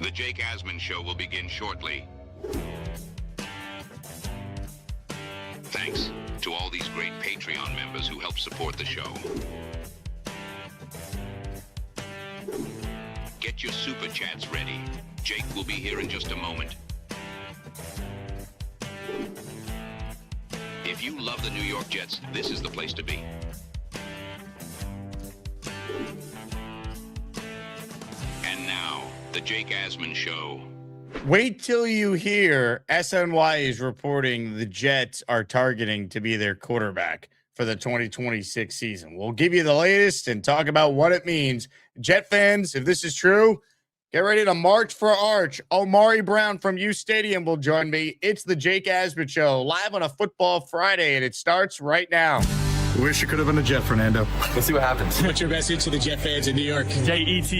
The Jake Asman Show will begin shortly. Thanks to all these great Patreon members who help support the show. Get your super chats ready. Jake will be here in just a moment. If you love the New York Jets, this is the place to be. And now, the Jake Asman Show. Wait till you hear SNY is reporting the Jets are targeting to be their quarterback for the 2026 season. We'll give you the latest and talk about what it means. Jet fans, if this is true, get ready to march for Arch. Omari Brown from uSTADIUM will join me. It's the Jake Asman Show, live on a Football Friday, and it starts right now. Wish it could have been a Jet, Fernando. Let's see what happens. What's your message to the Jet fans in New York? Jets,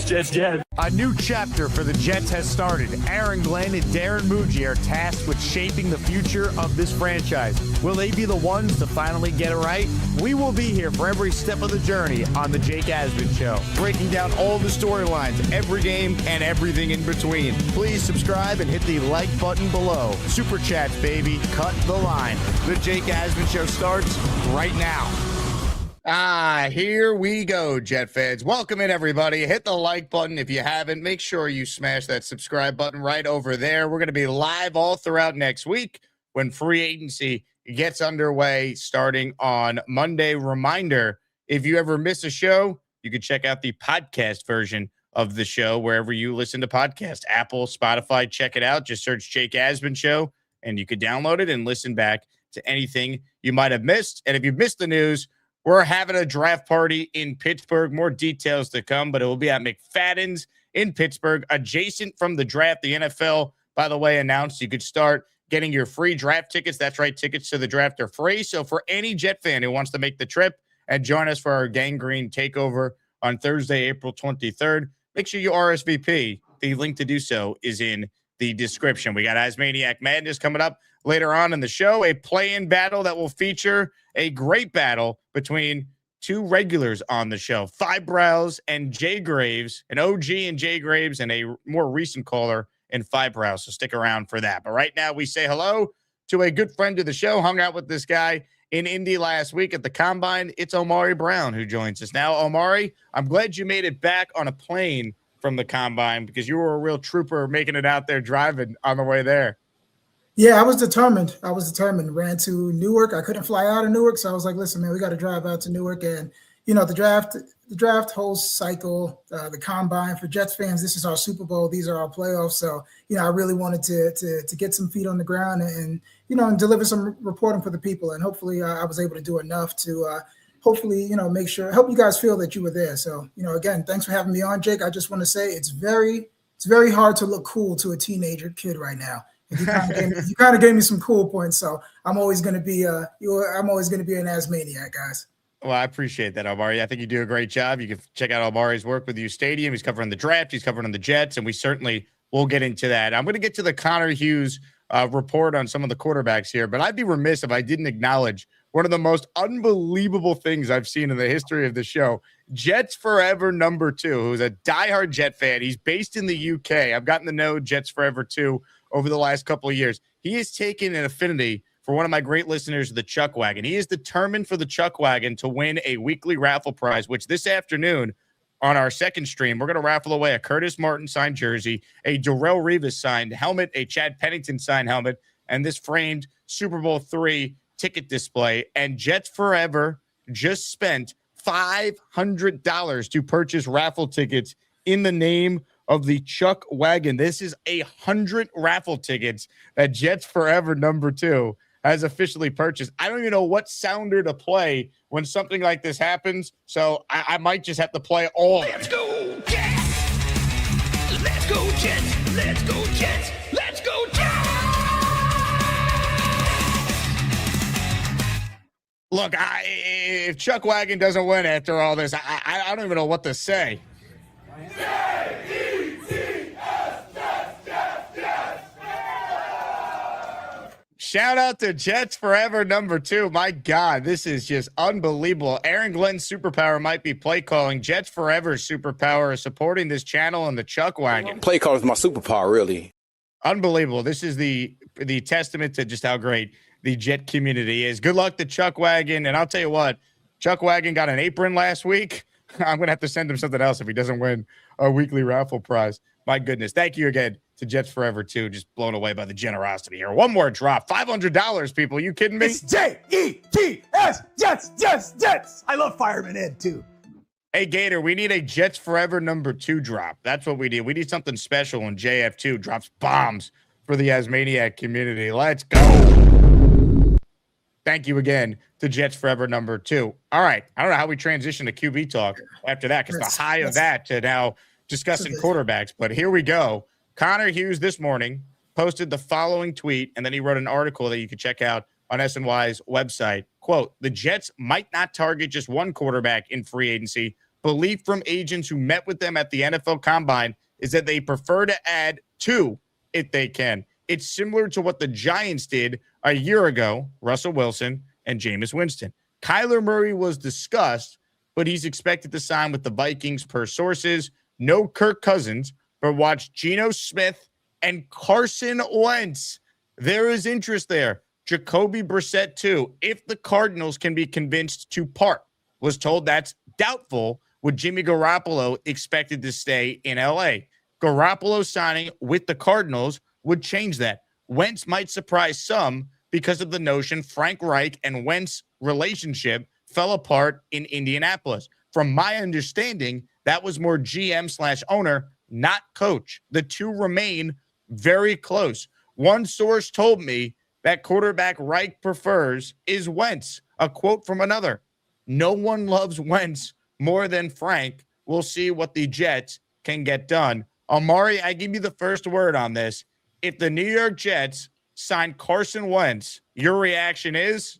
Jets. A new chapter for the Jets has started. Aaron Glenn and Darren Muji are tasked with shaping the future of this franchise. Will they be the ones to finally get it right? We will be here for every step of the journey on the Jake Asman Show, breaking down all the storylines, every game, and everything in between. Please subscribe and hit the like button below. Super chats, baby. Cut the line. The Jake Asman Show starts right now. Here we go, Jet fans. Welcome in, everybody. Hit the like button if you haven't. Make sure you smash that subscribe button right over there. We're going to be live all throughout next week when free agency gets underway starting on Monday. Reminder, if you ever miss a show, you can check out the podcast version of the show wherever you listen to podcasts. Apple, Spotify, check it out. Just search Jake Asman Show, and you can download it and listen back to anything you might have missed. And if you've missed the news, we're having a draft party in Pittsburgh. More details to come, but it will be at McFadden's in Pittsburgh, adjacent from the draft. The NFL, by the way, announced you could start getting your free draft tickets. That's right, tickets to the draft are free. So for any Jet fan who wants to make the trip and join us for our Gang Green takeover on Thursday, April 23rd, make sure you RSVP. The link to do so is in the description. We got ASMANIAC Madness coming up later on in the show, a play-in battle that will feature a great battle between two regulars on the show, Five Brows and Jay Graves, an OG in Jay Graves, and a more recent caller in Five Brows. So stick around for that. But right now we say hello to a good friend of the show, hung out with this guy in Indy last week at the Combine. It's Omari Brown who joins us now. Omari, I'm glad you made it back on a plane from the Combine because you were a real trooper making it out there driving on the way there. Yeah, I was determined. Ran to Newark. I couldn't fly out of Newark, so I was like, listen, man, we got to drive out to Newark. And, you know, the draft whole cycle, the Combine for Jets fans, this is our Super Bowl. These are our playoffs. So, you know, I really wanted to get some feet on the ground and you know, and deliver some reporting for the people. And hopefully I was able to do enough to hopefully, you know, help you guys feel that you were there. So, you know, again, thanks for having me on, Jake. I just want to say it's very hard to look cool to a teenager kid right now. You kind of gave me some cool points, so I'm always going to be an Asmaniac, guys. Well, I appreciate that, Omari. I think you do a great job. You can check out Omari's work with uSTADIUM. He's covering the draft. He's covering the Jets, and we certainly will get into that. I'm going to get to the Connor Hughes report on some of the quarterbacks here, but I'd be remiss if I didn't acknowledge one of the most unbelievable things I've seen in the history of the show. Jets Forever #2, who's a diehard Jet fan. He's based in the UK. I've gotten to know Jets Forever 2 over the last couple of years. He has taken an affinity for one of my great listeners, the Chuck Wagon. He is determined for the Chuck Wagon to win a weekly raffle prize, which this afternoon on our second stream, we're going to raffle away a Curtis Martin signed jersey, a Darrelle Revis signed helmet, a Chad Pennington signed helmet, and this framed Super Bowl III ticket display. And Jets Forever just spent $500 to purchase raffle tickets in the name of the Chuck Wagon. This is 100 raffle tickets that Jets Forever #2 has officially purchased. I don't even know what sounder to play when something like this happens, so I might just have to play all of it. Let's go Jets! Let's go Jets! Let's go Jets! Let's go Jets! Look, if Chuck Wagon doesn't win after all this, I don't even know what to say. Shout out to Jets Forever #2. My God, this is just unbelievable. Aaron Glenn's superpower might be play calling. Jets Forever's superpower is supporting this channel and the Chuck Wagon. Play call is my superpower, really. Unbelievable. This is the testament to just how great the Jet community is. Good luck to Chuck Wagon. And I'll tell you what, Chuck Wagon got an apron last week. I'm going to have to send him something else if he doesn't win our weekly raffle prize. My goodness. Thank you again to Jets Forever, too. Just blown away by the generosity here. One more drop. $500, people. You kidding me? It's J-E-T-S, Jets. I love Fireman Ed, too. Hey, Gator, we need a Jets Forever #2 drop. That's what we need. We need something special when JF2 drops bombs for the ASMANIAC community. Let's go. Thank you again to Jets Forever #2. All right. I don't know how we transition to QB talk after that, because the high of that to now discussing quarterbacks. But here we go. Connor Hughes this morning posted the following tweet, and then he wrote an article that you can check out on SNY's website. Quote, the Jets might not target just one quarterback in free agency. Belief from agents who met with them at the NFL Combine is that they prefer to add 2 if they can. It's similar to what the Giants did a year ago, Russell Wilson and Jameis Winston. Kyler Murray was discussed, but he's expected to sign with the Vikings per sources. No Kirk Cousins, but watch Geno Smith and Carson Wentz. There is interest there. Jacoby Brissett, too, if the Cardinals can be convinced to part. Was told that's doubtful, with Jimmy Garoppolo expected to stay in L.A. Garoppolo signing with the Cardinals would change that. Wentz might surprise some because of the notion Frank Reich and Wentz relationship fell apart in Indianapolis. From my understanding, that was more GM/owner, not coach. The two remain very close. One source told me that quarterback Reich prefers is Wentz. A quote from another. No one loves Wentz more than Frank. We'll see what the Jets can get done. Omari, I give you the first word on this. If the New York Jets sign Carson Wentz, your reaction is?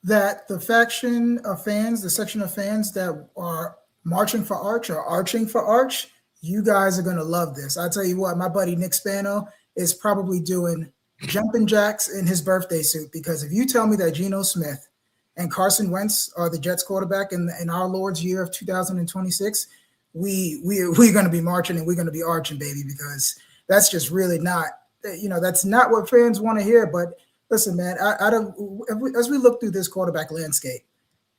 That the section of fans that are marching for Arch or arching for Arch, you guys are going to love this. I'll tell you what, my buddy Nick Spano is probably doing jumping jacks in his birthday suit, because if you tell me that Geno Smith and Carson Wentz are the Jets quarterback in our Lord's year of 2026, we're going to be marching and we're going to be arching, baby, because that's just really not, that's not what fans want to hear. But listen, man, as we look through this quarterback landscape,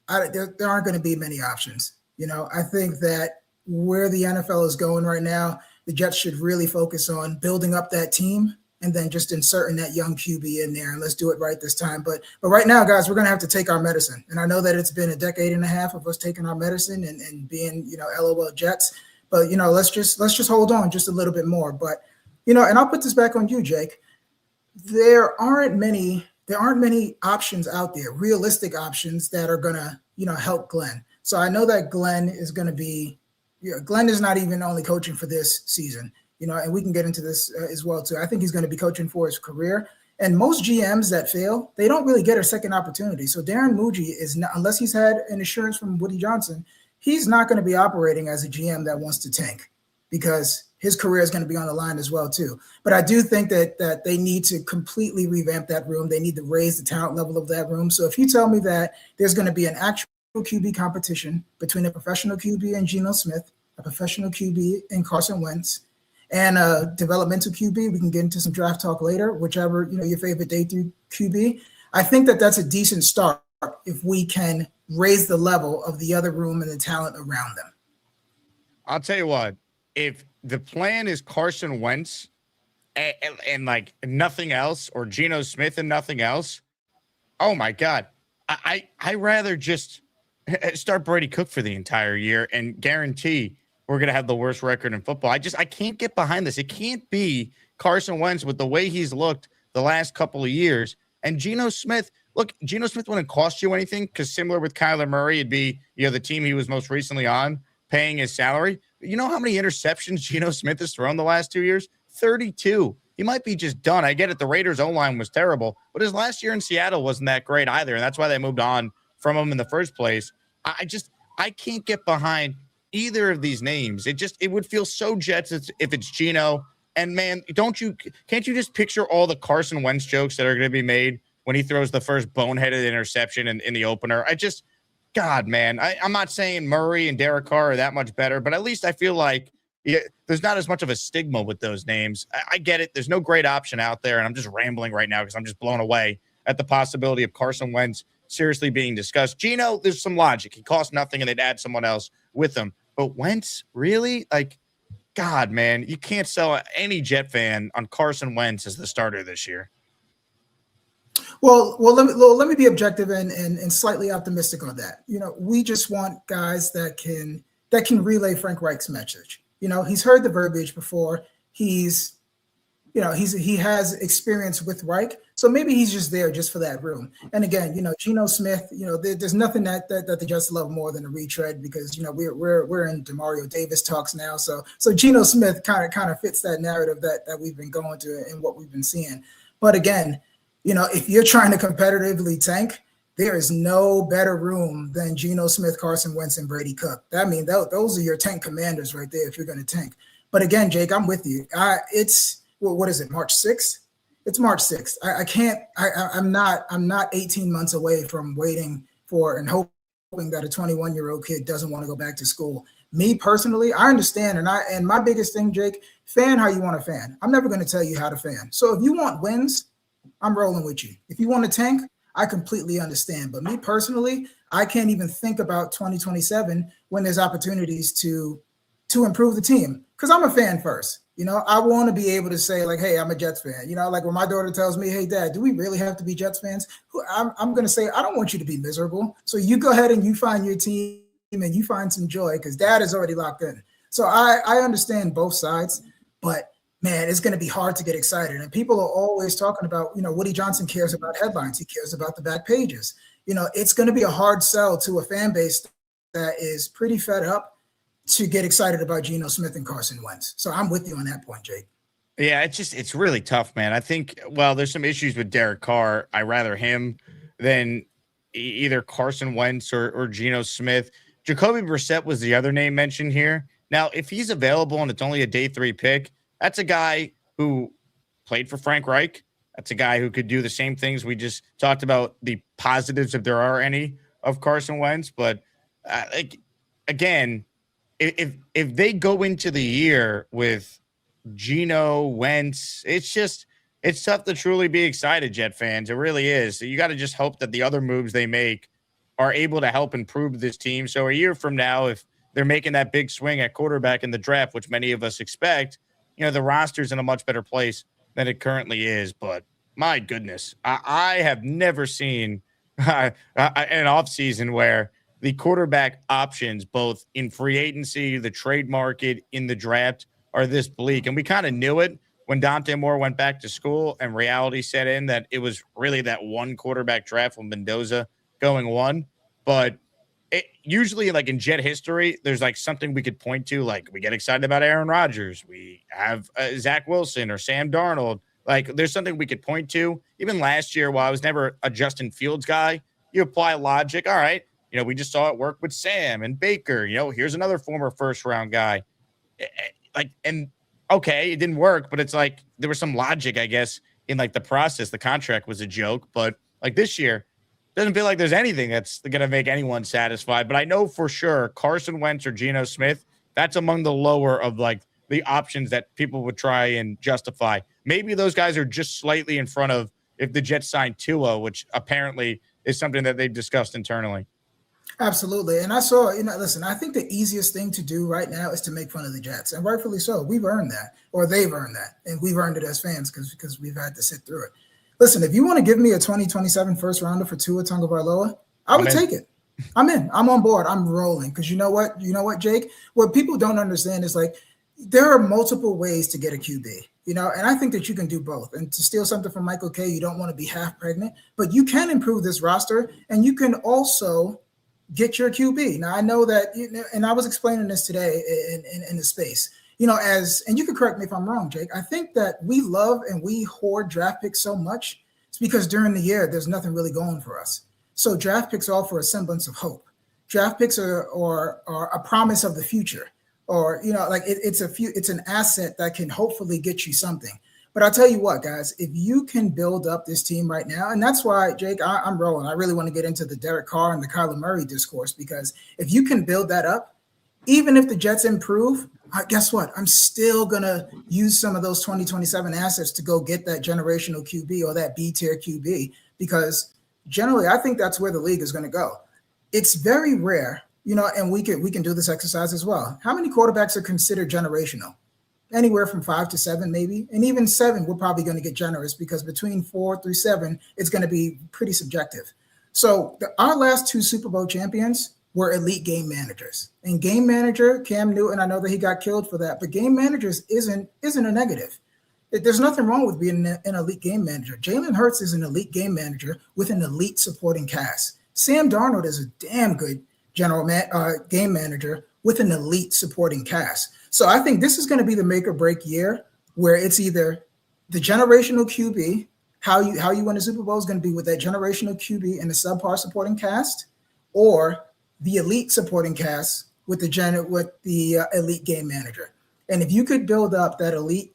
there aren't going to be many options. I think that where the NFL is going right now, the Jets should really focus on building up that team and then just inserting that young QB in there, and let's do it right this time. But right now, guys, we're going to have to take our medicine. And I know that it's been a decade and a half of us taking our medicine and being, LOL Jets. But, let's just hold on just a little bit more. But, and I'll put this back on you, Jake. There aren't many options out there, realistic options that are going to, help Glenn. So I know that Glenn is going to be, Glenn is not even only coaching for this season. And we can get into this as well, too. I think he's going to be coaching for his career. And most GMs that fail, they don't really get a second opportunity. So Darren Muji is not, unless he's had an assurance from Woody Johnson, he's not going to be operating as a GM that wants to tank, because his career is going to be on the line as well, too. But I do think that they need to completely revamp that room. They need to raise the talent level of that room. So if you tell me that there's going to be an actual QB competition between a professional QB and Geno Smith, a professional QB and Carson Wentz, and a developmental QB, we can get into some draft talk later, whichever, your favorite day 3 QB. I think that that's a decent start if we can raise the level of the other room and the talent around them. I'll tell you what, if the plan is Carson Wentz and like nothing else, or Geno Smith and nothing else, oh my God, I rather just start Brady Cook for the entire year and guarantee we're going to have the worst record in football. I can't get behind this. It can't be Carson Wentz with the way he's looked the last couple of years. And Geno Smith, look, Geno Smith wouldn't cost you anything, because similar with Kyler Murray, it'd be, the team he was most recently on paying his salary. You know how many interceptions Geno Smith has thrown the last 2 years? 32. He might be just done. I get it. The Raiders' O-line was terrible, but his last year in Seattle wasn't that great either. And that's why they moved on from him in the first place. I can't get behind either of these names. It would feel so Jets if it's Geno And man, can't you just picture all the Carson Wentz jokes that are going to be made when he throws the first boneheaded interception in the opener? God, man, I'm not saying Murray and Derek Carr are that much better, but at least I feel like there's not as much of a stigma with those names. I get it. There's no great option out there, and I'm just rambling right now because I'm just blown away at the possibility of Carson Wentz seriously being discussed. Geno, there's some logic. He costs nothing, and they'd add someone else with him. But Wentz, really? Like, God, man, you can't sell any Jet fan on Carson Wentz as the starter this year. Well, let me be objective and slightly optimistic on that. We just want guys that can relay Frank Reich's message. He's heard the verbiage before. He has experience with Reich, so maybe he's just there just for that room. And again, Geno Smith, there's nothing that the Jets love more than a retread because we're in Demario Davis talks now. So Geno Smith kind of fits that narrative that we've been going to and what we've been seeing. But again, if you're trying to competitively tank, there is no better room than Geno Smith, Carson Wentz, and Brady Cook. I mean, those are your tank commanders right there if you're going to tank. But again, Jake, I'm with you. What is it, March 6th? It's March 6th. I'm not 18 months away from waiting for and hoping that a 21-year-old kid doesn't want to go back to school. Me personally, I understand. And my biggest thing, Jake, fan how you want to fan. I'm never going to tell you how to fan. So if you want wins, I'm rolling with you. If you want to tank, I completely understand. But me personally, I can't even think about 2027 when there's opportunities to improve the team because I'm a fan first. I want to be able to say like, hey, I'm a Jets fan. Like when my daughter tells me, hey, Dad, do we really have to be Jets fans? I'm going to say, I don't want you to be miserable. So you go ahead and you find your team and you find some joy because Dad is already locked in. So I understand both sides, but man, it's going to be hard to get excited. And people are always talking about, Woody Johnson cares about headlines. He cares about the back pages. It's going to be a hard sell to a fan base that is pretty fed up to get excited about Geno Smith and Carson Wentz. So I'm with you on that point, Jake. Yeah, it's really tough, man. I think, there's some issues with Derek Carr. I rather him than either Carson Wentz or Geno Smith. Jacoby Brissett was the other name mentioned here. Now, if he's available and it's only a day 3 pick, that's a guy who played for Frank Reich. That's a guy who could do the same things we just talked about, the positives, if there are any, of Carson Wentz. But again, if they go into the year with Geno, Wentz, it's tough to truly be excited, Jet fans. It really is. So you got to just hope that the other moves they make are able to help improve this team. So a year from now, if they're making that big swing at quarterback in the draft, which many of us expect, the roster's in a much better place than it currently is. But my goodness, I have never seen an offseason where the quarterback options, both in free agency, the trade market, in the draft, are this bleak. And we kind of knew it when Dante Moore went back to school and reality set in that it was really that one quarterback draft with Mendoza going 1. But usually, like in Jet history, there's like something we could point to. Like we get excited about Aaron Rodgers. We have Zach Wilson or Sam Darnold. Like there's something we could point to. Even last year, while I was never a Justin Fields guy, you apply logic. All right. We just saw it work with Sam and Baker. Here's another former first-round guy. Okay, it didn't work, but it's like there was some logic, I guess, in like the process. The contract was a joke, but like this year, doesn't feel like there's anything that's going to make anyone satisfied. But I know for sure Carson Wentz or Geno Smith, that's among the lower of like the options that people would try and justify. Maybe those guys are just slightly in front of if the Jets signed Tua, which apparently is something that they've discussed internally. Absolutely. And I saw, listen, I think the easiest thing to do right now is to make fun of the Jets. And rightfully so. We've earned that, or they've earned that. And we've earned it as fans because we've had to sit through it. Listen, if you want to give me a 2027 first rounder for Tua Tagovailoa, I would take it. I'm in. I'm on board. I'm rolling. Because you know what, Jake? What people don't understand is like there are multiple ways to get a QB. And I think that you can do both. And to steal something from Michael Kay, you don't want to be half pregnant, but you can improve this roster, and you can also get your QB. Now, I know that, and I was explaining this today in the space, and you can correct me if I'm wrong, Jake. I think that we love and we hoard draft picks so much. It's because during the year, there's nothing really going for us. So draft picks offer a semblance of hope. Draft picks are a promise of the future. or, like it's an asset that can hopefully get you something. But I'll tell you what, guys, if you can build up this team right now, and that's why, Jake, I'm rolling. I really want to get into the Derek Carr and the Kyler Murray discourse, because if you can build that up, even if the Jets improve, guess what? I'm still going to use some of those 2027 assets to go get that generational QB or that B-tier QB, because generally I think that's where the league is going to go. It's very rare, and we can do this exercise as well. How many quarterbacks are considered generational? Anywhere from 5 to 7, maybe. And even 7, we're probably going to get generous, because between 4 through 7, it's going to be pretty subjective. So our last 2 Super Bowl champions were elite game managers. And game manager, Cam Newton, I know that he got killed for that, but game managers isn't a negative. There's nothing wrong with being an elite game manager. Jalen Hurts is an elite game manager with an elite supporting cast. Sam Darnold is a damn good game manager with an elite supporting cast. So I think this is going to be the make or break year, where it's either the generational QB, how you win the Super Bowl is going to be with that generational QB and the subpar supporting cast, or the elite supporting cast with the elite game manager. And if you could build up that elite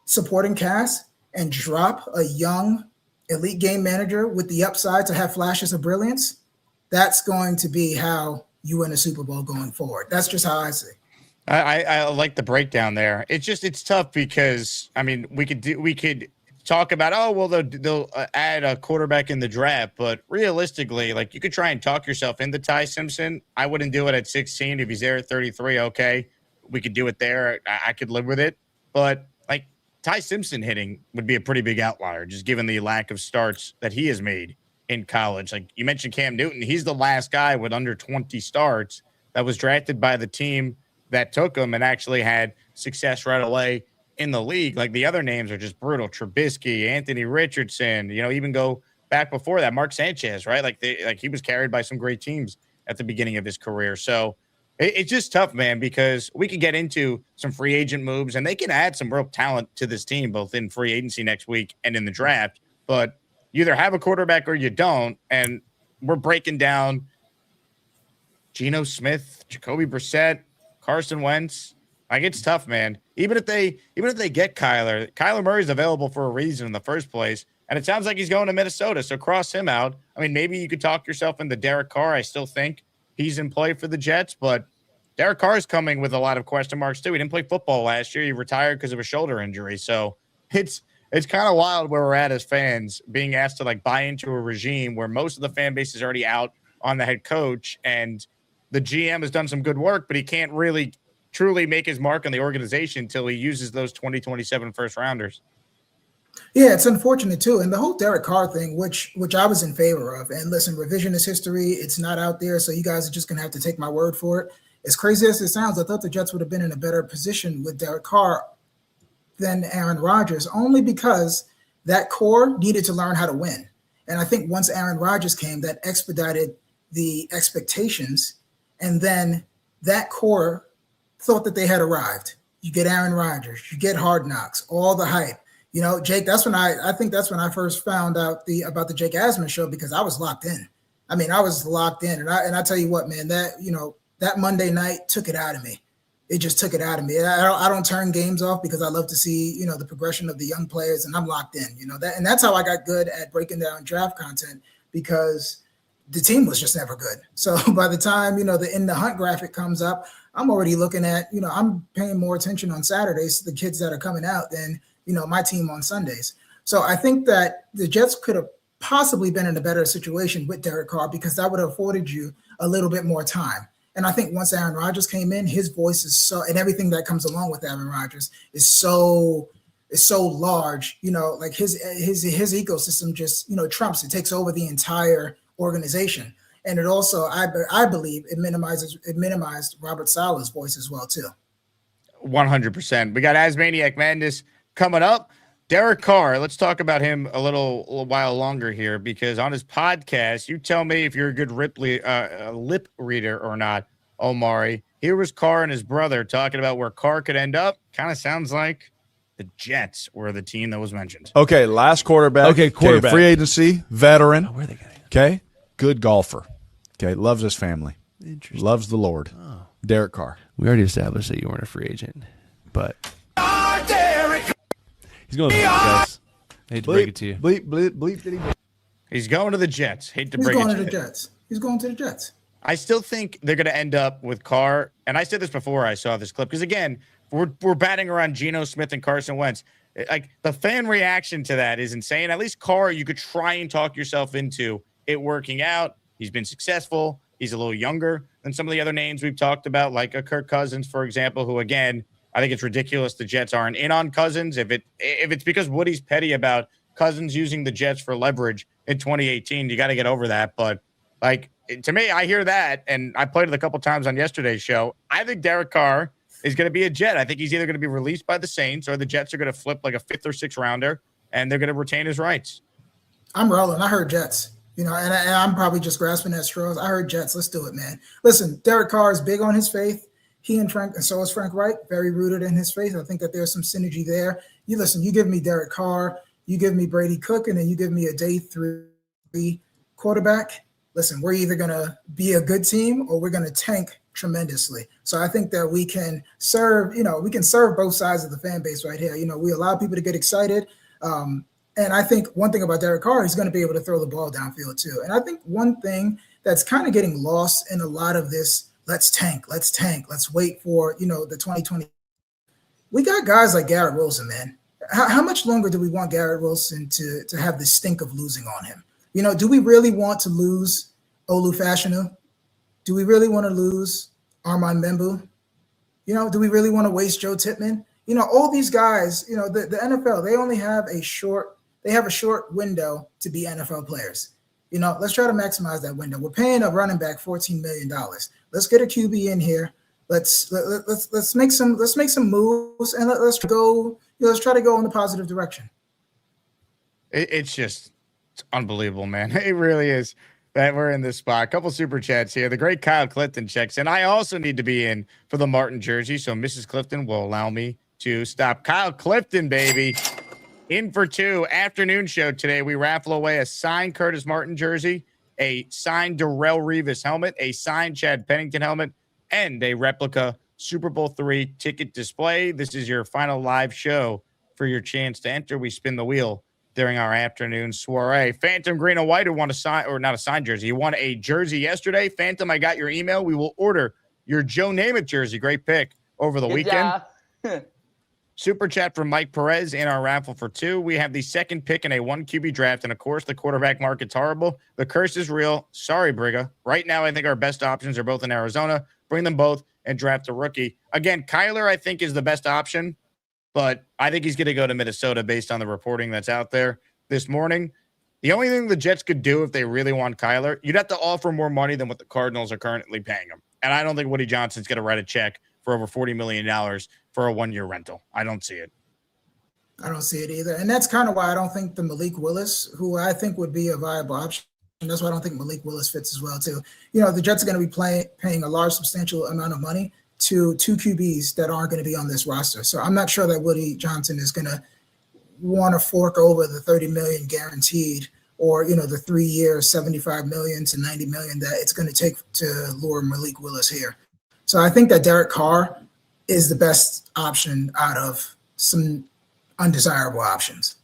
supporting cast and drop a young elite game manager with the upside to have flashes of brilliance, that's going to be how you win a Super Bowl going forward. That's just how I see it. I like the breakdown there. It's tough because, I mean, we could talk about, oh, well, they'll add a quarterback in the draft, but realistically, like, you could try and talk yourself into Ty Simpson. I wouldn't do it at 16. If he's there at 33, okay, we could do it there. I could live with it. But like, Ty Simpson hitting would be a pretty big outlier, just given the lack of starts that he has made in college. Like you mentioned, Cam Newton, he's the last guy with under 20 starts that was drafted by the team that took him and actually had success right away in the league. Like, the other names are just brutal. Trubisky, Anthony Richardson, even go back before that, Mark Sanchez, right? Like he was carried by some great teams at the beginning of his career. So it's just tough, man, because we could get into some free agent moves and they can add some real talent to this team, both in free agency next week and in the draft. But you either have a quarterback or you don't. And we're breaking down Geno Smith, Jacoby Brissett, Carson Wentz. Like, it's tough, man. Even if they get Kyler Murray's available for a reason in the first place, and it sounds like he's going to Minnesota, so cross him out. I mean, maybe you could talk yourself into Derek Carr. I still think he's in play for the Jets, but Derek Carr is coming with a lot of question marks too. He didn't play football last year. He retired because of a shoulder injury. So it's kind of wild where we're at as fans, being asked to like buy into a regime where most of the fan base is already out on the head coach, and the GM has done some good work, but he can't really truly make his mark on the organization until he uses those 2027 first rounders. Yeah, it's unfortunate too. And the whole Derek Carr thing, which I was in favor of. And listen, revisionist history, it's not out there, so you guys are just going to have to take my word for it. As crazy as it sounds, I thought the Jets would have been in a better position with Derek Carr than Aaron Rodgers, only because that core needed to learn how to win. And I think once Aaron Rodgers came, that expedited the expectations. And then that core thought that they had arrived. You get Aaron Rodgers, you get Hard Knocks, all the hype. Jake, that's when I think that's when I first found out about the Jake Asman show, because I was locked in. I mean, I was locked in. And I tell you what, man, that Monday night took it out of me. It just took it out of me. I don't turn games off because I love to see, the progression of the young players, and I'm locked in, and that's how I got good at breaking down draft content, because the team was just never good. So by the time, the In the Hunt graphic comes up, I'm already looking at, I'm paying more attention on Saturdays to the kids that are coming out than, my team on Sundays. So I think that the Jets could have possibly been in a better situation with Derek Carr, because that would have afforded you a little bit more time. And I think once Aaron Rodgers came in, his voice is and everything that comes along with Aaron Rodgers is so large, like his ecosystem just, trumps, it takes over the entire organization. And it also, I believe it minimized Robert Saleh's voice as well too. 100%. We got ASMANIAC Madness coming up. Derek Carr, let's talk about him a little while longer here, because on his podcast, you tell me if you're a good lip reader or not, Omari. Here was Carr and his brother talking about where Carr could end up. Kind of sounds like the Jets were the team that was mentioned. Okay, last quarterback. Okay, free agency, veteran. Oh, where are they going? Okay, good golfer. Okay, loves his family. Loves the Lord. Oh. Derek Carr. We already established that you weren't a free agent, but he's going to the Jets. I hate to break it to you. Bleep. He's going to the Jets. Hate to He's break it going to to you. the Jets. He's going to the Jets. I still think they're going to end up with Carr. And I said this before I saw this clip. Because, again, we're batting around Geno Smith and Carson Wentz. Like, the fan reaction to that is insane. At least Carr, you could try and talk yourself into it working out. He's been successful. He's a little younger than some of the other names we've talked about, like a Kirk Cousins, for example, who, again, I think it's ridiculous the Jets aren't in on Cousins. If it's because Woody's petty about Cousins using the Jets for leverage in 2018, you got to get over that. But, like, to me, I hear that, and I played it a couple times on yesterday's show. I think Derek Carr is going to be a Jet. I think he's either going to be released by the Saints or the Jets are going to flip like a 5th or 6th rounder, and they're going to retain his rights. I'm rolling. I heard Jets. And I'm probably just grasping at straws. I heard Jets. Let's do it, man. Listen, Derek Carr is big on his faith. He and Frank, and so is Frank Reich, very rooted in his faith. I think that there's some synergy there. You give me Derek Carr, you give me Brady Cook, and then you give me a day 3 quarterback. Listen, we're either going to be a good team or we're going to tank tremendously. So I think that we can serve both sides of the fan base right here. We allow people to get excited. And I think one thing about Derek Carr, he's going to be able to throw the ball downfield too. And I think one thing that's kind of getting lost in a lot of this, let's tank, let's wait for, the 2020. We got guys like Garrett Wilson, man. How much longer do we want Garrett Wilson to have the stink of losing on him? Do we really want to lose Olu Fashanu? Do we really want to lose Armand Membu? Do we really want to waste Joe Tippmann? All these guys, the NFL, they have a short window to be NFL players. Let's try to maximize that window. We're paying a running back $14 million. Let's get a QB in here. Let's make some moves and let's go. Let's try to go in the positive direction. It's unbelievable, man. It really is that we're in this spot. A couple super chats here. The great Kyle Clifton checks in. I also need to be in for the Martin jersey, so Mrs. Clifton will allow me to stop. Kyle Clifton, baby. In for 2 afternoon show today. We raffle away a signed Curtis Martin jersey, a signed Darrelle Revis helmet, a signed Chad Pennington helmet, and a replica Super Bowl III ticket display. This is your final live show for your chance to enter. We spin the wheel during our afternoon soiree. Phantom Green and White, who won a sign, or not a signed jersey. You won a jersey yesterday. Phantom, I got your email. We will order your Joe Namath jersey. Great pick over the weekend. Super chat from Mike Perez in our raffle for 2. We have the second pick in a 1 QB draft. And, of course, the quarterback market's horrible. The curse is real. Sorry, Briga. Right now, I think our best options are both in Arizona. Bring them both and draft a rookie. Again, Kyler, I think, is the best option. But I think he's going to go to Minnesota based on the reporting that's out there this morning. The only thing the Jets could do if they really want Kyler, you'd have to offer more money than what the Cardinals are currently paying him. And I don't think Woody Johnson's going to write a check for over $40 million for a 1-year rental. I don't see it. I don't see it either. And that's kind of why I don't think the Malik Willis, who I think would be a viable option, and that's why I don't think Malik Willis fits as well too. The Jets are going to be paying a large, substantial amount of money to 2 QBs that aren't going to be on this roster. So I'm not sure that Woody Johnson is going to want to fork over the $30 million guaranteed or, the 3 years, $75 million to $90 million that it's going to take to lure Malik Willis here. So I think that Derek Carr is the best option out of some undesirable options.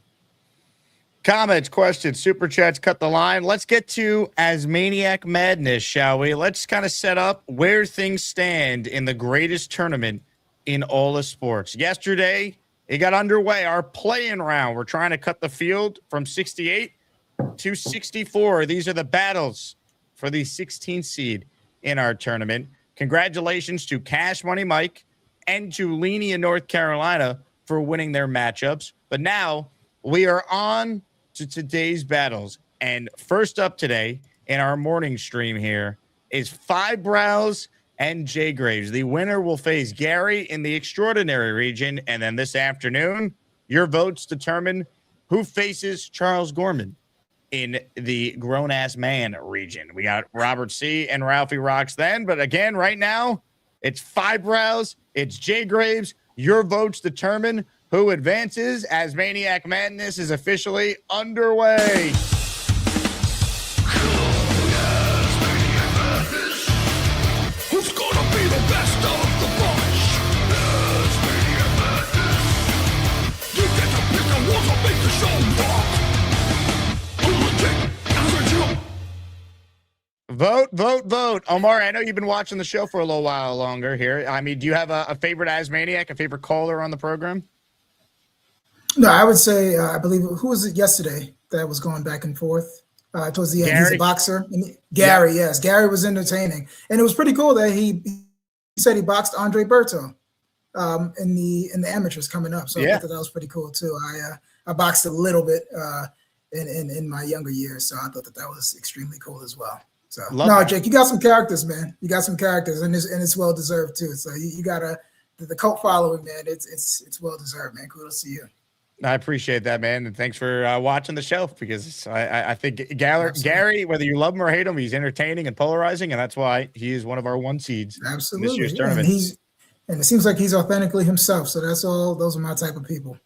Comments, questions, super chats, cut the line. Let's get to ASMANIAC Madness, shall we? Let's kind of set up where things stand in the greatest tournament in all of sports. Yesterday, it got underway, our play-in round. We're trying to cut the field from 68 to 64. These are the battles for the 16th seed in our tournament. Congratulations to Cash Money Mike and to Leany in North Carolina for winning their matchups. But now we are on to today's battles. And first up today in our morning stream here is Five Brows and Jay Graves. The winner will face Gary in the Extraordinary region. And then this afternoon, your votes determine who faces Charles Gorman in the Grown-Ass Man region. We got Robert C. and Ralphie Rocks then. But again, right now, it's Five Brows, it's Jay Graves. Your votes determine who advances. ASMANIAC Madness is officially underway. Who's gonna be the best? Vote, vote, vote. Omar, I know you've been watching the show for a little while longer here. I mean, do you have a favorite Asmaniac, a favorite caller on the program? No, I would say, I believe, who was it yesterday that was going back and forth towards the end? Gary? He's a boxer. Gary, yes. Gary was entertaining. And it was pretty cool that he said he boxed Andre Berto in the amateurs coming up. So I thought that was pretty cool, too. I boxed a little bit in my younger years, so I thought that was extremely cool as well. So Jake, you got some characters, man. You got some characters, and it's well deserved too. So you got the cult following, man. It's well deserved, man. Kudos to you. I appreciate that, man, and thanks for watching the show, because I think Gary, whether you love him or hate him, he's entertaining and polarizing, and that's why he is one of our 1 seeds. Absolutely, in this year's tournament. And it seems like he's authentically himself. So that's all. Those are my type of people.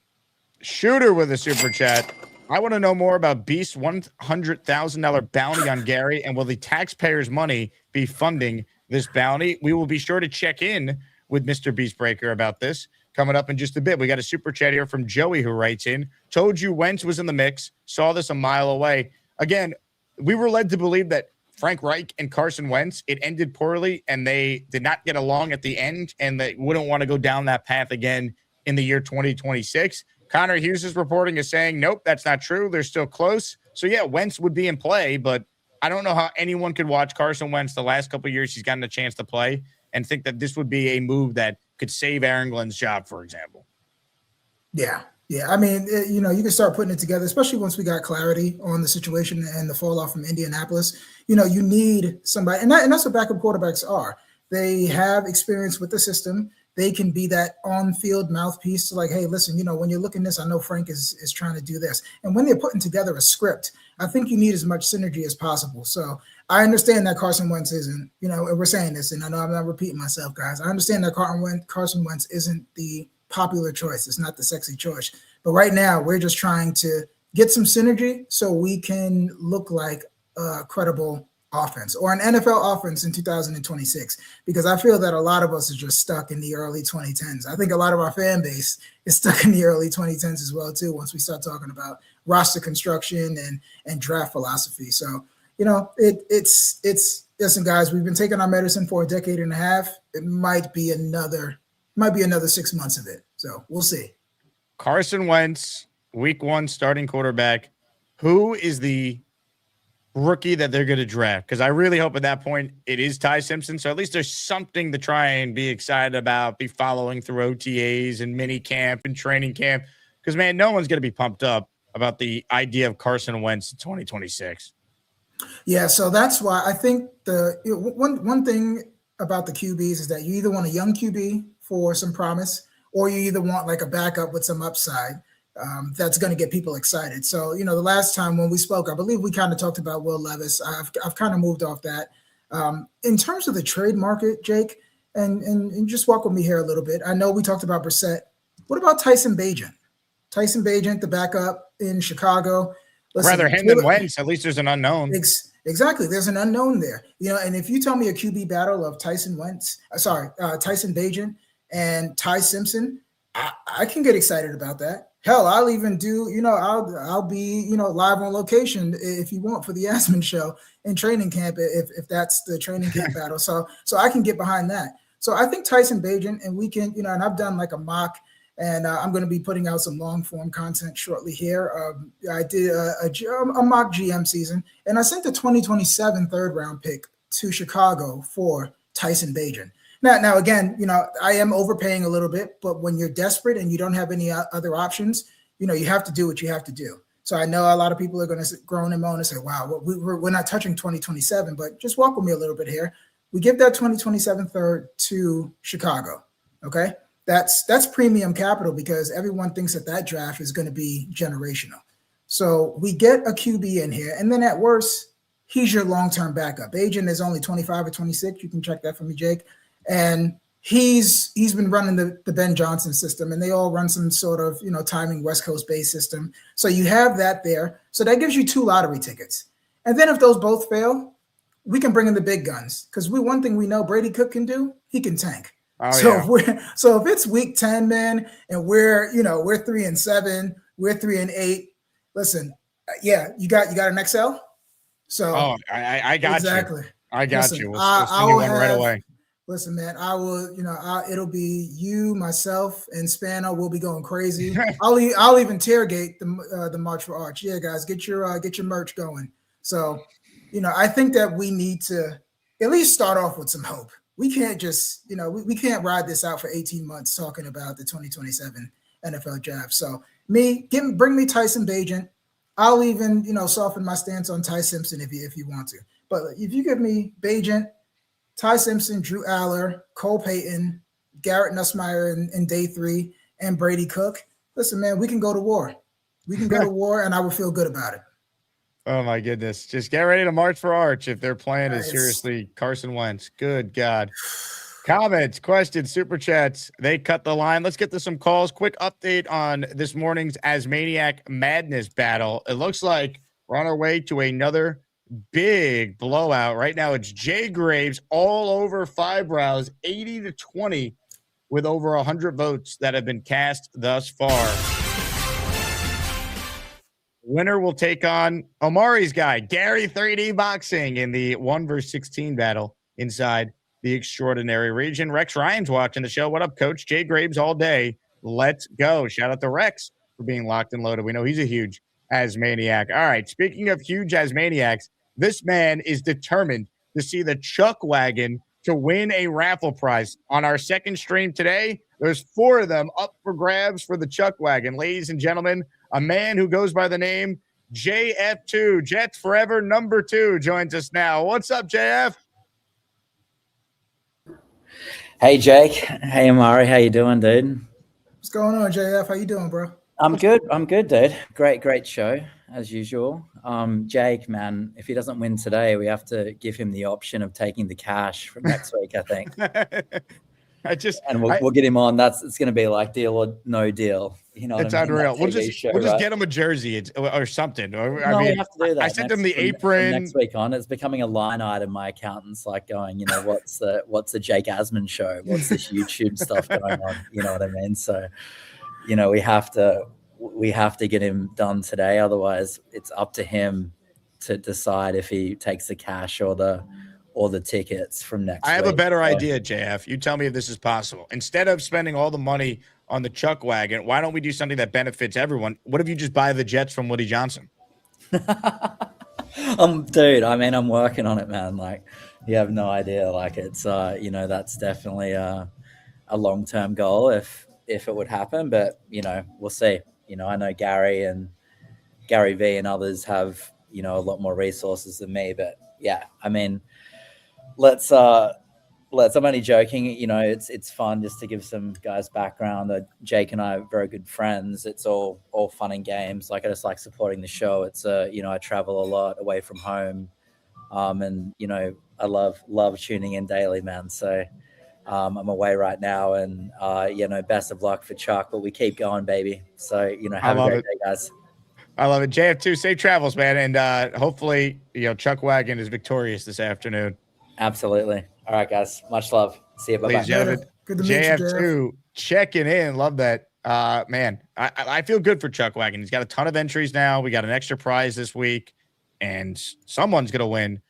Shooter with a super chat. I want to know more about Beast's $100,000 bounty on Gary, and will the taxpayers' money be funding this bounty? We will be sure to check in with Mr. Beastbreaker about this coming up in just a bit. We got a super chat here from Joey, who writes in, told you Wentz was in the mix, saw this a mile away. Again, we were led to believe that Frank Reich and Carson Wentz, it ended poorly, and they did not get along at the end, and they wouldn't want to go down that path again in the year 2026. Connor Hughes is reporting is saying, nope, that's not true. They're still close. So, yeah, Wentz would be in play, but I don't know how anyone could watch Carson Wentz the last couple of years he's gotten a chance to play and think that this would be a move that could save Aaron Glenn's job, for example. Yeah. I mean, you can start putting it together, especially once we got clarity on the situation and the fall off from Indianapolis. You need somebody, and that's what backup quarterbacks are. They have experience with the system. They can be that on-field mouthpiece to like, hey, listen, when you're looking at this, I know Frank is trying to do this. And when they're putting together a script, I think you need as much synergy as possible. So I understand that Carson Wentz isn't, and we're saying this, and I know I'm not repeating myself, guys. I understand that Carson Wentz isn't the popular choice. It's not the sexy choice. But right now, we're just trying to get some synergy so we can look like a credible offense or an NFL offense in 2026, because I feel that a lot of us are just stuck in the early 2010s. I think a lot of our fan base is stuck in the early 2010s as well too, once we start talking about roster construction and draft philosophy. So, it's listen, guys, we've been taking our medicine for a decade and a half. It might be another 6 months of it. So we'll see. Carson Wentz, week 1 starting quarterback. Who is the rookie that they're going to draft? Because I really hope at that point it is Ty Simpson. So at least there's something to try and be excited about, be following through OTAs and mini camp and training camp. Because, man, no one's going to be pumped up about the idea of Carson Wentz in 2026. Yeah, so that's why I think one thing about the QBs is that you either want a young QB for some promise, or you either want like a backup with some upside. That's going to get people excited. So, the last time when we spoke, I believe we kind of talked about Will Levis. I've kind of moved off that. In terms of the trade market, Jake, and just walk with me here a little bit. I know we talked about Brissett. What about Tyson Bagent? Tyson Bagent, the backup in Chicago. Listen, rather him than Wentz. At least there's an unknown. Exactly. There's an unknown there. And if you tell me a QB battle of Tyson Bagent and Ty Simpson, I can get excited about that. Hell, I'll even do, I'll be, live on location if you want for the Asman show in training camp, if that's the training camp battle. So I can get behind that. So I think Tyson Bagent, and we can, and I've done like a mock, and I'm going to be putting out some long form content shortly here. I did a mock GM season, and I sent the 2027 third round pick to Chicago for Tyson Bagent. Now, again, I am overpaying a little bit, but when you're desperate and you don't have any other options, you have to do what you have to do. So I know a lot of people are going to groan and moan and say, wow, we're not touching 2027, but just walk with me a little bit here. We give that 2027 third to Chicago, okay? That's premium capital, because everyone thinks that draft is going to be generational. So we get a QB in here, and then at worst, he's your long-term backup. Agent is only 25 or 26. You can check that for me, Jake. And he's been running the Ben Johnson system, and they all run some sort of, timing West Coast based system. So you have that there. So that gives you 2 lottery tickets. And then if those both fail, we can bring in the big guns, because one thing we know Brady Cook can do, he can tank. So if it's week 10, man, and we're 3-7, we're 3-8. Listen, you got an XL. So I got exactly. you. I got Listen, you. We'll I send you will one right have. away. Listen, man, I will. It'll be you, myself, and Spano. Will be going crazy. I'll even tailgate the March for Arch. Yeah, guys, get your merch going. So, I think that we need to at least start off with some hope. We can't just, we can't ride this out for 18 months talking about the 2027 NFL draft. So, bring me Tyson Bagent. I'll even, soften my stance on Ty Simpson if you want to. But if you give me Bagent, Ty Simpson, Drew Aller, Cole Payton, Garrett Nussmeier in day 3, and Brady Cook. Listen, man, we can go to war. We can go to war, and I will feel good about it. Oh, my goodness. Just get ready to march for Arch if their plan is seriously Carson Wentz. Good God. Comments, questions, super chats. They cut the line. Let's get to some calls. Quick update on this morning's ASMANIAC Madness battle. It looks like we're on our way to another big blowout. Right now, it's Jay Graves all over Fibrows, 80-20, with over 100 votes that have been cast thus far. Winner will take on Omari's guy, Gary 3D Boxing, in the 1 versus 16 battle inside the extraordinary region. Rex Ryan's watching the show. What up, Coach? Jay Graves all day. Let's go. Shout out to Rex for being locked and loaded. We know he's a huge Asmaniac. All right, speaking of huge Asmaniacs, this man is determined to see the Chuck Wagon to win a raffle prize. On our second stream today, there's 4 of them up for grabs for the Chuck Wagon. Ladies and gentlemen, a man who goes by the name JF2, Jets Forever #2, joins us now. What's up, JF? Hey, Jake. Hey, Omari. How you doing, dude? What's going on, JF? How you doing, bro? I'm good, dude. Great show, as usual. Jake, man, if he doesn't win today, we have to give him the option of taking the cash from next week, I think. We'll get him on. It's going to be like deal or no deal. You know, it's unreal. We'll just get him a jersey or something. We have to do that. I sent him the apron from next week on. It's becoming a line item. My accountant's like going, what's the Jake Asman show? What's this YouTube stuff going on? You know what I mean? So, we have to get him done today. Otherwise, it's up to him to decide if he takes the cash or the tickets from next week. I have a better idea, JF. You tell me if this is possible. Instead of spending all the money on the Chuck Wagon, why don't we do something that benefits everyone? What if you just buy the Jets from Woody Johnson? Dude, I'm working on it, man. Like, you have no idea. Like, it's that's definitely a long-term goal if it would happen, but we'll see. I know Gary V and others have a lot more resources than me, but yeah, let's I'm only joking. It's fun just to give some guys background. Jake and I are very good friends. It's all fun and games. Like, I just like supporting the show. It's I travel a lot away from home, and I love tuning in daily, man. So I'm away right now, and best of luck for Chuck. But we keep going, baby. So have a great day, guys. I love it. JF2, safe travels, man, and hopefully Chuck Wagon is victorious this afternoon. Absolutely. All right, guys. Much love. See you. Bye-bye. Good to meet you, JF2 checking in. Love that. Man, I feel good for Chuck Wagon. He's got a ton of entries now. We got an extra prize this week, and someone's going to win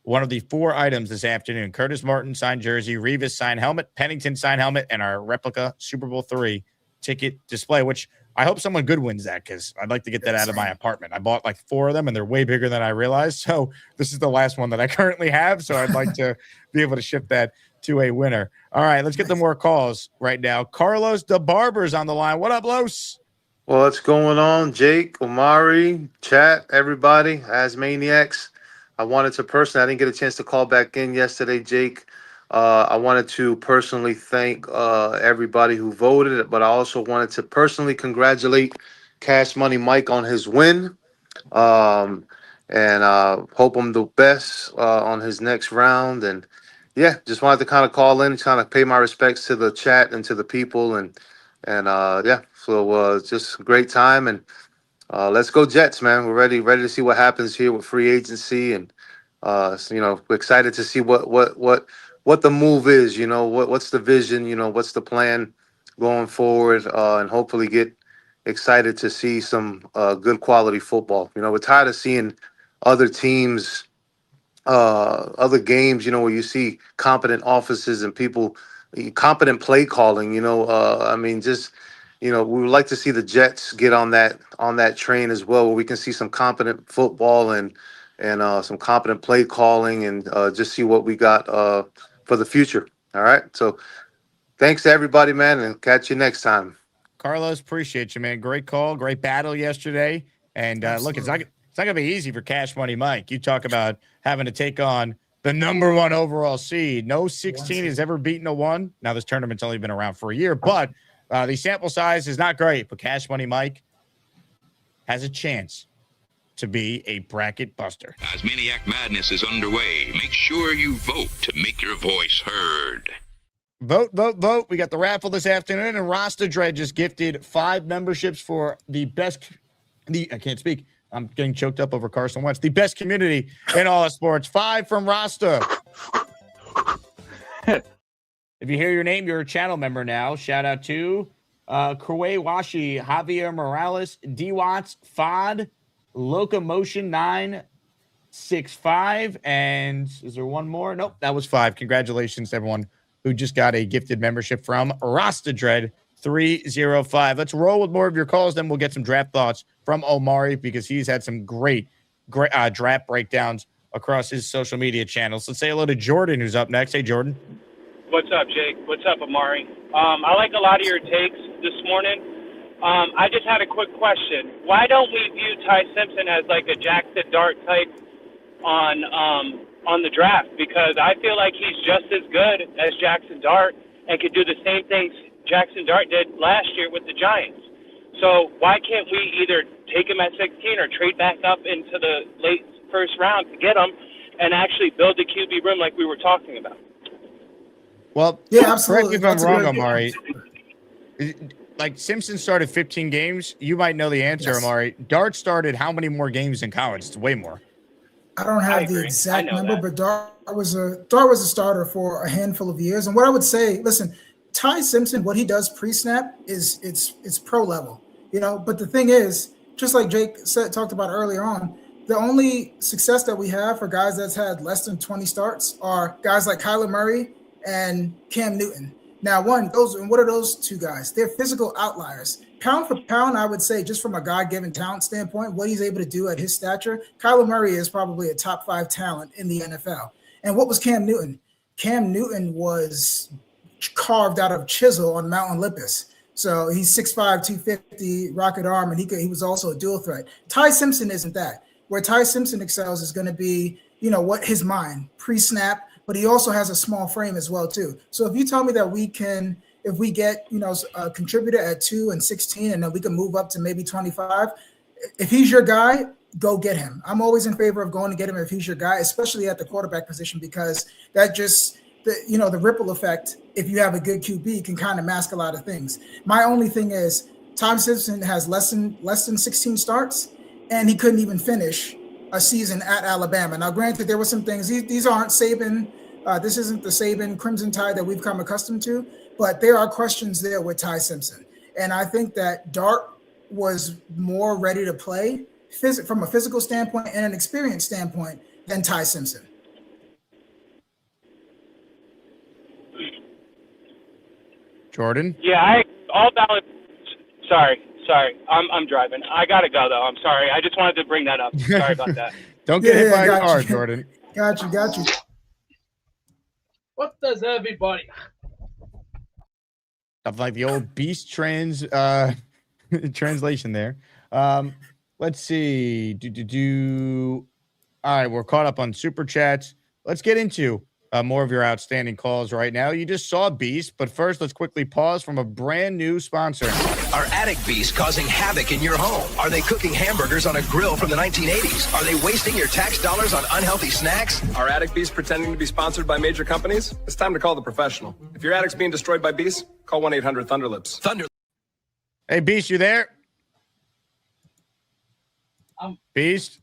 one of the 4 items this afternoon. Curtis Martin signed jersey, Revis signed helmet, Pennington signed helmet, and our replica Super Bowl III ticket display, which I hope someone good wins that, because I'd like to get that out of my apartment. I bought like 4 of them, and they're way bigger than I realized. So this is the last one that I currently have. So I'd like to be able to ship that to a winner. All right, let's get to more calls right now. Carlos DeBarber's on the line. What up, Los? What's going on, Jake, Omari, chat, everybody, Asmaniacs? I wanted to personally, I didn't get a chance to call back in yesterday, Jake. I wanted to personally thank everybody who voted, but I also wanted to personally congratulate Cash Money Mike on his win, and hope him the best on his next round. And yeah, just wanted to kind of call in, kind of pay my respects to the chat and to the people, and yeah, so just a great time, and let's go Jets, man. We're ready to see what happens here with free agency, and we're excited to see what the move is, what's the vision, what's the plan going forward, and hopefully get excited to see some good quality football. We're tired of seeing other teams other games, where you see competent offices and people, competent play calling. I mean, just we would like to see the Jets get on that train as well, where we can see some competent football and some competent play calling, and just see what we got for the future. All right, so thanks to everybody, man, and catch you next time. Carlos, appreciate you, man. Great call, great battle yesterday. And look, it's not going to be easy for Cash Money Mike. You talk about having to take on the #1 overall seed. No 16 has ever beaten a 1. Now, this tournament's only been around for a year, but the sample size is not great. But Cash Money Mike has a chance to be a bracket buster. ASMANIAC Madness is underway. Make sure you vote to make your voice heard. Vote, vote, vote. We got the raffle this afternoon, and Rasta Dread just gifted 5 memberships for the best. I can't speak. I'm getting choked up over Carson Wentz. The best community in all of sports. 5 from Rasta. If you hear your name, you're a channel member now. Shout out to Kwe Washi, Javier Morales, D Watts, Fod, Locomotion 965, and is there one more? Nope, that was 5. Congratulations to everyone who just got a gifted membership from Rasta Dread 305. Let's roll with more of your calls, then we'll get some draft thoughts from Omari, because he's had some great draft breakdowns across his social media channels. Let's say hello to Jordan, who's up next. Hey, Jordan. What's up, Jake? What's up, Omari? I like a lot of your takes this morning. I just had a quick question. Why don't we view Ty Simpson as like a Jackson Dart type on the draft? Because I feel like he's just as good as Jackson Dart and could do the same things Jackson Dart did last year with the Giants. So why can't we either take him at 16 or trade back up into the late first round to get him and actually build the QB room like we were talking about? Well, yeah, absolutely. Correct me if I'm wrong, Omari. Like, Simpson started 15 games. You might know the answer, Yes. Omari. Dart started how many more games in college? It's way more. I don't have the exact number, but Dart was a starter for a handful of years. And what I would say, listen, Ty Simpson, what he does pre-snap is it's pro level, But the thing is, just like Jake talked about earlier on, the only success that we have for guys that's had less than 20 starts are guys like Kyler Murray and Cam Newton. Now, what are those two guys? They're physical outliers. Pound for pound, I would say, just from a God-given talent standpoint, what he's able to do at his stature, Kyler Murray is probably a top 5 talent in the NFL. And what was Cam Newton? Cam Newton was carved out of chisel on Mount Olympus. So he's 6'5", 250, rocket arm, and he was also a dual threat. Ty Simpson isn't that. Where Ty Simpson excels is going to be, what his mind, pre-snap, but he also has a small frame as well, too. So if you tell me that if we get, a contributor at 2 and 16, and then we can move up to maybe 25, if he's your guy, go get him. I'm always in favor of going to get him if he's your guy, especially at the quarterback position, because that just, the ripple effect, if you have a good QB, can kind of mask a lot of things. My only thing is Ty Simpson has less than 16 starts, and he couldn't even finish a season at Alabama. Now, granted, there were some things. These aren't Saban. This isn't the Saban Crimson Tide that we've come accustomed to, but there are questions there with Ty Simpson. And I think that Dart was more ready to play from a physical standpoint and an experience standpoint than Ty Simpson. Jordan? Yeah, all valid. Sorry. I'm driving. I got to go, though. I'm sorry. I just wanted to bring that up. Sorry about that. Don't get hit by a car, Jordan. Got you. What does everybody? Of like the old beast translation there. Let's see. All right, we're caught up on super chats. Let's get into more of your outstanding calls right now. You just saw Beast, but first let's quickly pause from a brand new sponsor. Are attic beasts causing havoc in your home? Are they cooking hamburgers on a grill from the 1980s? Are they wasting your tax dollars on unhealthy snacks? Are attic beasts pretending to be sponsored by major companies? It's time to call the professional. If your attic's being destroyed by beasts, call 1-800-THUNDERLIPS. Hey, Beast, you there? Beast?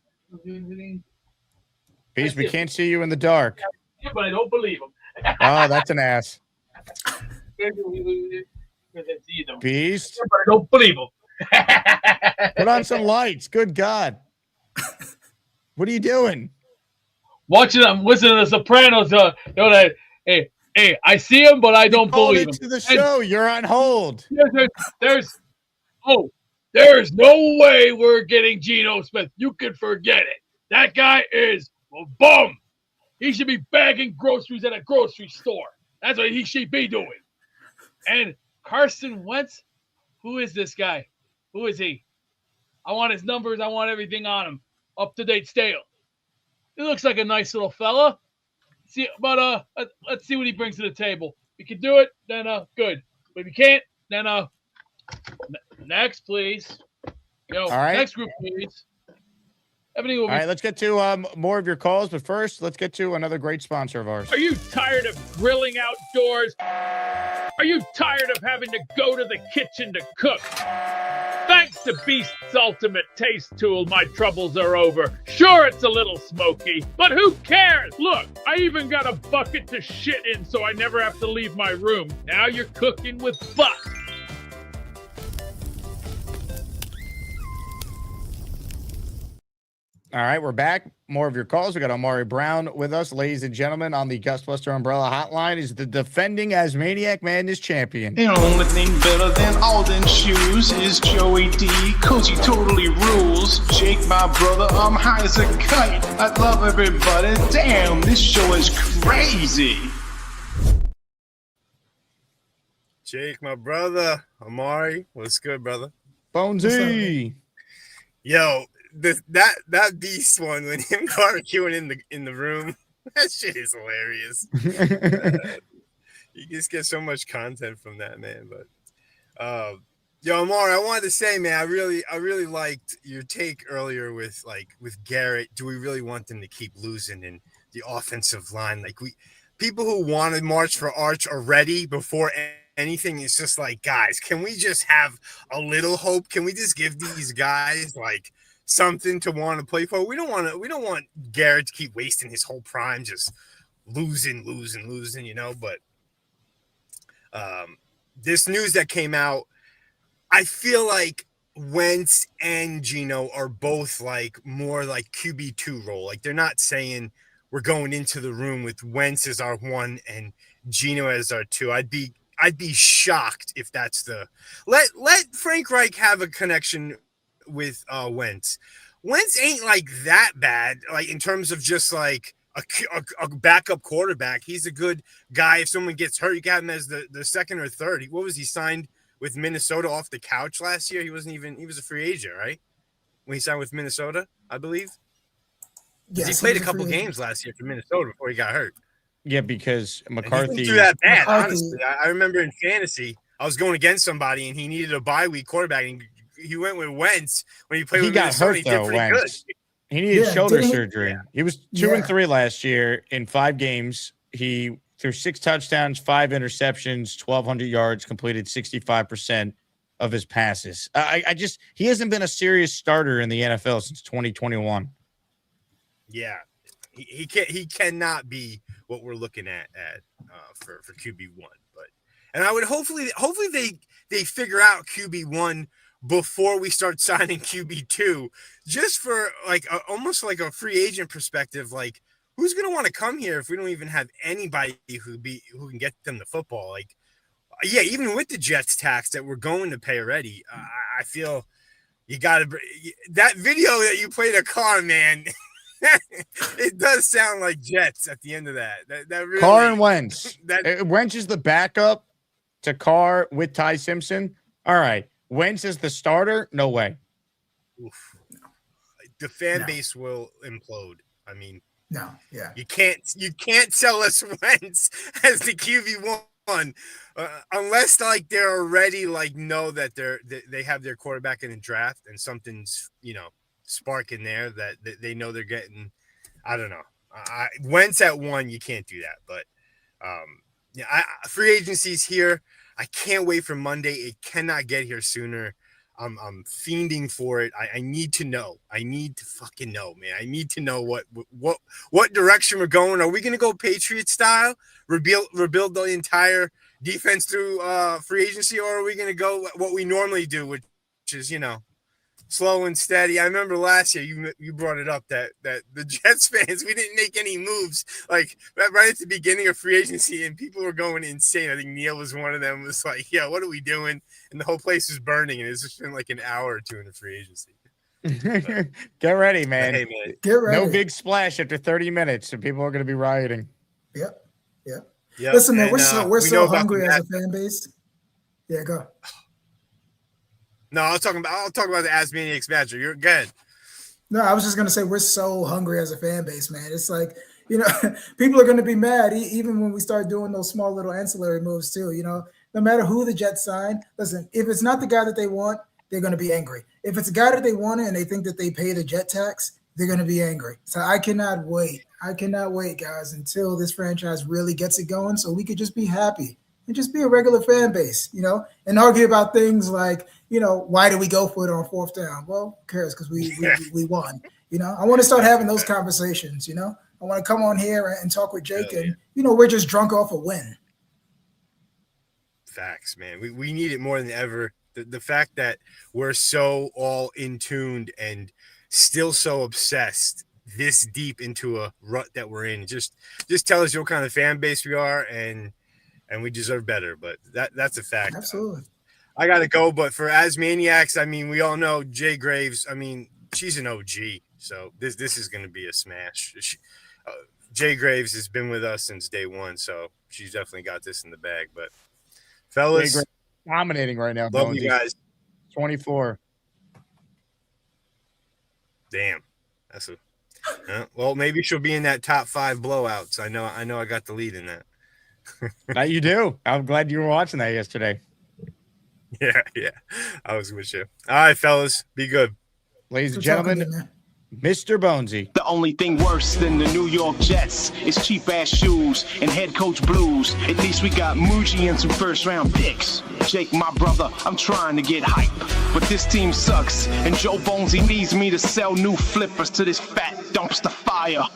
Beast, we can't see you in the dark. Yeah, but I don't believe him. Oh, that's an ass. Beast? Yeah, but I don't believe him. Put on some lights. Good God. What are you doing? watching. I'm listening to the Sopranos. Hey, I see him, but I don't believe him. To the show, you're on hold. There's no way we're getting Geno Smith. You can forget it. That guy is a bum. He should be bagging groceries at a grocery store. That's what he should be doing. And Carson Wentz, who is this guy? Who is he? I want his numbers. I want everything on him. Up to date, stale. He looks like a nice little fella. Let's see what he brings to the table. If he can do it, then good. But if he can't, then next, please. All right. Next group, please. Everything will be. All right, let's get to more of your calls, but first, let's get to another great sponsor of ours. Are you tired of grilling outdoors? Are you tired of having to go to the kitchen to cook? Thanks to Beast's ultimate taste tool, my troubles are over. Sure, it's a little smoky, but who cares? Look, I even got a bucket to shit in so I never have to leave my room. Now you're cooking with butt. All right, we're back. More of your calls. We got Omari Brown with us, ladies and gentlemen, on the Gustbuster Umbrella Hotline. He's the defending ASMANIAC Madness champion. The only thing better than all them shoes is Joey D, cause he totally rules. Jake, my brother, I'm high as a kite. I love everybody. Damn, this show is crazy. Jake, my brother. Omari, what's good, brother? Bonesy. Yo, that beast one when him barbecuing in the room, that shit is hilarious. You just get so much content from that, man. But yo, Omari, I wanted to say, man, I really liked your take earlier with Garrett. Do we really want them to keep losing in the offensive line? Like, people who wanted March for Arch are ready before anything. Is just like, guys, can we just have a little hope? Can we just give these guys like something to want to play for? We don't want Garrett to keep wasting his whole prime just losing, you know. But this news that came out, I feel like Wentz and Geno are both like more like QB2 role. Like, they're not saying we're going into the room with Wentz as our 1 and Geno as our 2. I'd be shocked if that's the let Frank Reich have a connection with Wentz. Wentz ain't like that bad, like in terms of just like a backup quarterback. He's a good guy. If someone gets hurt, you got him as the second or third. What was he signed with Minnesota off the couch last year? He was a free agent, right? When he signed with Minnesota, I believe. Yes, he played a couple games last year for Minnesota before he got hurt. Yeah, because McCarthy didn't do that bad. Honestly, I remember in fantasy, I was going against somebody and he needed a bye week quarterback, and he went with Wentz when he played. He with got Minnesota. hurt He did pretty good. He needed shoulder surgery. He was 2-3 last year in 5 games. He threw 6 touchdowns, 5 interceptions, 1,200 yards, completed 65% of his passes. He hasn't been a serious starter in the NFL since 2021. Yeah, he cannot be what we're looking at for QB1. And I would hopefully they figure out QB1 before we start signing QB2, just for like almost like a free agent perspective. Like, who's going to want to come here if we don't even have anybody who can get them the football? Like, yeah, even with the Jets tax that we're going to pay already, I feel you got to that video that you played a car, man. It does sound like Jets at the end of that. That really, Carr and Wentz. Wentz is the backup to Carr with Ty Simpson. All right. Wentz is the starter? No way. Oof. The fan base will implode. I mean, you can't sell us Wentz as the QB1 unless like they're already like know that they have their quarterback in the draft and something's spark in there that they know they're getting. I don't know. Wentz at 1, you can't do that. But free agency's here. I can't wait for Monday. It cannot get here sooner. I'm fiending for it. I need to know. I need to fucking know, man. I need to know what direction we're going. Are we going to go Patriot style, rebuild the entire defense through free agency, or are we going to go what we normally do, which is slow and steady. I remember last year you brought it up that the Jets fans, we didn't make any moves like right at the beginning of free agency, and people were going insane. I think Neil was one of them. Was like, yeah, what are we doing? And the whole place was burning, and it's just been like an hour or two in the free agency. Get ready, man. Hey, man. Get ready. No big splash after 30 minutes, and people are going to be rioting. Yep. Yep. Listen, man, And, we're we so know about hungry the as a fan base. Yeah, go. No, I'll talk about the ASMANIAC Madness. You're good. No, I was just gonna say we're so hungry as a fan base, man. It's like, people are gonna be mad even when we start doing those small little ancillary moves too. No matter who the Jets sign, listen, if it's not the guy that they want, they're gonna be angry. If it's a guy that they want and they think that they pay the Jet tax, they're gonna be angry. So I cannot wait. I cannot wait, guys, until this franchise really gets it going, so we could just be happy and just be a regular fan base, and argue about things like, why did we go for it on 4th down? Well, who cares? Because we won. I want to start having those conversations. I want to come on here and talk with Jake, and we're just drunk off a win. Facts, man. We need it more than ever. The fact that we're so all in tuned and still so obsessed this deep into a rut that we're in, just tell us what kind of fan base we are, and we deserve better. But that's a fact. Absolutely. I gotta go, but for ASMANIACs, I mean, we all know Jay Graves. I mean, she's an OG, so this is gonna be a smash. Jay Graves has been with us since day one, so she's definitely got this in the bag. But fellas, dominating right now. Love you guys. 24. Damn, that's a. Well, maybe she'll be in that top 5 blowouts. I know. I got the lead in that. Now you do. I'm glad you were watching that yesterday. Yeah. I was with you. All right, fellas, be good. Ladies and gentlemen, Mr. Bonesy. The only thing worse than the New York Jets is cheap-ass shoes and head coach blues. At least we got Muji and some first-round picks. Jake, my brother, I'm trying to get hype, but this team sucks, and Joe Bonesy needs me to sell new flippers to this fat dumpster fire.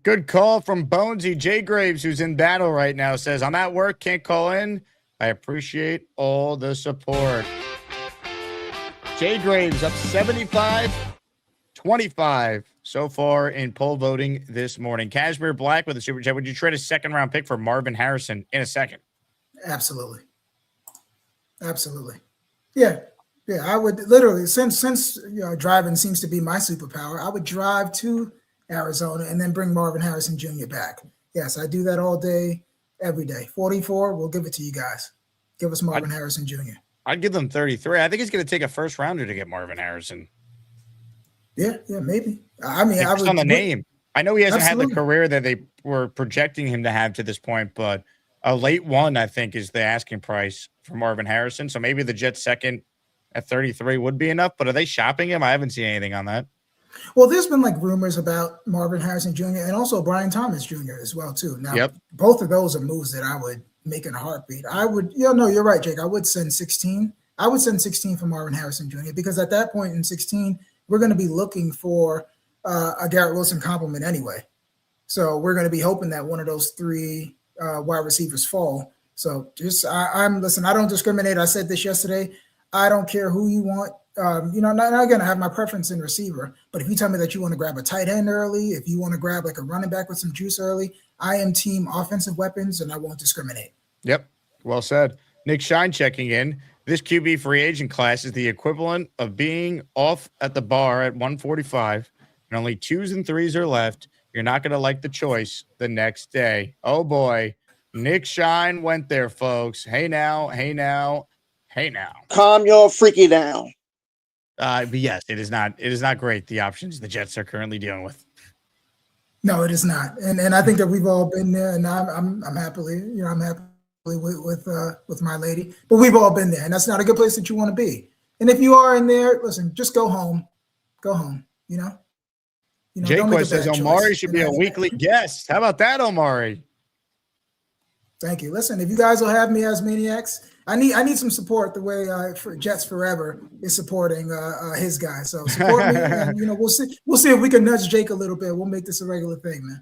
Good call from Bonesy. Jay Graves, who's in battle right now, says, I'm at work, can't call in. I appreciate all the support. Jay Graves up 75-25 so far in poll voting this morning. Cashmere Black with a super chat. Would you trade a 2nd-round pick for Marvin Harrison in a second? Absolutely. Yeah, I would literally, since driving seems to be my superpower, I would drive to Arizona and then bring Marvin Harrison Jr. back. Yes, I do that all day, every day. 44, we'll give it to you guys. Give us Marvin Harrison Jr. I'd give them 33. I think he's going to take a 1st-rounder to get Marvin Harrison. Yeah, maybe. I mean, I would on the name. I know he hasn't had the career that they were projecting him to have to this point, but a late 1, I think, is the asking price for Marvin Harrison. So maybe the Jets 2nd at 33 would be enough. But are they shopping him? I haven't seen anything on that. Well, there's been rumors about Marvin Harrison Jr. and also Brian Thomas Jr. as well too. Now, both of those are moves that I would make in a heartbeat. I would, you're right, Jake. I would send 16. I would send 16 for Marvin Harrison Jr. because at that point in 16, we're going to be looking for a Garrett Wilson compliment anyway. So we're going to be hoping that one of those 3 wide receivers fall. So listen, I don't discriminate. I said this yesterday. I don't care who you want. Not going to have my preference in receiver, but if you tell me that you want to grab a tight end early, if you want to grab a running back with some juice early, I am team offensive weapons and I won't discriminate. Yep. Well said. Nick Shine checking in. This QB free agent class is the equivalent of being off at the bar at 145 and only 2s and 3s are left. You're not going to like the choice the next day. Oh boy. Nick Shine went there, folks. Hey now. Calm your freaky down. But yes, it is not great, the options the Jets are currently dealing with. No, it is not. And I think that we've all been there, and I'm happily, I'm happy with my lady. But we've all been there, and that's not a good place that you want to be. And if you are in there, listen, just go home. Go home, Jake says Omari should be a weekly guest. How about that, Omari? Thank you. Listen, if you guys will have me as Maniacs, I need some support the way Jets Forever is supporting his guy. So support me, and we'll see if we can nudge Jake a little bit. We'll make this a regular thing, man.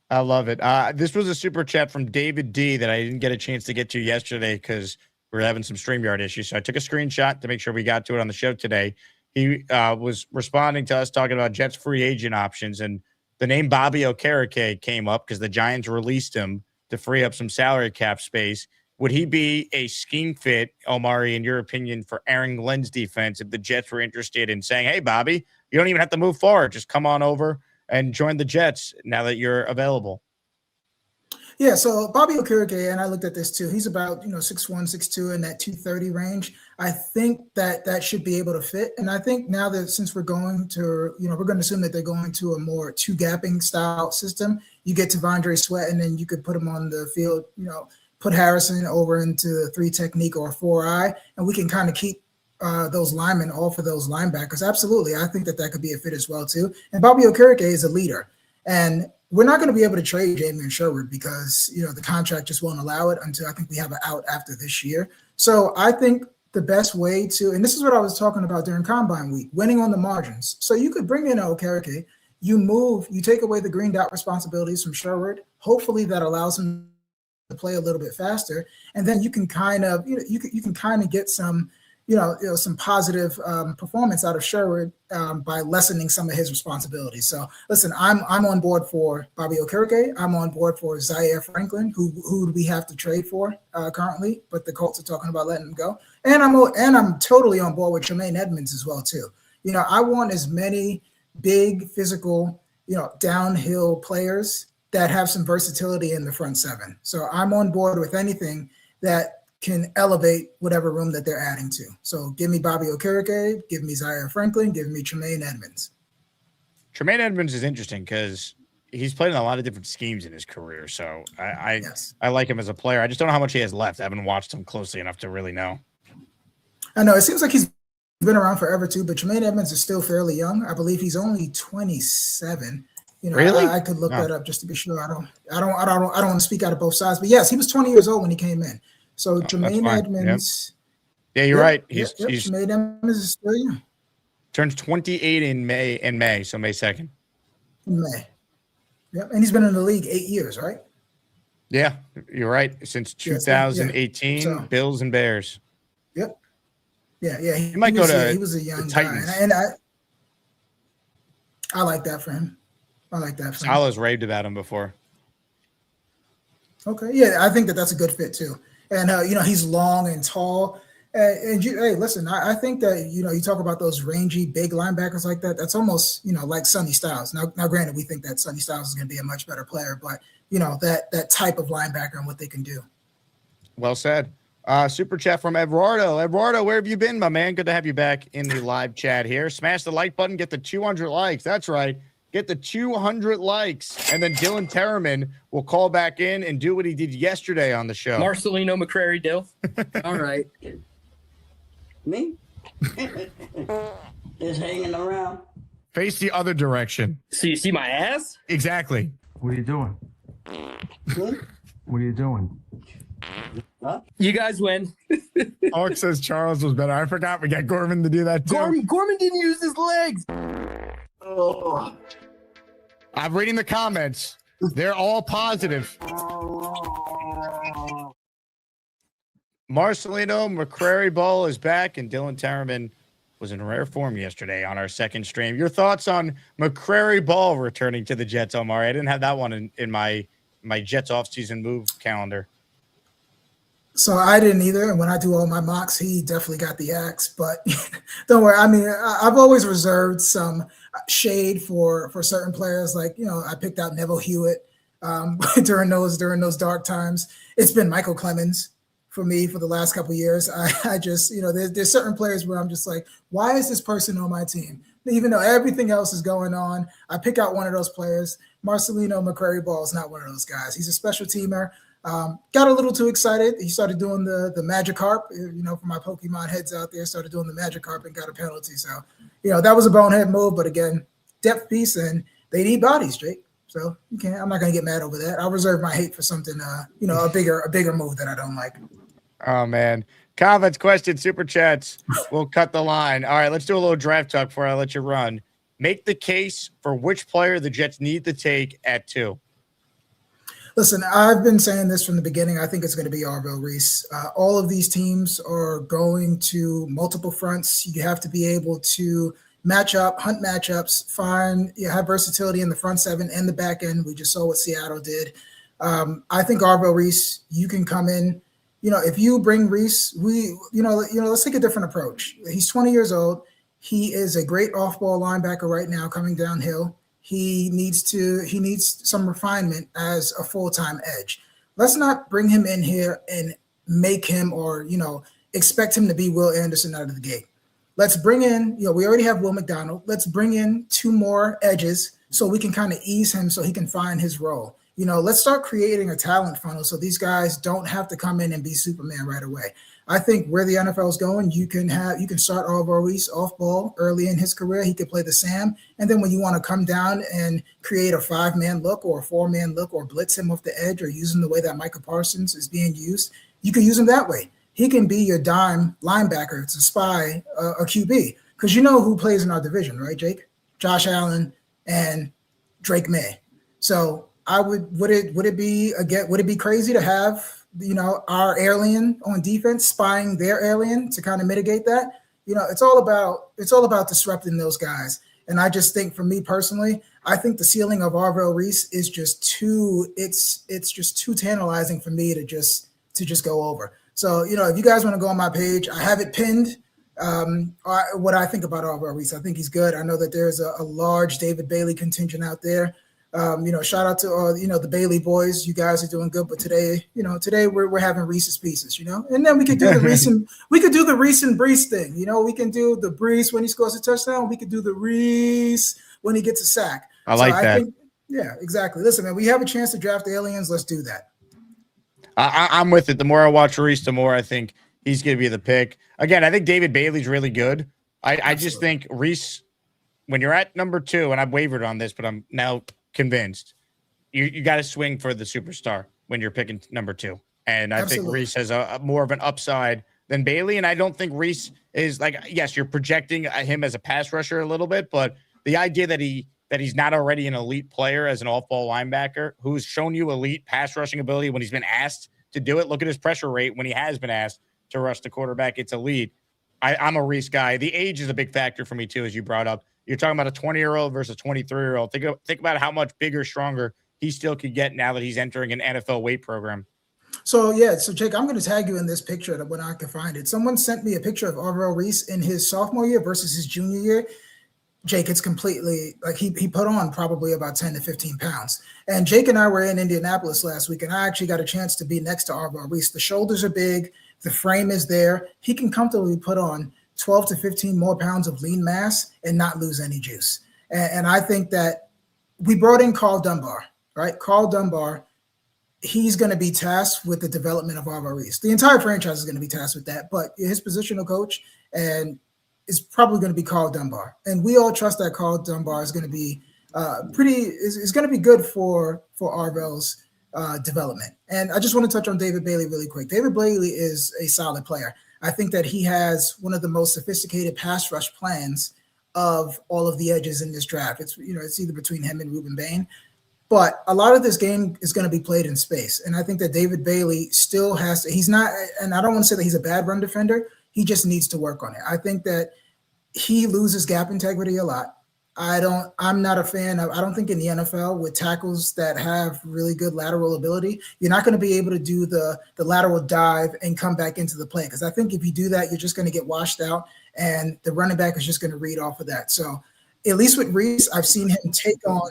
I love it. This was a super chat from David D that I didn't get a chance to get to yesterday because We were having some StreamYard issues, so I took a screenshot to make sure we got to it on the show today. He was responding to us talking about Jets free agent options, and the name Bobby Okereke came up because the Giants released him to free up some salary cap space. Would he be a scheme fit, Omari, in your opinion, for Aaron Glenn's defense if the Jets were interested in saying, hey, Bobby, you don't even have to move forward. Just come on over and join the Jets now that you're available? Yeah, so Bobby Okereke, and I looked at this too. He's about 6'1", 6'2", in that 230 range. I think that should be able to fit. And I think now that since we're going to, we're going to assume that they're going to a more two-gapping style system, you get T'Vondre Sweat, and then you could put him on the field, put Harrison over into the 3 technique or 4-eye, and we can kind of keep those linemen off of those linebackers. Absolutely. I think that could be a fit as well too. And Bobby Okereke is a leader. And we're not going to be able to trade Damian Sherwood because, the contract just won't allow it until I think we have an out after this year. So I think the best way to, and this is what I was talking about during Combine Week, winning on the margins. So you could bring in Okereke, you take away the green dot responsibilities from Sherwood. Hopefully that allows him to play a little bit faster. And then you can kind of, you can kind of get some, some positive performance out of Sherwood by lessening some of his responsibilities. So listen, I'm on board for Bobby Okereke. I'm on board for Zaire Franklin, who do we have to trade for currently, but the Colts are talking about letting him go. And I'm totally on board with Tremaine Edmonds as well too. I want as many big physical, downhill players that have some versatility in the front seven. So I'm on board with anything that can elevate whatever room that they're adding to. So give me Bobby Okereke, give me Zaire Franklin, give me Tremaine Edmonds. Tremaine Edmonds is interesting because he's played in a lot of different schemes in his career. So I like him as a player. I just don't know how much he has left. I haven't watched him closely enough to really know. I know it seems like he's been around forever too, but Tremaine Edmonds is still fairly young. I believe he's only 27. Really? I could look that up just to be sure. I don't want to speak out of both sides, but yes, he was 20 years old when he came in. So Tremaine Edmonds. Yep. Yeah, you're right. He's Tremaine Edmonds is still young. Turns 28 in May, so May 2nd. In May. Yep. And he's been in the league 8 years, right? Yeah, you're right. Since 2018, Bills and Bears. Yep. Yeah. He might go to he was a young Titans. guy. And I like that for him. Salah's raved about him before. Okay. Yeah, I think that's a good fit too. And, he's long and tall. Hey, listen, I think that, you talk about those rangy, big linebackers like that. That's almost, like Sonny Styles. Now, granted, we think that Sonny Styles is going to be a much better player, but, that type of linebacker and what they can do. Well said. Super chat from Eduardo. Eduardo, where have you been, my man? Good to have you back in the live chat here. Smash the like button. Get the 200 likes. That's right. Get the 200 likes, and then Dylan Terraman will call back in and do what he did yesterday on the show. Marcelino McCrary Dill. All right. Me? Just hanging around. Face the other direction. So you see my ass? Exactly. What are you doing? What are you doing? Huh? You guys win. Alex says Charles was better. I forgot we got Gorman to do that too. Gorman didn't use his legs. Oh. I'm reading the comments. They're all positive. Marcelino McCrary Ball is back, and Dylan Terraman was in rare form yesterday on our second stream. Your thoughts on McCrary Ball returning to the Jets, Omar? I didn't have that one in my Jets offseason move calendar. So I didn't either. And when I do all my mocks, he definitely got the axe. But don't worry. I mean, I've always reserved some shade for certain players. Like, I picked out Neville Hewitt during those dark times. It's been Michael Clemens for me for the last couple of years. I just, there's certain players where I'm just like, why is this person on my team? Even though everything else is going on, I pick out one of those players. Marcelino McCrary Ball is not one of those guys. He's a special teamer. Got a little too excited. He started doing the Magikarp, for my Pokemon heads out there, started doing the Magikarp and got a penalty. So, that was a bonehead move, but again, depth piece, and they need bodies, Jake. So I'm not going to get mad over that. I'll reserve my hate for something, a bigger move that I don't like. Oh man. Comments, questions, super chats. We'll cut the line. All right, let's do a little draft talk before I let you run. Make the case for which player the Jets need to take at 2. Listen, I've been saying this from the beginning. I think it's going to be Arvell Reese. All of these teams are going to multiple fronts. You have to be able to match up, hunt matchups, have versatility in the front seven and the back end. We just saw what Seattle did. I think Arvell Reese, you can come in. If you bring Reese, let's take a different approach. He's 20 years old. He is a great off-ball linebacker right now coming downhill. He needs some refinement as a full-time edge. Let's not bring him in here and make him or, expect him to be Will Anderson out of the gate. Let's bring in, we already have Will McDonald. Let's bring in 2 more edges so we can kind of ease him so he can find his role. Let's start creating a talent funnel so these guys don't have to come in and be Superman right away. I think where the NFL is going, you can start Arvell Reese off ball early in his career. He could play the Sam. And then when you want to come down and create a 5-man look or a 4-man look or blitz him off the edge or use him the way that Micah Parsons is being used, you can use him that way. He can be your dime linebacker. It's a spy, a QB. Because you know who plays in our division, right, Jake? Josh Allen and Drake May. So would it be crazy to have our alien on defense spying their alien to kind of mitigate that? It's all about disrupting those guys. And I just think, for me personally, I think the ceiling of Arvell Reese is just too tantalizing for me to just go over. So if you guys want to go on my page, I have it pinned. What I think about Arvell Reese, I think he's good. I know that there's a large David Bailey contingent out there. Shout out to the Bailey boys. You guys are doing good, but today we're having Reese's Pieces, and then we could do the Reese and Brees thing. We can do the Brees when he scores a touchdown. We could do the Reese when he gets a sack. I like that. Yeah, exactly. Listen, man, we have a chance to draft aliens. Let's do that. I'm with it. The more I watch Reese, the more I think he's going to be the pick. Again, I think David Bailey's really good. I just think Reese, when you're at number 2, and I've wavered on this, but I'm now convinced, you got to swing for the superstar when you're picking number 2. And I think Reese has a more of an upside than Bailey. And I don't think Reese is yes, you're projecting him as a pass rusher a little bit, but the idea that he's not already an elite player as an off-ball linebacker who's shown you elite pass rushing ability when he's been asked to do it. Look at his pressure rate when he has been asked to rush the quarterback. It's elite. I'm a Reese guy. The age is a big factor for me too, as you brought up. You're talking about a 20-year-old versus 23-year-old. Think about how much bigger, stronger he still could get now that he's entering an NFL weight program. So Jake, I'm going to tag you in this picture when I can find it. Someone sent me a picture of Arvell Reese in his sophomore year versus his junior year. Jake, it's completely he put on probably about 10 to 15 pounds. And Jake and I were in Indianapolis last week, and I actually got a chance to be next to Arvell Reese. The shoulders are big. The frame is there. He can comfortably put on 12 to 15 more pounds of lean mass and not lose any juice. And I think that we brought in Carl Dunbar, right? Carl Dunbar, he's going to be tasked with the development of Arvell Reese. The entire franchise is going to be tasked with that, but his positional coach and is probably going to be Carl Dunbar. And we all trust that Carl Dunbar is going to be is going to be good for Arvell's development. And I just want to touch on David Bailey really quick. David Bailey is a solid player. I think that he has one of the most sophisticated pass rush plans of all of the edges in this draft. It's either between him and Ruben Bain, but a lot of this game is going to be played in space. And I think that David Bailey still has to, he's not, and I don't want to say that he's a bad run defender. He just needs to work on it. I think that he loses gap integrity a lot. I'm not a fan of, I don't think in the NFL with tackles that have really good lateral ability, you're not going to be able to do the lateral dive and come back into the play. Because I think if you do that, you're just going to get washed out and the running back is just going to read off of that. So at least with Reese, I've seen him take on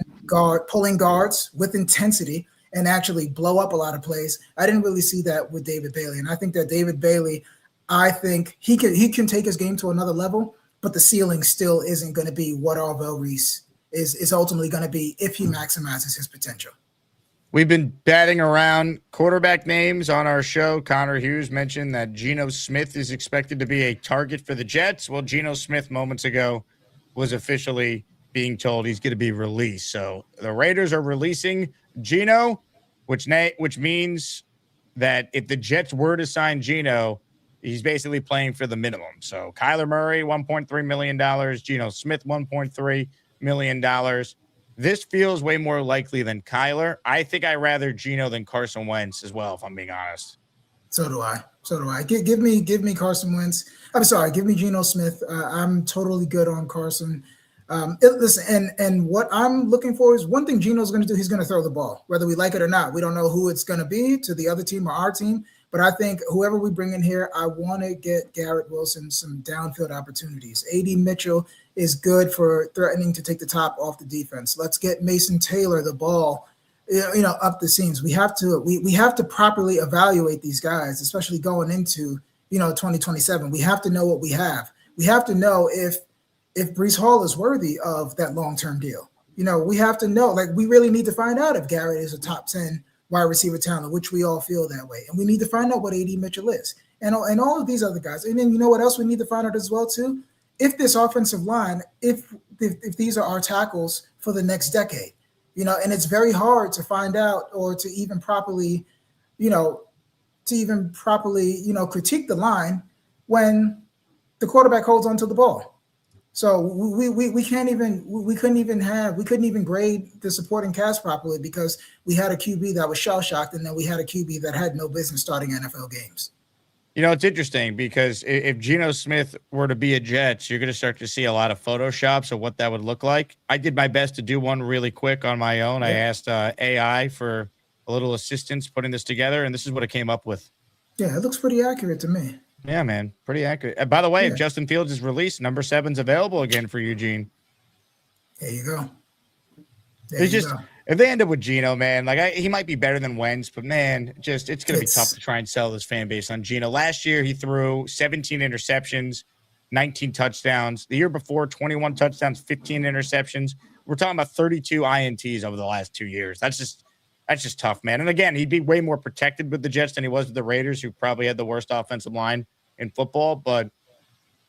pulling guards with intensity and actually blow up a lot of plays. I didn't really see that with David Bailey. And I think that David Bailey, I think he can take his game to another level, but the ceiling still isn't going to be what Arvell Reese is ultimately going to be if he maximizes his potential. We've been batting around quarterback names on our show. Connor Hughes mentioned that Geno Smith is expected to be a target for the Jets. Well, Geno Smith moments ago was officially being told he's going to be released. So the Raiders are releasing Geno, which means that if the Jets were to sign Geno, he's basically playing for the minimum. So Kyler Murray, $1.3 million. Geno Smith, $1.3 million. this feels way more likely than Kyler. I think I'd rather Geno than Carson Wentz as well, if I'm being honest. So do I. Give me Carson Wentz. I'm sorry, give me Geno Smith. I'm totally good on Carson. Listen, and what I'm looking for is one thing Geno's going to do. He's going to throw the ball, whether we like it or not. We don't know who it's going to be to the other team or our team. But I think whoever we bring in here, I want to get Garrett Wilson some downfield opportunities. A.D. Mitchell is good for threatening to take the top off the defense. Let's get Mason Taylor the ball, up the seams. We have to properly evaluate these guys, especially going into 2027. We have to know what we have. We have to know if Breece Hall is worthy of that long-term deal. We have to know. Like, we really need to find out if Garrett is a top 10 wide receiver talent, which we all feel that way. And we need to find out what A.D. Mitchell is and all of these other guys. And then you know what else we need to find out as well, too? If this offensive line, if these are our tackles for the next decade, and it's very hard to find out or to even properly, critique the line when the quarterback holds onto the ball. So we couldn't even grade the supporting cast properly because we had a QB that was shell shocked, and then we had a QB that had no business starting NFL games. It's interesting because if Geno Smith were to be a Jets, you're going to start to see a lot of Photoshops of what that would look like. I did my best to do one really quick on my own. Yeah. I asked AI for a little assistance putting this together, and this is what it came up with. Yeah, it looks pretty accurate to me. Yeah, man, pretty accurate. By the way, if Justin Fields is released, number 7's available again for Eugene. There you go. If they end up with Geno, man, he might be better than Wentz, but man, it's going to be tough to try and sell this fan base on Geno. Last year, he threw 17 interceptions, 19 touchdowns. The year before, 21 touchdowns, 15 interceptions. We're talking about 32 INTs over the last 2 years. That's just tough, man. And again, he'd be way more protected with the Jets than he was with the Raiders, who probably had the worst offensive line in football. But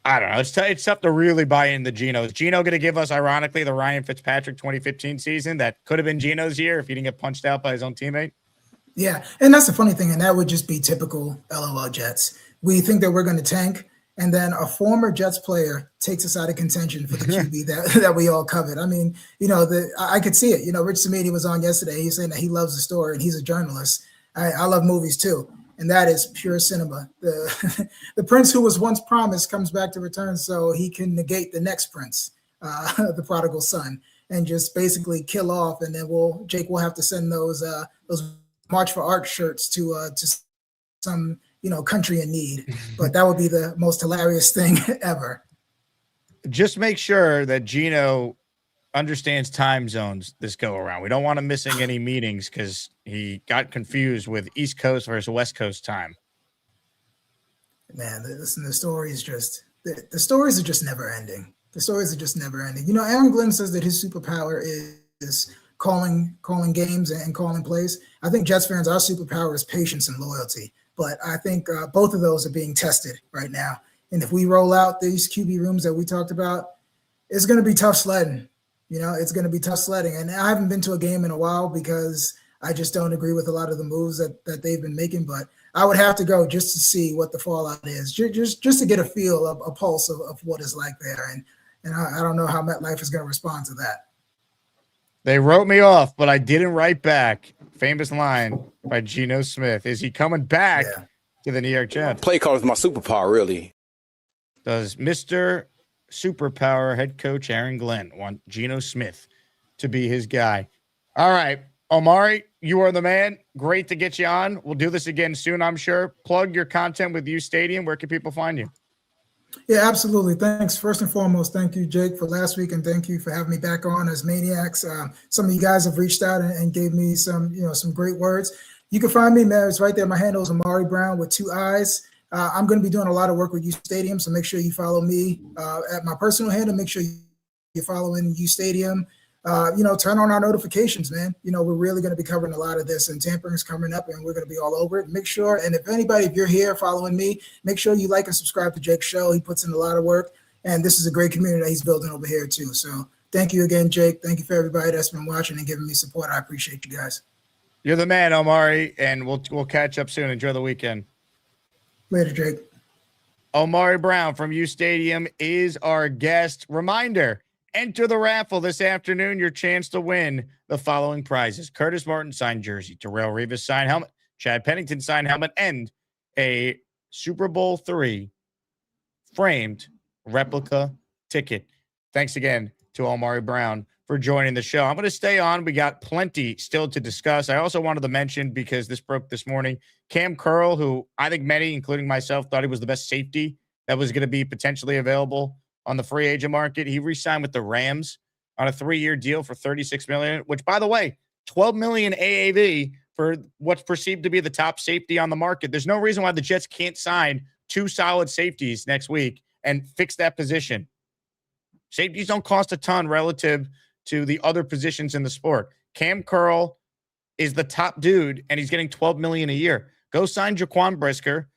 I don't know. It's tough to really buy into Geno. Is Geno going to give us, ironically, the Ryan Fitzpatrick 2015 season that could have been Geno's year if he didn't get punched out by his own teammate? Yeah, and that's the funny thing, and that would just be typical LOL Jets. We think that we're going to tank, and then a former Jets player takes us out of contention for the QB that we all covet. I mean, I could see it. Rich Samedi was on yesterday. He's saying that he loves the story, and he's a journalist. I love movies too, and that is pure cinema. The prince who was once promised comes back to return so he can negate the next prince, the prodigal son, and just basically kill off. And then Jake will have to send those March for Art shirts to some country in need. But that would be the most hilarious thing ever. Just make sure that Geno understands time zones this go around. We don't want him missing any meetings because he got confused with East Coast versus West Coast time. Man, listen, the stories are just never ending. The stories are just never ending. Aaron Glenn says that his superpower is calling games and calling plays. I think Jets fans, our superpower is patience and loyalty. But I think both of those are being tested right now. And if we roll out these QB rooms that we talked about, it's going to be tough sledding. It's going to be tough sledding. And I haven't been to a game in a while because I just don't agree with a lot of the moves that they've been making. But I would have to go just to see what the fallout is, just to get a feel, a pulse of what it's like there. And I don't know how MetLife is going to respond to that. They wrote me off, but I didn't write back. Famous line by Geno Smith. Is he coming back to the New York Jets? Play call is my superpower, really. Does Mr. Superpower head coach Aaron Glenn want Geno Smith to be his guy? All right, Omari, you are the man. Great to get you on. We'll do this again soon, I'm sure. Plug your content with uSTADIUM. Where can people find you? Yeah, absolutely. Thanks. First and foremost, thank you, Jake, for last week, and thank you for having me back on as Maniacs. Some of you guys have reached out and gave me some great words. You can find me, man. It's right there. My handle is Omari Brown with 2 eyes. I'm going to be doing a lot of work with uSTADIUM, so make sure you follow me at my personal handle. Make sure you're following uSTADIUM. Turn on our notifications, man. We're really going to be covering a lot of this, and tampering's coming up, and we're going to be all over it. Make sure, and if you're here following me, make sure you like and subscribe to Jake's show. He puts in a lot of work, and this is a great community that he's building over here too. So thank you again, Jake. Thank you for everybody that's been watching and giving me support. I appreciate you guys. You're the man, Omari, and we'll catch up soon. Enjoy the weekend. Later, Jake. Omari Brown from uSTADIUM is our guest. Reminder, Enter the raffle this afternoon. Your chance to win the following prizes: Curtis Martin signed jersey, Darrelle Revis signed helmet, Chad Pennington signed helmet, and a Super Bowl III framed replica ticket. Thanks again to Omari Brown for joining the show. I'm going to stay on. We got plenty still to discuss. I also wanted to mention, because this broke this morning, Cam Curl, who I think many, including myself, thought he was the best safety that was going to be potentially available on the free agent market. He re-signed with the Rams on a 3-year deal for $36 million, which, by the way, $12 million AAV for what's perceived to be the top safety on the market. There's no reason why the Jets can't sign 2 solid safeties next week and fix that position. Safeties don't cost a ton relative to the other positions in the sport. Cam Curl is the top dude, and he's getting $12 million a year. Go sign Jaquan Brisker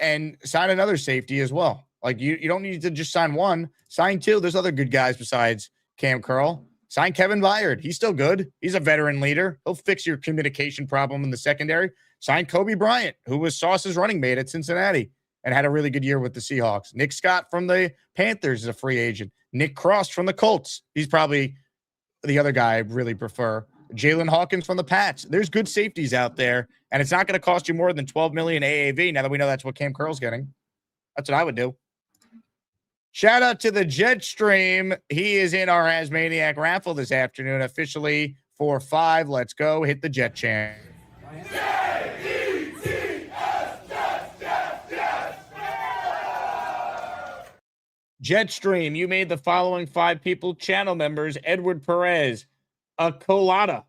and sign another safety as well. Like, you don't need to just sign one. Sign 2. There's other good guys besides Cam Curl. Sign Kevin Byard. He's still good. He's a veteran leader. He'll fix your communication problem in the secondary. Sign Kobe Bryant, who was Sauce's running mate at Cincinnati and had a really good year with the Seahawks. Nick Scott from the Panthers is a free agent. Nick Cross from the Colts. He's probably the other guy I really prefer. Jalen Hawkins from the Pats. There's good safeties out there, and it's not going to cost you more than $12 million AAV now that we know that's what Cam Curl's getting. That's what I would do. Shout out to the Jet Stream. He is in our ASMANIAC raffle this afternoon, officially 4-5. Let's go. Hit the Jet chant. Jetstream, you made the following 5 people channel members: Edward Perez, Colada,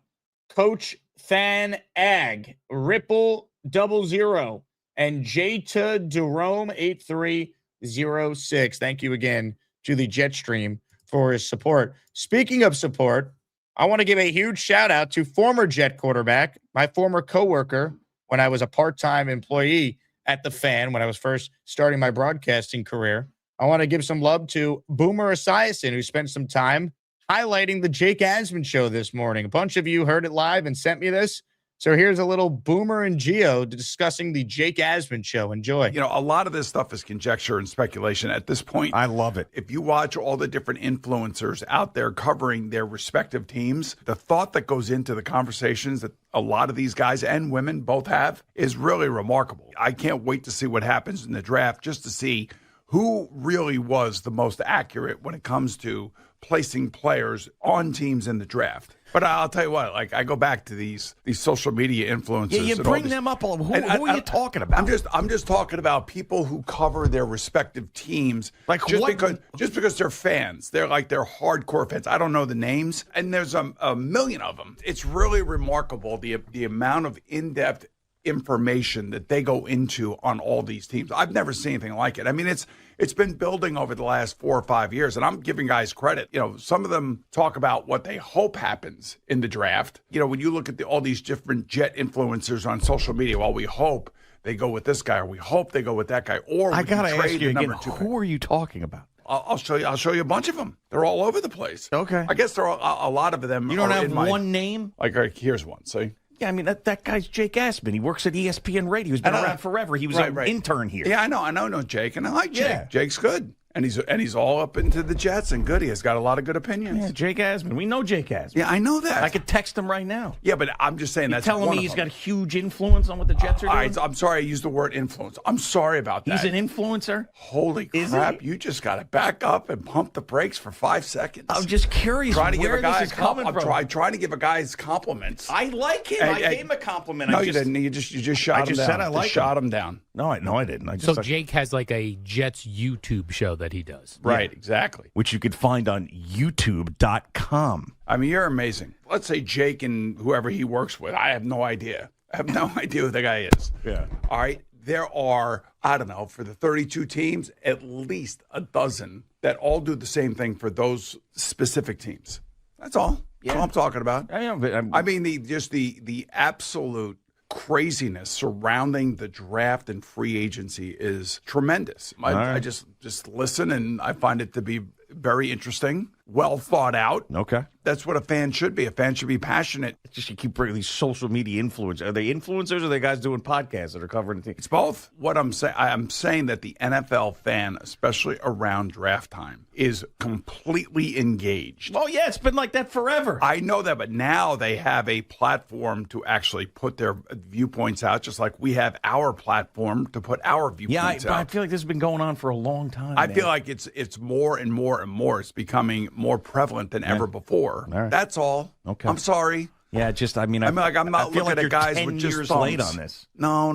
Coach Fan Ag, Ripple 00, and Jta Jerome 8306. Thank you again to the Jetstream for his support. Speaking of support, I want to give a huge shout out to former Jet quarterback, my former coworker when I was a part-time employee at the Fan when I was first starting my broadcasting career. I want to give some love to Boomer Esiason, who spent some time highlighting the Jake Asman show this morning. A bunch of you heard it live and sent me this. So here's a little Boomer and Geo discussing the Jake Asman show. Enjoy. You know, a lot of this stuff is conjecture and speculation at this point. I love it. If you watch all the different influencers out there covering their respective teams, the thought that goes into the conversations that a lot of these guys and women both have is really remarkable. I can't wait to see what happens in the draft, just to see who really was the most accurate when it comes to placing players on teams in the draft. But I'll tell you what, like, I go back to these social media influencers. Yeah, you bring them up. Who are you talking about? I'm just talking about people who cover their respective teams. Like, just because they're fans. They're hardcore fans. I don't know the names, and there's a million of them. It's really remarkable the amount of in-depth information that they go into on all these teams. I've never seen anything like it. I mean, it's been building over the last 4 or 5 years, and I'm giving guys credit. You know, some of them talk about what they hope happens in the draft. You know, when you look at all these different Jet influencers on social media, well, we hope they go with this guy, or we hope they go with that guy, or I gotta ask you again, #2 who are you talking about? I'll show you a bunch of them. They're all over the place. Okay. I guess there are a lot of them. You don't have one name? Like, here's one. See? Yeah, I mean, that guy's Jake Asman. He works at ESPN Radio. He's been around forever. He was an intern here. Yeah, I know Jake, and I like Jake. Yeah. Jake's good. And he's all up into the Jets and good. He has got a lot of good opinions. Yeah, Jake Asman. We know Jake Asman. Yeah, I know that. I could text him right now. Yeah, but I'm just saying You're that's telling one me of he's them. got a huge influence on what the Jets are doing? All right, I'm sorry I used the word influence. I'm sorry about that. He's an influencer? Holy crap. You just got to back up and pump the brakes for 5 seconds. I'm just curious where this is coming from. I'm trying to give a guy his compliments. I like him. I gave him a compliment. No, you didn't. You just shot him down. Said I like him. Shot him down. No, I didn't. So Jake has like a Jets YouTube show that he does. Right, exactly. Which you could find on YouTube.com. I mean, you're amazing. Let's say Jake and whoever he works with. I have no idea. I have no idea who the guy is. Yeah. All right. There are, I don't know, for the 32 teams, at least a dozen that all do the same thing for those specific teams. That's all. Yeah. That's all I'm talking about. I mean, the absolute craziness surrounding the draft and free agency is tremendous. I just listen, and I find it to be very interesting. well thought out. Okay. That's what a fan should be. A fan should be passionate. It's just you keep bringing these social media influencers. Are they influencers or are they guys doing podcasts that are covering the team? It's both. What I'm saying that the NFL fan, especially around draft time, is completely engaged. Oh, yeah, it's been like that forever. I know that, but now they have a platform to actually put their viewpoints out, just like we have our platform to put our viewpoints out. I feel like this has been going on for a long time. I feel like it's more and more and more. It's becoming more prevalent than ever before. Right. That's all. Okay. I'm sorry. Yeah, I'm not looking at guys with just years thumbs. late on this. No.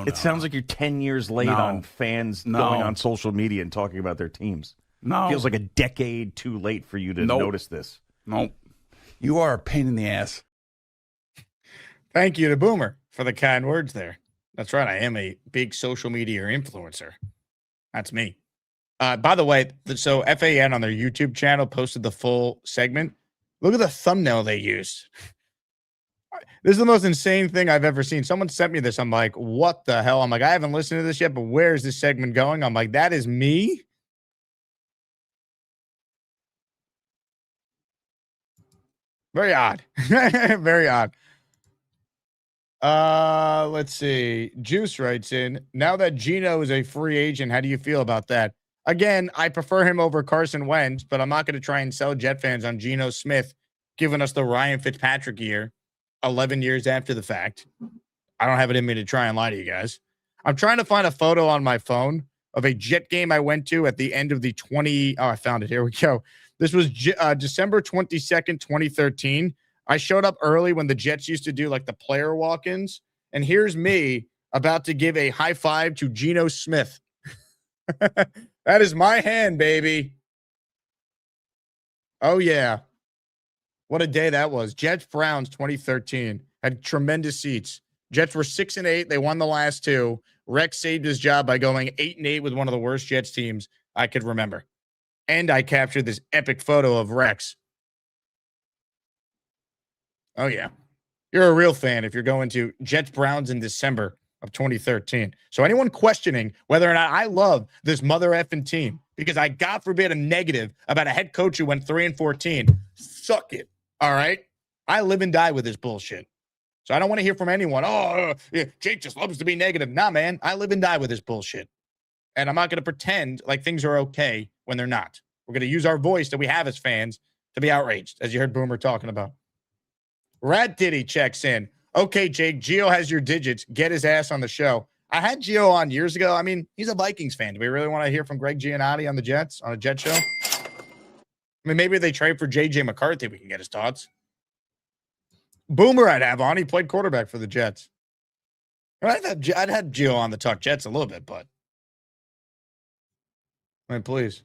It sounds like you're 10 years late on fans going on social media and talking about their teams. No. Feels like a decade too late for you to notice this. Nope. You are a pain in the ass. Thank you to Boomer for the kind words there. That's right. I am a big social media influencer. That's me. By the way, so FAN on their YouTube channel posted the full segment. Look at the thumbnail they used. This is the most insane thing I've ever seen. Someone sent me this. I'm like, what the hell? I'm like, I haven't listened to this yet, but where is this segment going? I'm like, that is me? Very odd. Very odd. Let's see. Juice writes in, now that Geno is a free agent, how do you feel about that? Again, I prefer him over Carson Wentz, but I'm not going to try and sell Jet fans on Geno Smith giving us the Ryan Fitzpatrick year 11 years after the fact. I don't have it in me to try and lie to you guys. I'm trying to find a photo on my phone of a Jet game I went to at the end of the I found it. Here we go. This was December 22nd, 2013. I showed up early when the Jets used to do like the player walk-ins. And here's me about to give a high five to Geno Smith. That is my hand, baby. Oh, yeah. What a day that was. Jets Browns 2013 had tremendous seats. Jets were 6-8. They won the last two. Rex saved his job by going 8-8 with one of the worst Jets teams I could remember. And I captured this epic photo of Rex. Oh, yeah. You're a real fan if you're going to Jets Browns in December of 2013. So anyone questioning whether or not I love this mother effing team because I, God forbid, a negative about a head coach who went 3-14, suck it. All right. I live and die with this bullshit. So I don't want to hear from anyone. Jake just loves to be negative. Nah, man. I live and die with this bullshit. And I'm not going to pretend like things are okay when they're not. We're going to use our voice that we have as fans to be outraged, as you heard Boomer talking about. Rat Diddy checks in. Okay, Jake, Gio has your digits. Get his ass on the show. I had Gio on years ago. I mean, he's a Vikings fan. Do we really want to hear from Greg Giannotti on the Jets, on a Jet show? I mean, maybe they trade for J.J. McCarthy. We can get his thoughts. Boomer I'd have on. He played quarterback for the Jets. I'd had Gio on the Talk Jets a little bit, but. I mean, please.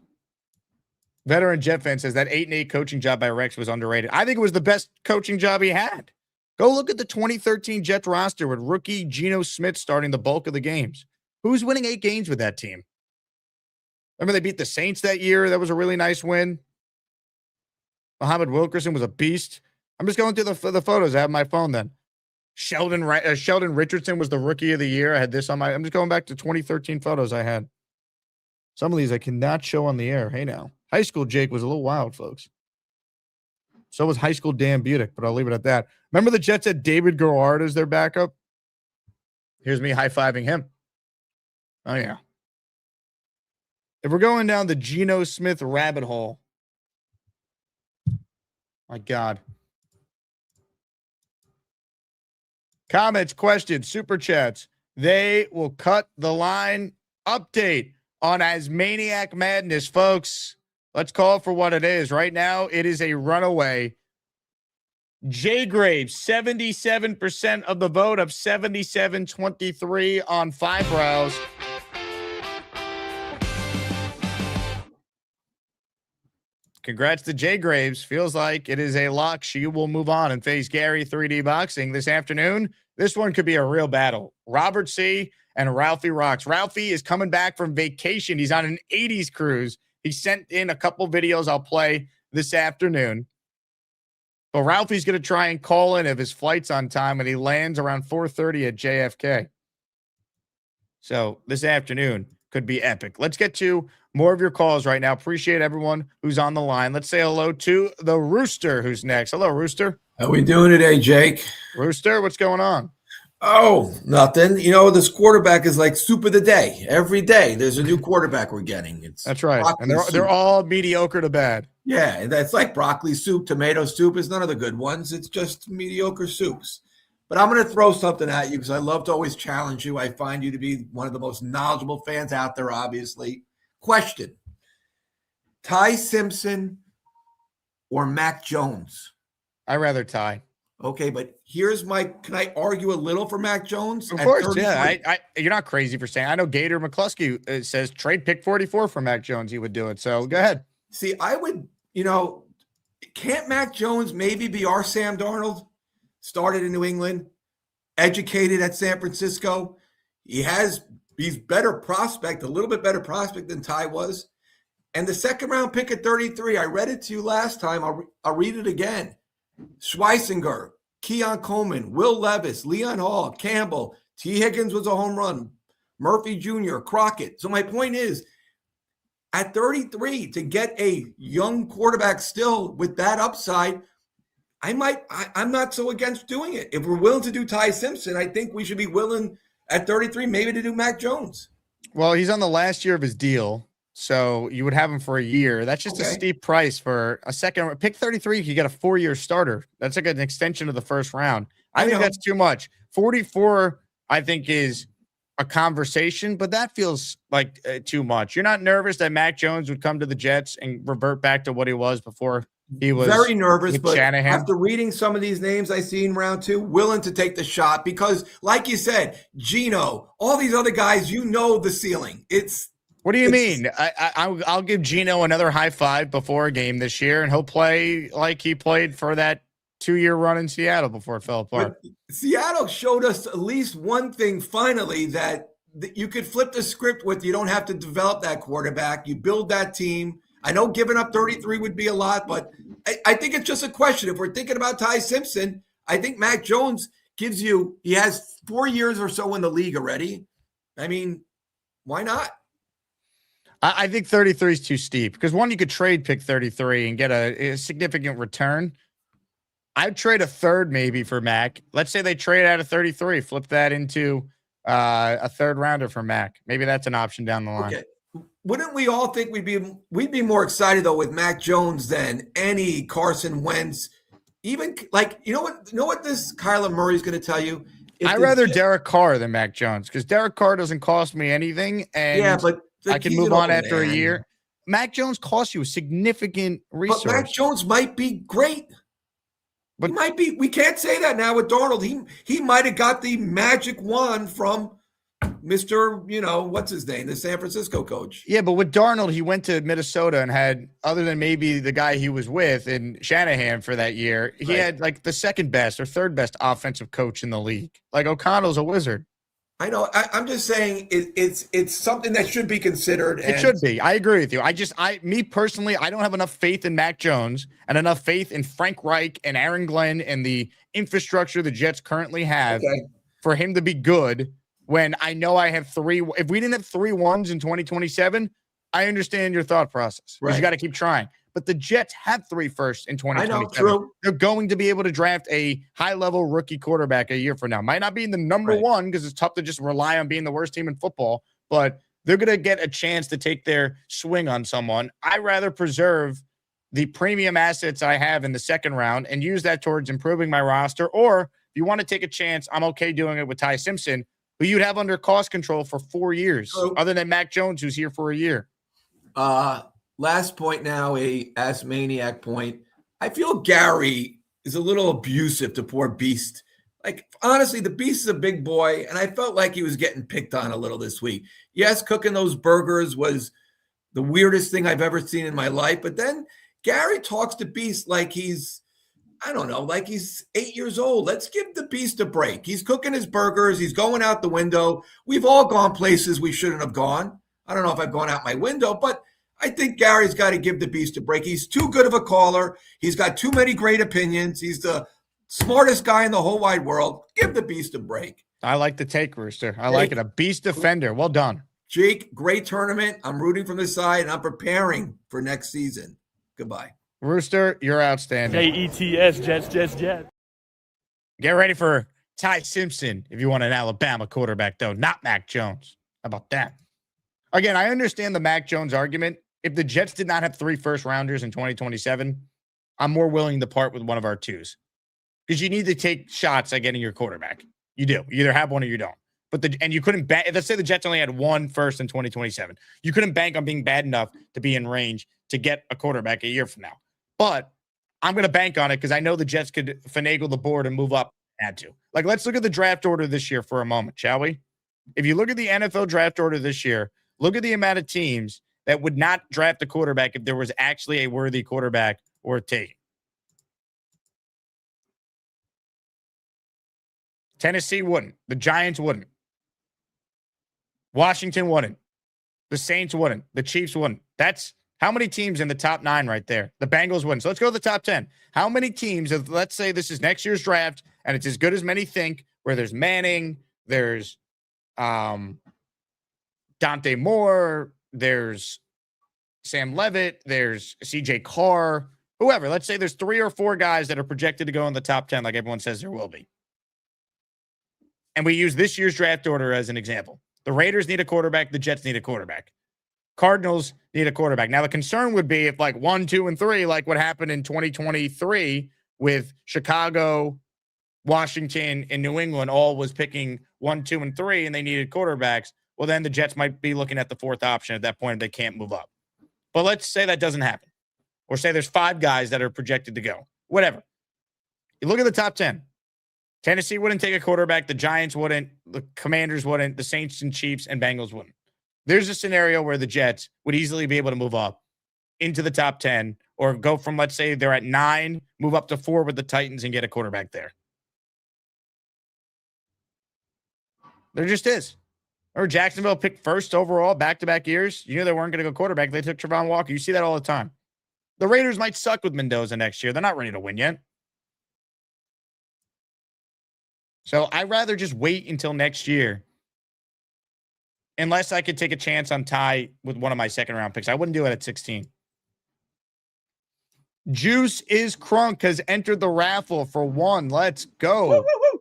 Veteran Jet fan says that 8-8 coaching job by Rex was underrated. I think it was the best coaching job he had. Go look at the 2013 Jets roster with rookie Geno Smith starting the bulk of the games. Who's winning 8 games with that team? Remember they beat the Saints that year? That was a really nice win. Muhammad Wilkerson was a beast. I'm just going through the photos. I have my phone then. Sheldon Richardson was the rookie of the year. I had this on my. I'm just going back to 2013 photos I had. Some of these I cannot show on the air. Hey now. High school Jake was a little wild, folks. So was high school Dan Budick, but I'll leave it at that. Remember the Jets had David Garrard as their backup? Here's me high-fiving him. Oh, yeah. If we're going down the Geno Smith rabbit hole, my God. Comments, questions, super chats. They will cut the line. Update on ASMANIAC Madness, folks. Let's call it for what it is. Right now, it is a runaway. Jay Graves, 77% of the vote of 77-23 on Five Brows. Congrats to Jay Graves. Feels like it is a lock. She will move on and face Gary 3D Boxing this afternoon. This one could be a real battle. Robert C. and Ralphie Rocks. Ralphie is coming back from vacation. He's on an 80s cruise. He sent in a couple videos I'll play this afternoon. But Ralphie's going to try and call in if his flight's on time, and he lands around 4:30 at JFK. So this afternoon could be epic. Let's get to more of your calls right now. Appreciate everyone who's on the line. Let's say hello to the Rooster who's next. Hello, Rooster. How we doing today, Jake? Rooster, what's going on? Oh, nothing. You know, this quarterback is like soup of the day. Every day there's a new quarterback we're getting. That's right. And they're all mediocre to bad. Yeah, and that's like broccoli soup, tomato soup is none of the good ones. It's just mediocre soups. But I'm going to throw something at you because I love to always challenge you. I find you to be one of the most knowledgeable fans out there, obviously. Question. Ty Simpson or Mac Jones? I'd rather Ty. Okay, but here's can I argue a little for Mac Jones? Of course, yeah. You're not crazy for saying. I know Gator McCluskey says trade pick 44 for Mac Jones. He would do it. So go ahead. See, I would, can't Mac Jones maybe be our Sam Darnold? Started in New England, educated at San Francisco. He's better prospect, a little bit better prospect than Ty was. And the second round pick at 33, I read it to you last time. I'll read it again. Schweisinger, Keon Coleman, Will Levis, Leon Hall, Campbell, T. Higgins was a home run, Murphy Jr., Crockett. So my point is, at 33, to get a young quarterback still with that upside, I'm not so against doing it. If we're willing to do Ty Simpson, I think we should be willing at 33 maybe to do Mac Jones. Well, he's on the last year of his deal. So you would have him for a year. That's just a steep price for a second. Pick 33, you get a 4-year starter. That's like an extension of the first round. I think that's too much. 44, I think, is a conversation, but that feels like too much. You're not nervous that Mac Jones would come to the Jets and revert back to what he was before he was very nervous, but Shanahan. After reading some of these names I see in round 2, willing to take the shot because, like you said, Geno, all these other guys, the ceiling. What do you mean? I'll give Geno another high five before a game this year, and he'll play like he played for that 2-year run in Seattle before it fell apart. But Seattle showed us at least one thing finally that you could flip the script with. You don't have to develop that quarterback. You build that team. I know giving up 33 would be a lot, but I think it's just a question. If we're thinking about Ty Simpson, I think Mac Jones he has 4 years or so in the league already. I mean, why not? I think 33 is too steep because, one, you could trade pick 33 and get a significant return. I'd trade a third maybe for Mac. Let's say they trade out of 33, flip that into a third rounder for Mac. Maybe that's an option down the line. Okay. Wouldn't we all think we'd be more excited though with Mac Jones than any Carson Wentz? Even you know what this Kyler Murray is going to tell you? I'd rather Derek Carr than Mac Jones because Derek Carr doesn't cost me anything, and but I can move on after a year. Mac Jones costs you a significant resource. But Mac Jones might be great. But he might be. We can't say that now with Darnold. He might have got the magic wand from Mr. What's his name, the San Francisco coach. Yeah, but with Darnold, he went to Minnesota and had, other than maybe the guy he was with in Shanahan for that year, he had like the second best or third best offensive coach in the league. Like O'Connell's a wizard. I know. I'm just saying it's something that should be considered. It should be. I agree with you. Me personally, I don't have enough faith in Mac Jones and enough faith in Frank Reich and Aaron Glenn and the infrastructure the Jets currently have for him to be good. When I know I have 3, if we didn't have 3 ones in 2027, I understand your thought process. Right. You got to keep trying. But the Jets have 3 firsts in 2027. I know, true. They're going to be able to draft a high-level rookie quarterback a year from now. Might not be in the number 1 because it's tough to just rely on being the worst team in football, but they're going to get a chance to take their swing on someone. I'd rather preserve the premium assets I have in the second round and use that towards improving my roster. Or if you want to take a chance, I'm okay doing it with Ty Simpson, who you'd have under cost control for 4 years, other than Mac Jones, who's here for a year. Last point now, a ASMANIAC point. I feel Gary is a little abusive to poor Beast. Like, honestly, the Beast is a big boy, and I felt like he was getting picked on a little this week. Yes, cooking those burgers was the weirdest thing I've ever seen in my life, but then Gary talks to Beast like he's, I don't know, like he's 8 years old. Let's give the Beast a break. He's cooking his burgers. He's going out the window. We've all gone places we shouldn't have gone. I don't know if I've gone out my window, but I think Gary's got to give the Beast a break. He's too good of a caller. He's got too many great opinions. He's the smartest guy in the whole wide world. Give the Beast a break. I like the take, Rooster. I like it. A Beast defender. Well done. Jake, great tournament. I'm rooting from the side, and I'm preparing for next season. Goodbye. Rooster, you're outstanding. Jets, Jets. Get ready for Ty Simpson if you want an Alabama quarterback, though, not Mac Jones. How about that? Again, I understand the Mac Jones argument. If the Jets did not have 3 first-rounders in 2027, I'm more willing to part with one of our 2s. Because you need to take shots at getting your quarterback. You do. You either have one or you don't. And you couldn't bet. Let's say the Jets only had 1 first in 2027. You couldn't bank on being bad enough to be in range to get a quarterback a year from now. But I'm going to bank on it because I know the Jets could finagle the board and move up if they had to. Like, let's look at the draft order this year for a moment, shall we? If you look at the NFL draft order this year, look at the amount of teams that would not draft a quarterback if there was actually a worthy quarterback worth taking. Tennessee wouldn't. The Giants wouldn't. Washington wouldn't. The Saints wouldn't. The Chiefs wouldn't. That's how many teams in the top 9 right there. The Bengals wouldn't. So let's go to the top 10. How many teams, let's say this is next year's draft, and it's as good as many think, where there's Manning, there's Dante Moore, there's Sam Levitt, there's CJ Carr, whoever. Let's say there's 3 or 4 guys that are projected to go in the top 10, like everyone says there will be. And we use this year's draft order as an example. The Raiders need a quarterback. The Jets need a quarterback. Cardinals need a quarterback. Now, the concern would be if like 1, 2, and 3, like what happened in 2023 with Chicago, Washington, and New England, all was picking 1, 2, and 3, and they needed quarterbacks. Well, then the Jets might be looking at the 4th option at that point if they can't move up. But let's say that doesn't happen. Or say there's 5 guys that are projected to go. Whatever. You look at the top 10. Tennessee wouldn't take a quarterback. The Giants wouldn't. The Commanders wouldn't. The Saints and Chiefs and Bengals wouldn't. There's a scenario where the Jets would easily be able to move up into the top 10 or go from, let's say, they're at 9, move up to 4 with the Titans and get a quarterback there. There just is. Or Jacksonville picked first overall back-to-back years. You knew they weren't going to go quarterback. They took Trevon Walker. You see that all the time. The Raiders might suck with Mendoza next year. They're not ready to win yet. So I'd rather just wait until next year. Unless I could take a chance on Ty with one of my second-round picks. I wouldn't do it at 16. Juice is Crunk has entered the raffle for 1. Let's go. Woo, woo, woo.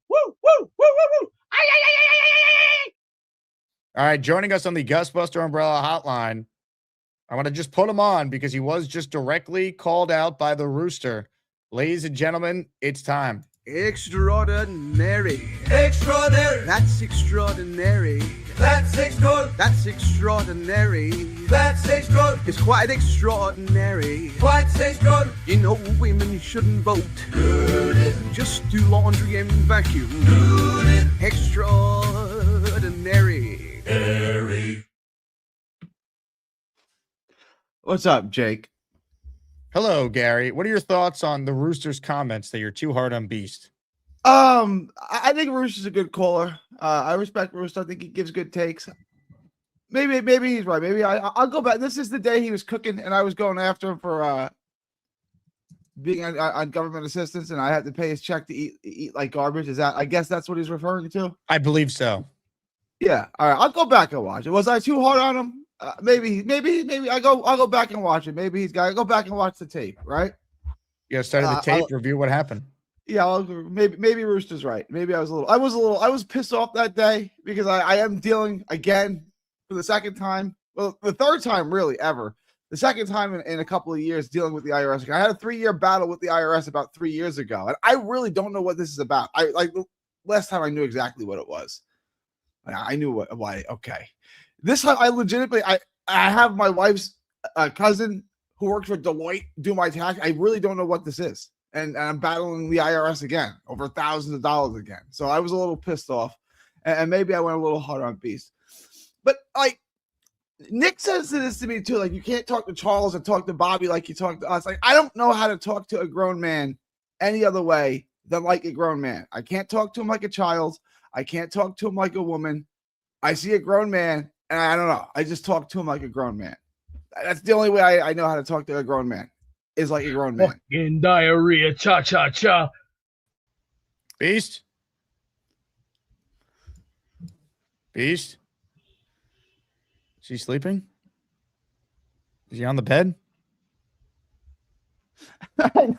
Woo, woo, woo, woo, woo. All right, joining us on the Gusbuster Umbrella Hotline. I want to just put him on because he was just directly called out by the Rooster. Ladies and gentlemen, it's time. Extraordinary. Extraordinary. That's extraordinary. That's extraordinary. That's extraordinary. That's extraordinary. It's quite extraordinary. Quite extraordinary. You know, women shouldn't vote. Just do laundry and vacuum. Extraordinary. What's up, Jake? Hello, Gary. What are your thoughts on the Rooster's comments that you're too hard on Beast? I think Rooster's a good caller. I respect Rooster. I think he gives good takes. Maybe he's right. Maybe I'll go back. This is the day he was cooking, and I was going after him for being on government assistance, and I had to pay his check to eat like garbage. I guess that's what he's referring to? I believe so. Yeah. All right. I'll go back and watch it. Was I too hard on him? Maybe I'll go back and watch it. Maybe he's got to go back and watch the tape, right? Yeah, started the tape, review what happened. Yeah, maybe Rooster's right. Maybe I was pissed off that day because I am dealing again for the second time. Well, the third time really ever. The second time in a couple of years dealing with the IRS. I had a 3-year battle with the IRS about 3 years ago, and I really don't know what this is about. Last time I knew exactly what it was. I knew why. Okay. This time, I legitimately, I have my wife's cousin who works for Deloitte do my tax. I really don't know what this is. And I'm battling the IRS again, over thousands of dollars again. So I was a little pissed off. And maybe I went a little hard on Beast. But, Nick says this to me, too. Like, you can't talk to Charles or talk to Bobby like you talk to us. Like, I don't know how to talk to a grown man any other way than like a grown man. I can't talk to him like a child. I can't talk to him like a woman. I see a grown man. And I don't know. I just talk to him like a grown man. That's the only way I know how to talk to a grown man is like a grown man. Fucking diarrhea, cha-cha-cha. Beast? he sleeping? Is he on the bed?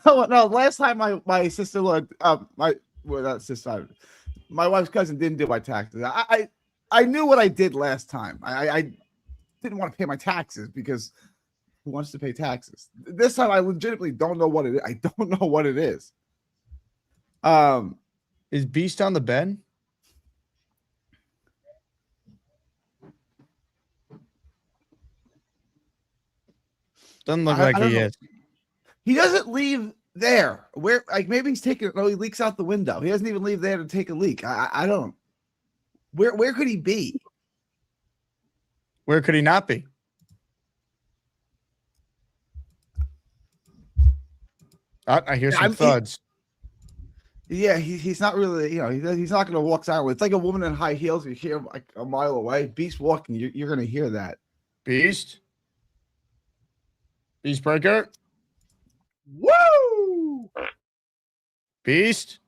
No. Last time my sister-in-law, not sister, my wife's cousin didn't do my taxes. I knew what I did last time. I didn't want to pay my taxes because who wants to pay taxes? This time I legitimately don't know what it is. I don't know what it is. Is Beast on the bed? Doesn't look like he is. He doesn't leave there. Where, like, maybe he's taking it. No, he leaks out the window. He doesn't even leave there to take a leak. I don't. Where could he be? Where could he not be? I hear some thuds. Yeah, he's not really, he's not going to walk silently. It's like a woman in high heels. You hear him like a mile away. Beast walking, you're going to hear that. Beast Breaker. Woo! Beast.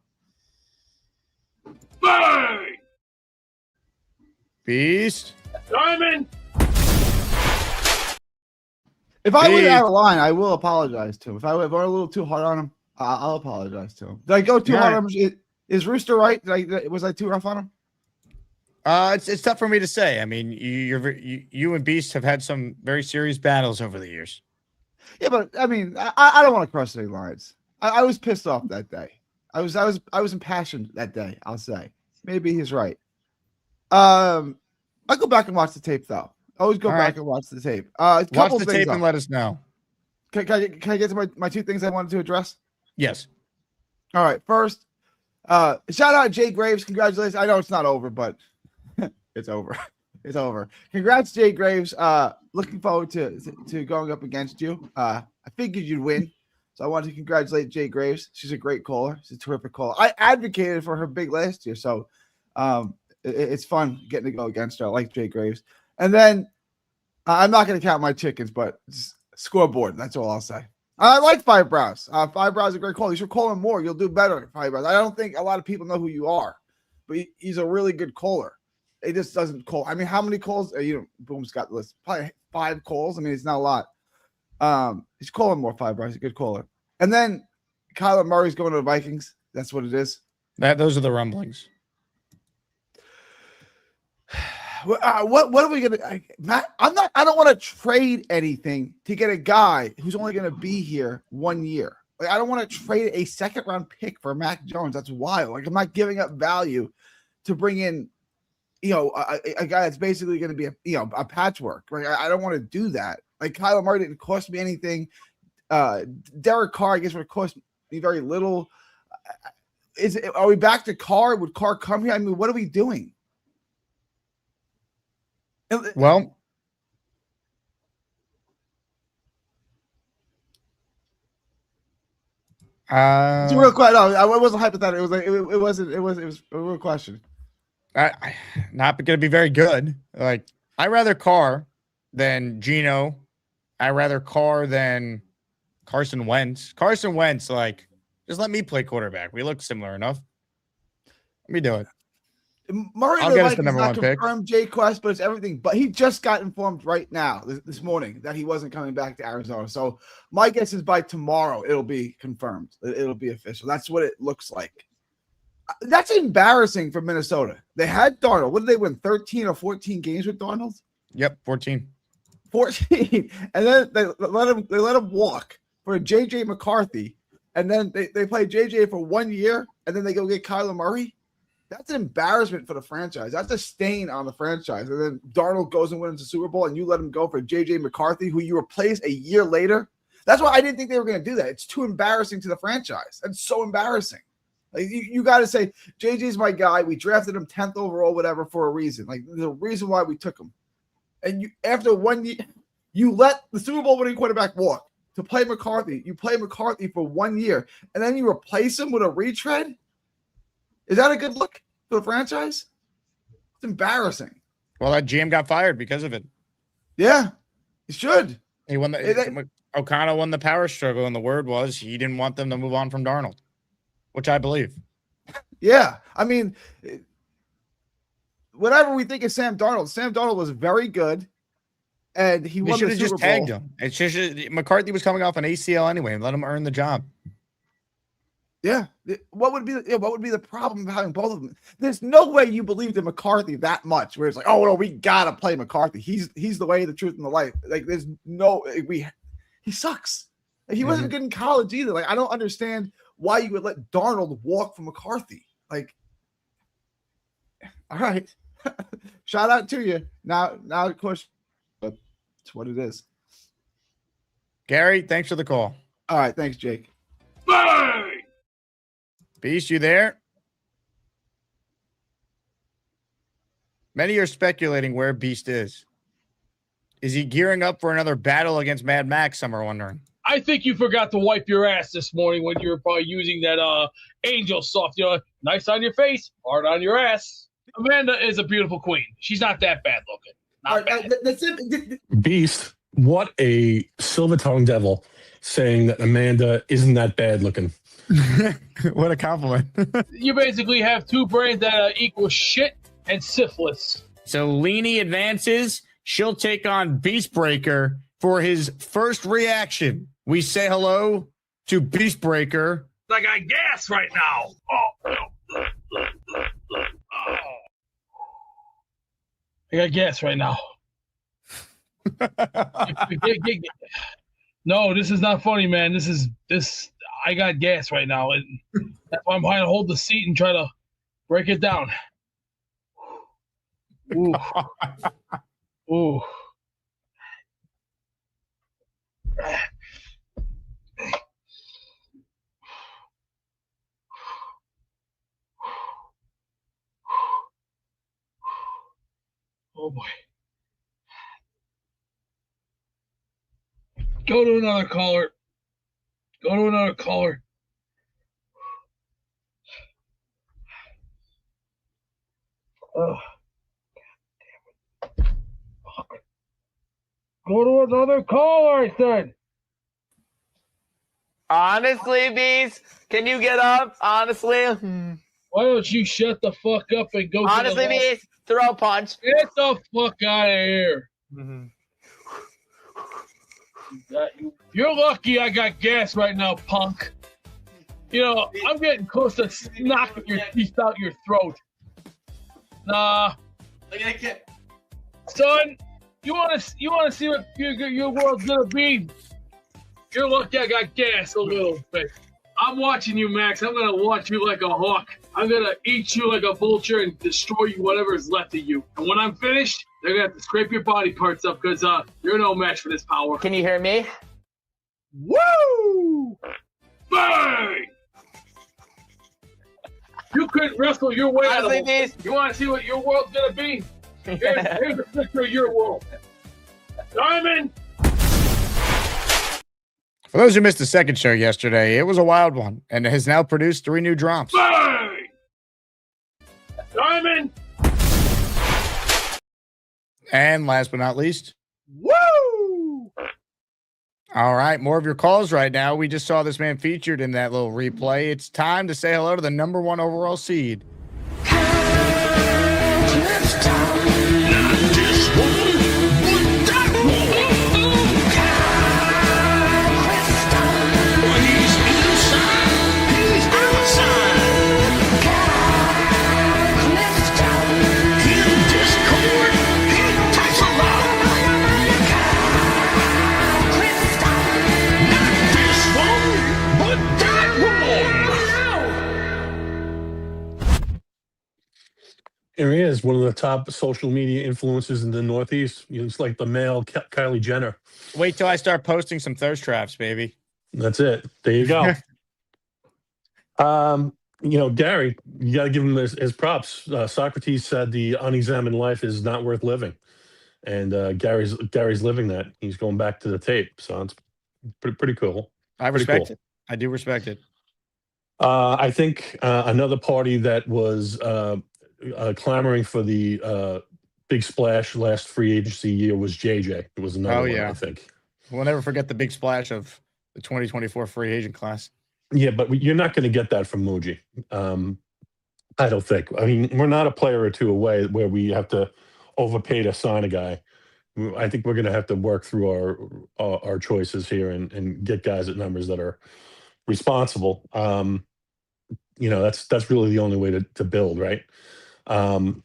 Bang! Beast. Diamond. If I went out of line, I will apologize to him. If I went a little too hard on him, I'll apologize to him. Did I go too hard on him? Is Rooster right? Was I too rough on him? It's tough for me to say. I mean, you and Beast have had some very serious battles over the years. Yeah, but I mean, I don't want to cross any lines. I was pissed off that day. I was impassioned that day. I'll say maybe he's right. I'll go back and watch the tape though. Always go back and watch the tape. Watch the tape and let us know. Can I get to my two things I wanted to address? Yes. All right. First, shout out Jay Graves. Congratulations. I know it's not over, but it's over. It's over. Congrats, Jay Graves. Looking forward to going up against you. I figured you'd win, so I wanted to congratulate Jay Graves. She's a great caller. She's a terrific caller. I advocated for her big last year, so it's fun getting to go against her. I like Jay Graves. And then I'm not going to count my chickens, but scoreboard. That's all I'll say. I like Five Brows. Five Brows is a great call. You should call him more. You'll do better, Five Brows. I don't think a lot of people know who you are, but he's a really good caller. It just doesn't call. I mean, how many calls? Boom's got the list. Probably 5 calls. I mean, it's not a lot. He's calling more. Five Brows. He's a good caller. And then Kyler Murray's going to the Vikings. That's what it is. Those are the rumblings. What are we gonna, Matt? I don't want to trade anything to get a guy who's only going to be here 1 year. Like, I don't want to trade a second-round pick for Mac Jones. That's wild. Like, I'm not giving up value to bring in, a guy that's basically going to be a patchwork. Right? I don't want to do that. Like, Kyler Murray didn't cost me anything. Derek Carr, I guess, would cost me very little. Are we back to Carr? Would Carr come here? I mean, what are we doing? Well, it's a real question. No, I wasn't hypothetical. It was a real question. Not going to be very good. Like, I'd rather Carr than Geno. I'd rather Carr than Carson Wentz. Carson Wentz, like, just let me play quarterback. We look similar enough. Let me do it. Murray I'll get us the number one pick. Confirmed Jay Quest, but it's everything. But he just got informed right now, this morning, that he wasn't coming back to Arizona. So my guess is by tomorrow it'll be confirmed. It'll be official. That's what it looks like. That's embarrassing for Minnesota. They had Darnold. What did they win? 13 or 14 games with Darnold? Yep, 14. 14. And then they let him walk for JJ McCarthy. And then they play JJ for 1 year, and then they go get Kyler Murray. That's an embarrassment for the franchise. That's a stain on the franchise. And then Darnold goes and wins the Super Bowl, and you let him go for J.J. McCarthy, who you replace a year later. That's why I didn't think they were going to do that. It's too embarrassing to the franchise. That's so embarrassing. Like, you got to say, J.J.'s my guy. We drafted him 10th overall, whatever, for a reason. Like, there's a reason why we took him. And after 1 year, you let the Super Bowl winning quarterback walk to play McCarthy. You play McCarthy for 1 year, and then you replace him with a retread? Is that a good look for the franchise? It's embarrassing. Well, that GM got fired because of it. Yeah, he should. He won O'Connell won the power struggle, and the word was he didn't want them to move on from Darnold, which I believe. Yeah, I mean, whatever we think of Sam Darnold was very good. and he They won should the have Super just tagged Bowl. him. It's just McCarthy was coming off an ACL anyway, and let him earn the job. Yeah. What would be the problem of having both of them? There's no way you believed in McCarthy that much, where it's like, oh no, we gotta play McCarthy. He's the way, the truth, and the life. Like, there's no he sucks. Like, he wasn't good in college either. Like, I don't understand why you would let Darnold walk for McCarthy. Like, all right. Shout out to you. Now, of course, but it's what it is. Gary, thanks for the call. All right, thanks, Jake. Bang! Beast, you there? Many are speculating where Beast is. Is he gearing up for another battle against Mad Max? Some are wondering. I think you forgot to wipe your ass this morning when you were probably using that angel soft. Nice on your face, hard on your ass. Amanda is a beautiful queen. She's not that bad looking. Not bad. That's it. Beast, what a silver-tongued devil saying that Amanda isn't that bad looking. What a compliment. You basically have two brains that equal shit and syphilis. So Leanie advances. She'll take on Beastbreaker for his first reaction. We say hello to Beastbreaker. I got gas right now. I got gas right now. No, this is not funny, man. This. I got gas right now, and that's why I'm trying to hold the seat and try to break it down. Ooh. Ooh. Oh boy. Go to another caller. Go to another caller. Oh. Go to another caller, I said. Honestly, Beast, can you get up? Honestly? Why don't you shut the fuck up and go Honestly, to the Beast, throw a punch. Get the fuck out of here. You're lucky I got gas right now, punk. I'm getting close to knocking your teeth out your throat. Nah. Son, you wanna see what your world's gonna be? You're lucky I got gas a little bit. I'm watching you, Max. I'm gonna watch you like a hawk. I'm gonna eat you like a vulture and destroy you, whatever is left of you. And when I'm finished, they're gonna have to scrape your body parts up because you're no match for this power. Can you hear me? Woo! Bang! You couldn't wrestle your way out of it. You want to see what your world's gonna be? Here's a picture of your world. Diamond! For those who missed the second show yesterday, it was a wild one and has now produced 3 new drops. Bang! Diamond! And last but not least, woo! All right, more of your calls right now. We just saw this man featured in that little replay. It's time to say hello to the #1 overall seed. Here he is, one of the top social media influencers in the Northeast. He's like the male Kylie Jenner. Wait till I start posting some thirst traps, baby. That's it. There you go. Gary, you got to give him his props. Socrates said the unexamined life is not worth living. And Gary's living that. He's going back to the tape. So it's pretty cool. I respect it. I do respect it. I think another party that was clamoring for the big splash last free agency year was JJ. It was another one, I think. We'll never forget the big splash of the 2024 free agent class. Yeah, but you're not going to get that from Muji. I don't think. I mean, we're not a player or two away where we have to overpay to sign a guy. I think we're going to have to work through our choices here and get guys at numbers that are responsible. That's really the only way to build, right? And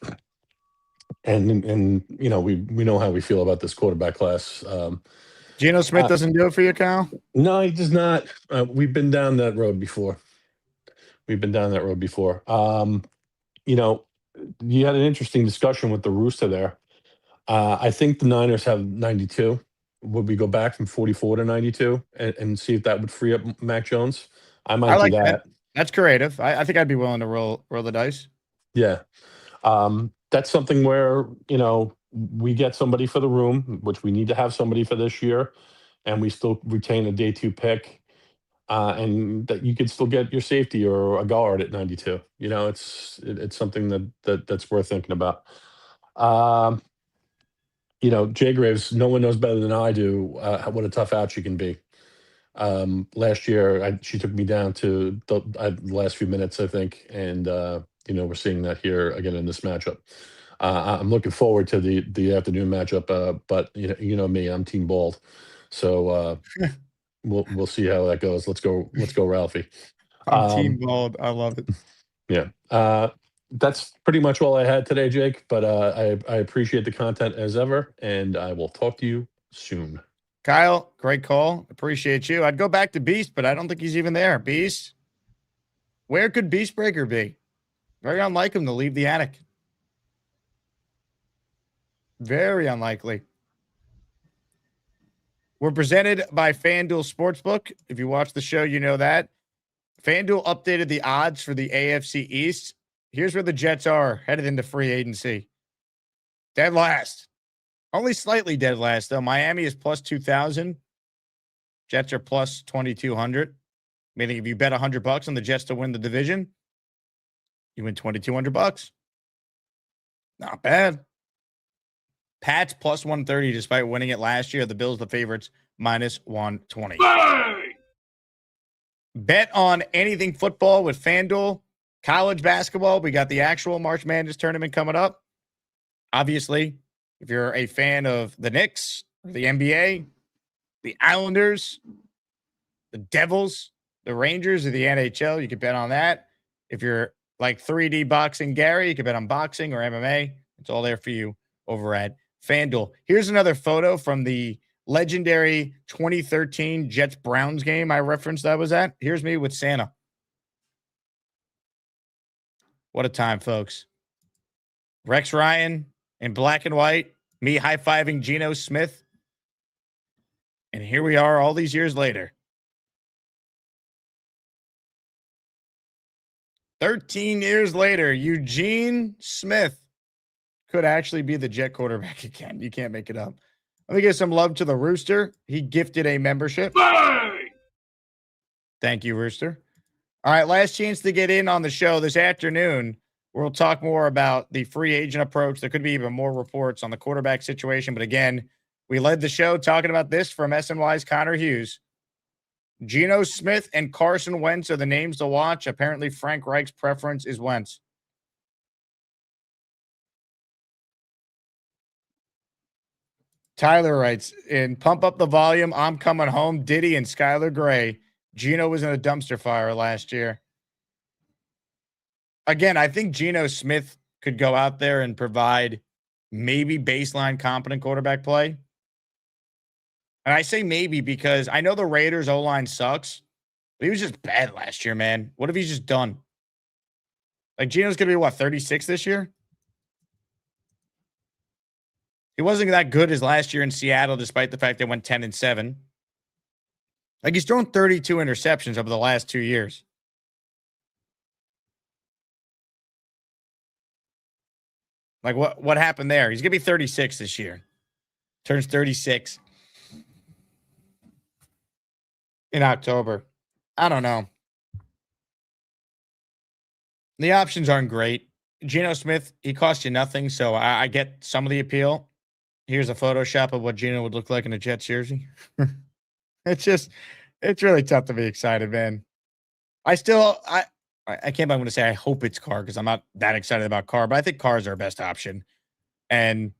we know how we feel about this quarterback class. Geno Smith doesn't do it for you, Kyle? No, he does not. We've been down that road before. You had an interesting discussion with the Rooster there. I think the Niners have 92. Would we go back from 44 to 92 and see if that would free up Mac Jones? I might like do that. That's creative. I think I'd be willing to roll the dice. Yeah. That's something where, we get somebody for the room, which we need to have somebody for this year, and we still retain a day 2 pick, and that you could still get your safety or a guard at 92. It's something that's worth thinking about. Jay Graves, no one knows better than I do what a tough out she can be. Last year, she took me down to the last few minutes, I think, and we're seeing that here again in this matchup. I'm looking forward to the afternoon matchup, but me, I'm Team Bald, so we'll see how that goes. Let's go, Ralphie. I'm Team Bald. I love it. Yeah. That's pretty much all I had today, Jake, but I appreciate the content as ever, and I will talk to you soon. Kyle, great call. Appreciate you. I'd go back to Beast, but I don't think he's even there. Beast, where could Beastbreaker be? Very unlike him to leave the attic. Very unlikely. We're presented by FanDuel Sportsbook. If you watch the show, you know that. FanDuel updated the odds for the AFC East. Here's where the Jets are headed into free agency. Dead last. Only slightly dead last, though. Miami is plus 2,000. Jets are plus 2,200. Meaning if you bet $100 on the Jets to win the division, you win $2,200. Not bad. Pats plus 130 despite winning it last year. The Bills, the favorites, minus 120. Bang! Bet on anything football with FanDuel. College basketball, we got the actual March Madness tournament coming up. Obviously, if you're a fan of the Knicks, the NBA, the Islanders, the Devils, the Rangers, or the NHL, you can bet on that. If you're like 3D boxing Gary, you can bet on boxing or MMA. It's all there for you over at FanDuel. Here's another photo from the legendary 2013 Jets-Browns game I referenced I was at. Here's me with Santa. What a time, folks. Rex Ryan in black and white, me high-fiving Geno Smith. And here we are all these years later. 13 years later, Eugene Smith could actually be the Jet quarterback again. You can't make it up. Let me give some love to the Rooster. He gifted a membership. Bang! Thank you, Rooster. All right, last chance to get in on the show this afternoon. We'll talk more about the free agent approach. There could be even more reports on the quarterback situation. But again, we led the show talking about this from SNY's Connor Hughes. Geno Smith and Carson Wentz are the names to watch. Apparently, Frank Reich's preference is Wentz. Tyler writes, in Pump Up the Volume, I'm Coming Home, Diddy and Skylar Gray. Geno was in a dumpster fire last year. Again, I think Geno Smith could go out there and provide maybe baseline competent quarterback play. And I say maybe because I know the Raiders' O-line sucks, but he was just bad last year, man. What have he's just done? Like, Geno's going to be, what, 36 this year? He wasn't that good as last year in Seattle, despite the fact they went 10-7. Like, he's thrown 32 interceptions over the last 2 years. Like, what happened there? He's going to be 36 this year. Turns 36 in October. I don't know. The options aren't great. Geno Smith, he cost you nothing, so I get some of the appeal. Here's a Photoshop of what Geno would look like in a Jets jersey. It's really tough to be excited, man. I can't believe I'm going to say I hope it's Carr because I'm not that excited about Carr, but I think Carr's our best option. And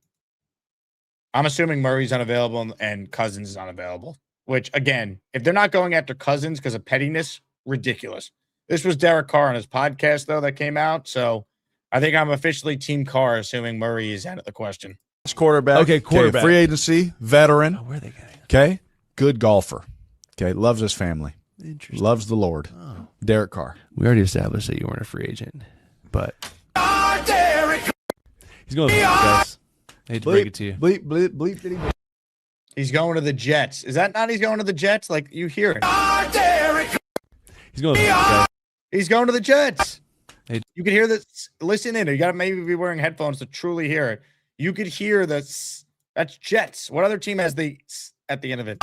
I'm assuming Murray's unavailable and Cousins is unavailable, which, again, if they're not going after Cousins because of pettiness, ridiculous. This was Derek Carr on his podcast, though, that came out. So I think I'm officially Team Carr, assuming Murray is out of the question. Quarterback. Okay, quarterback. Free agency, veteran. Oh, where are they getting? Okay, good golfer. Okay, loves his family. Interesting. Loves the Lord. Oh. Derek Carr. We already established that you weren't a free agent, but he's going to the guys. I hate to break it to you. Bleep, bleep, bleep, did he? He's going to the Jets. Is that not he's going to the Jets? Like, you hear it. He's going to the guys. He's going to the Jets. Hey. You can hear this. Listen in. You got to maybe be wearing headphones to truly hear it. You could hear this. That's Jets. What other team has the at the end of it?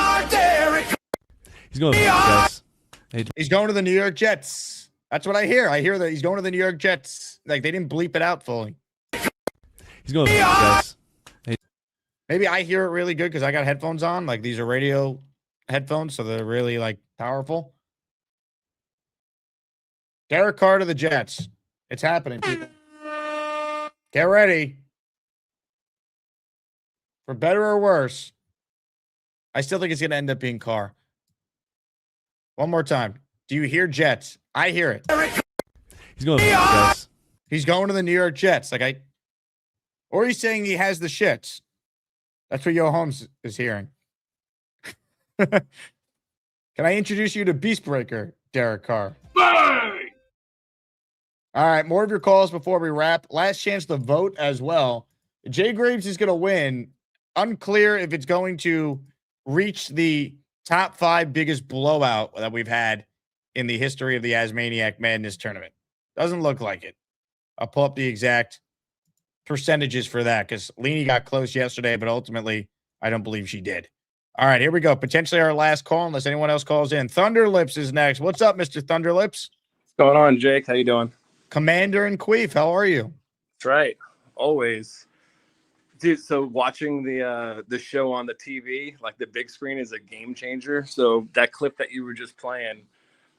He's going to the guys. Hey. He's going to the New York Jets. That's what I hear. I hear that he's going to the New York Jets. Like, they didn't bleep it out fully. He's going to the guys. Hey. Maybe I hear it really good because I got headphones on. Like, these are radio headphones, so they're really, like, powerful. Derek Carr to the Jets. It's happening, people. Get ready. For better or worse, I still think it's going to end up being Carr. One more time. Do you hear Jets? I hear it. He's going to the guys. He's going to the New York Jets. Or he's saying he has the shits. That's what Yo Holmes is hearing. Can I introduce you to Beast Breaker, Derek Carr? Bang! All right, more of your calls before we wrap. Last chance to vote as well. Jay Graves is going to win. Unclear if it's going to reach the top 5 biggest blowout that we've had in the history of the ASMANIAC Madness tournament. Doesn't look like it. I'll pull up the exact percentages for that because Leanie got close yesterday, but ultimately, I don't believe she did. All right, here we go. Potentially our last call, unless anyone else calls in. Thunderlips is next. What's up, Mr. Thunderlips? What's going on, Jake? How you doing? Commander and Queef, how are you? That's right. Always. Dude, so watching the show on the TV, like the big screen is a game changer. So that clip that you were just playing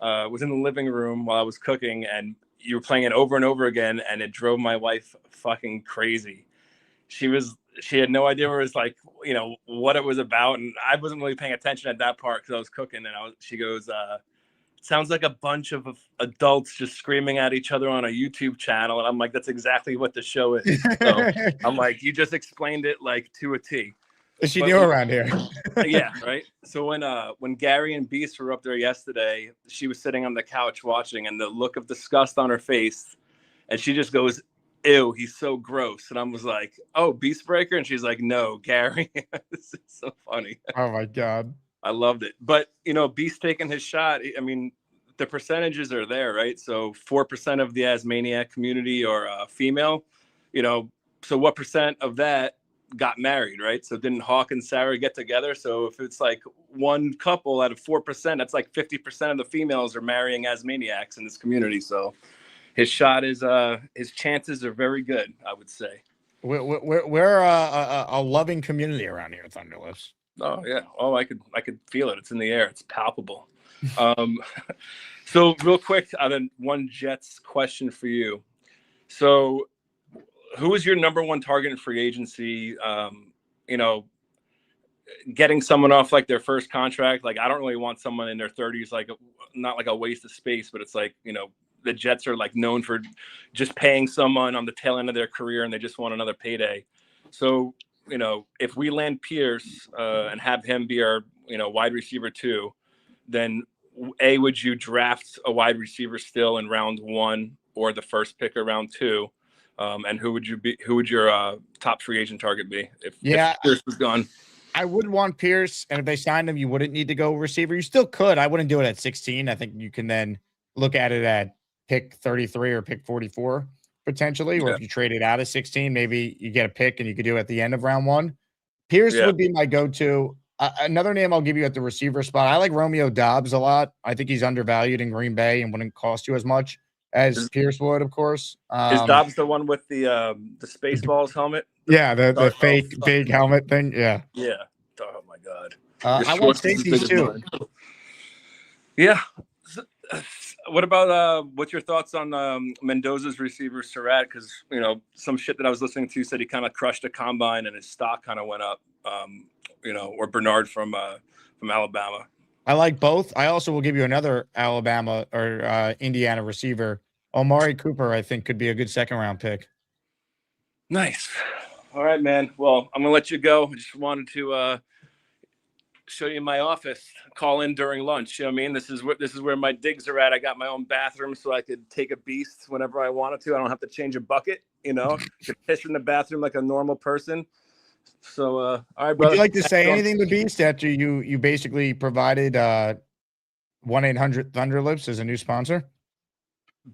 was in the living room while I was cooking, and you were playing it over and over again, and it drove my wife fucking crazy. She had no idea where it was, like, you know, what it was about, and I wasn't really paying attention at that part because I was cooking, and she goes, sounds like a bunch of adults just screaming at each other on a YouTube channel. And I'm like, that's exactly what the show is. So I'm like, you just explained it like to a T. She knew around here. Yeah, right. So when Gary and Beast were up there yesterday, she was sitting on the couch watching, and the look of disgust on her face, and she just goes, ew, he's so gross. And I was like, oh, Beast Breaker? And she's like, no, Gary. This is so funny. Oh my God. I loved it. But, you know, Beast taking his shot, I mean, the percentages are there, right? So 4% of the ASMANIAC community are female, you know, so what percent of that got married, right? So didn't Hawk and Sarah get together? So if it's like one couple out of 4%, that's like 50% of the females are marrying ASMANIACs in this community. So his shot is, his chances are very good, I would say. We're a loving community around here, Thunderlips. Oh yeah. Oh, I could feel it. It's in the air. It's palpable. So real quick, then one Jets question for you. So who is your number one target in free agency? You know, getting someone off like their first contract. Like, I don't really want someone in their 30s, like not like a waste of space, but it's like, you know, the Jets are like known for just paying someone on the tail end of their career and they just want another payday. So, you know, if we land Pierce and have him be our, you know, wide receiver 2, then A, would you draft a wide receiver still in round 1 or the first pick of round 2? And who would your top free agent target be if Pierce was gone? I would want Pierce, and if they signed him, you wouldn't need to go receiver. You still could. I wouldn't do it at 16. I think you can then look at it at pick 33 or pick 44. Potentially, or if you trade it out of 16, maybe you get a pick and you could do it at the end of round 1. Pierce would be my go-to. Another name I'll give you at the receiver spot. I like Romeo Doubs a lot. I think he's undervalued in Green Bay and wouldn't cost you as much as Pierce would, of course. Is Doubs the one with the Spaceballs helmet? Yeah, the fake big helmet thing. Yeah. Yeah. Oh my God. I want safeties too. Yeah. What about what's your thoughts on Mendoza's receiver Surratt? Because some shit that I was listening to said he kind of crushed a combine and his stock kind of went up. Or Bernard from Alabama. I like both. I also will give you another Alabama or Indiana receiver. Omari Cooper, I think, could be a good second-round pick. Nice. All right, man. Well, I'm gonna let you go. I just wanted to show you my office. Call in during lunch. You know what I mean? This is where my digs are at. I got my own bathroom, so I could take a beast whenever I wanted to. I don't have to change a bucket. Could piss in the bathroom like a normal person. So, all right, brother. Would you like to say anything to Beast after you basically provided 1-800-Thunderlips as a new sponsor?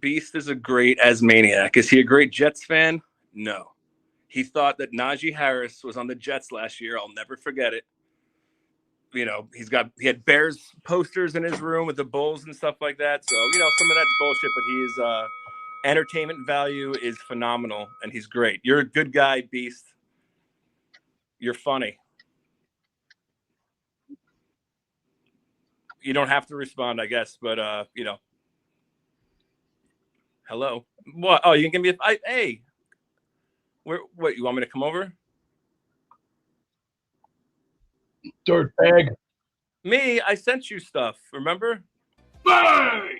Beast is a great Asmaniac. Is he a great Jets fan? No. He thought that Najee Harris was on the Jets last year. I'll never forget it. He had Bears posters in his room with the Bulls and stuff like that. So, some of that's bullshit, but he's entertainment value is phenomenal and he's great. You're a good guy, Beast. You're funny. You don't have to respond, I guess, but hello. What? Oh, you can give me hey. What, you want me to come over? Dirtbag. Me, I sent you stuff, remember? Bang!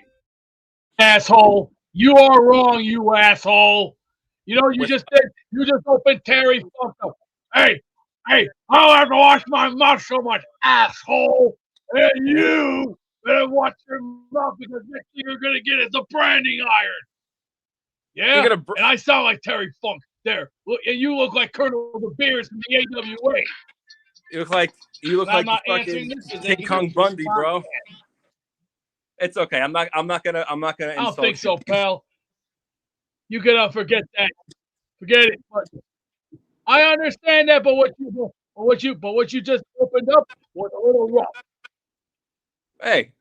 Asshole. You are wrong, you asshole. You just opened Terry Funk up. Hey, I don't have to wash my mouth so much, asshole. And you better watch your mouth because next thing you're gonna get is a branding iron. Yeah, and I sound like Terry Funk. There, look, and you look like Colonel the Beers from the AWA. You look like fucking King Kong Bundy, bro. It's okay. I'm not gonna. I don't think so, pal. You gotta forget that. Forget it. But I understand that, but what you just opened up was a little rough. Hey,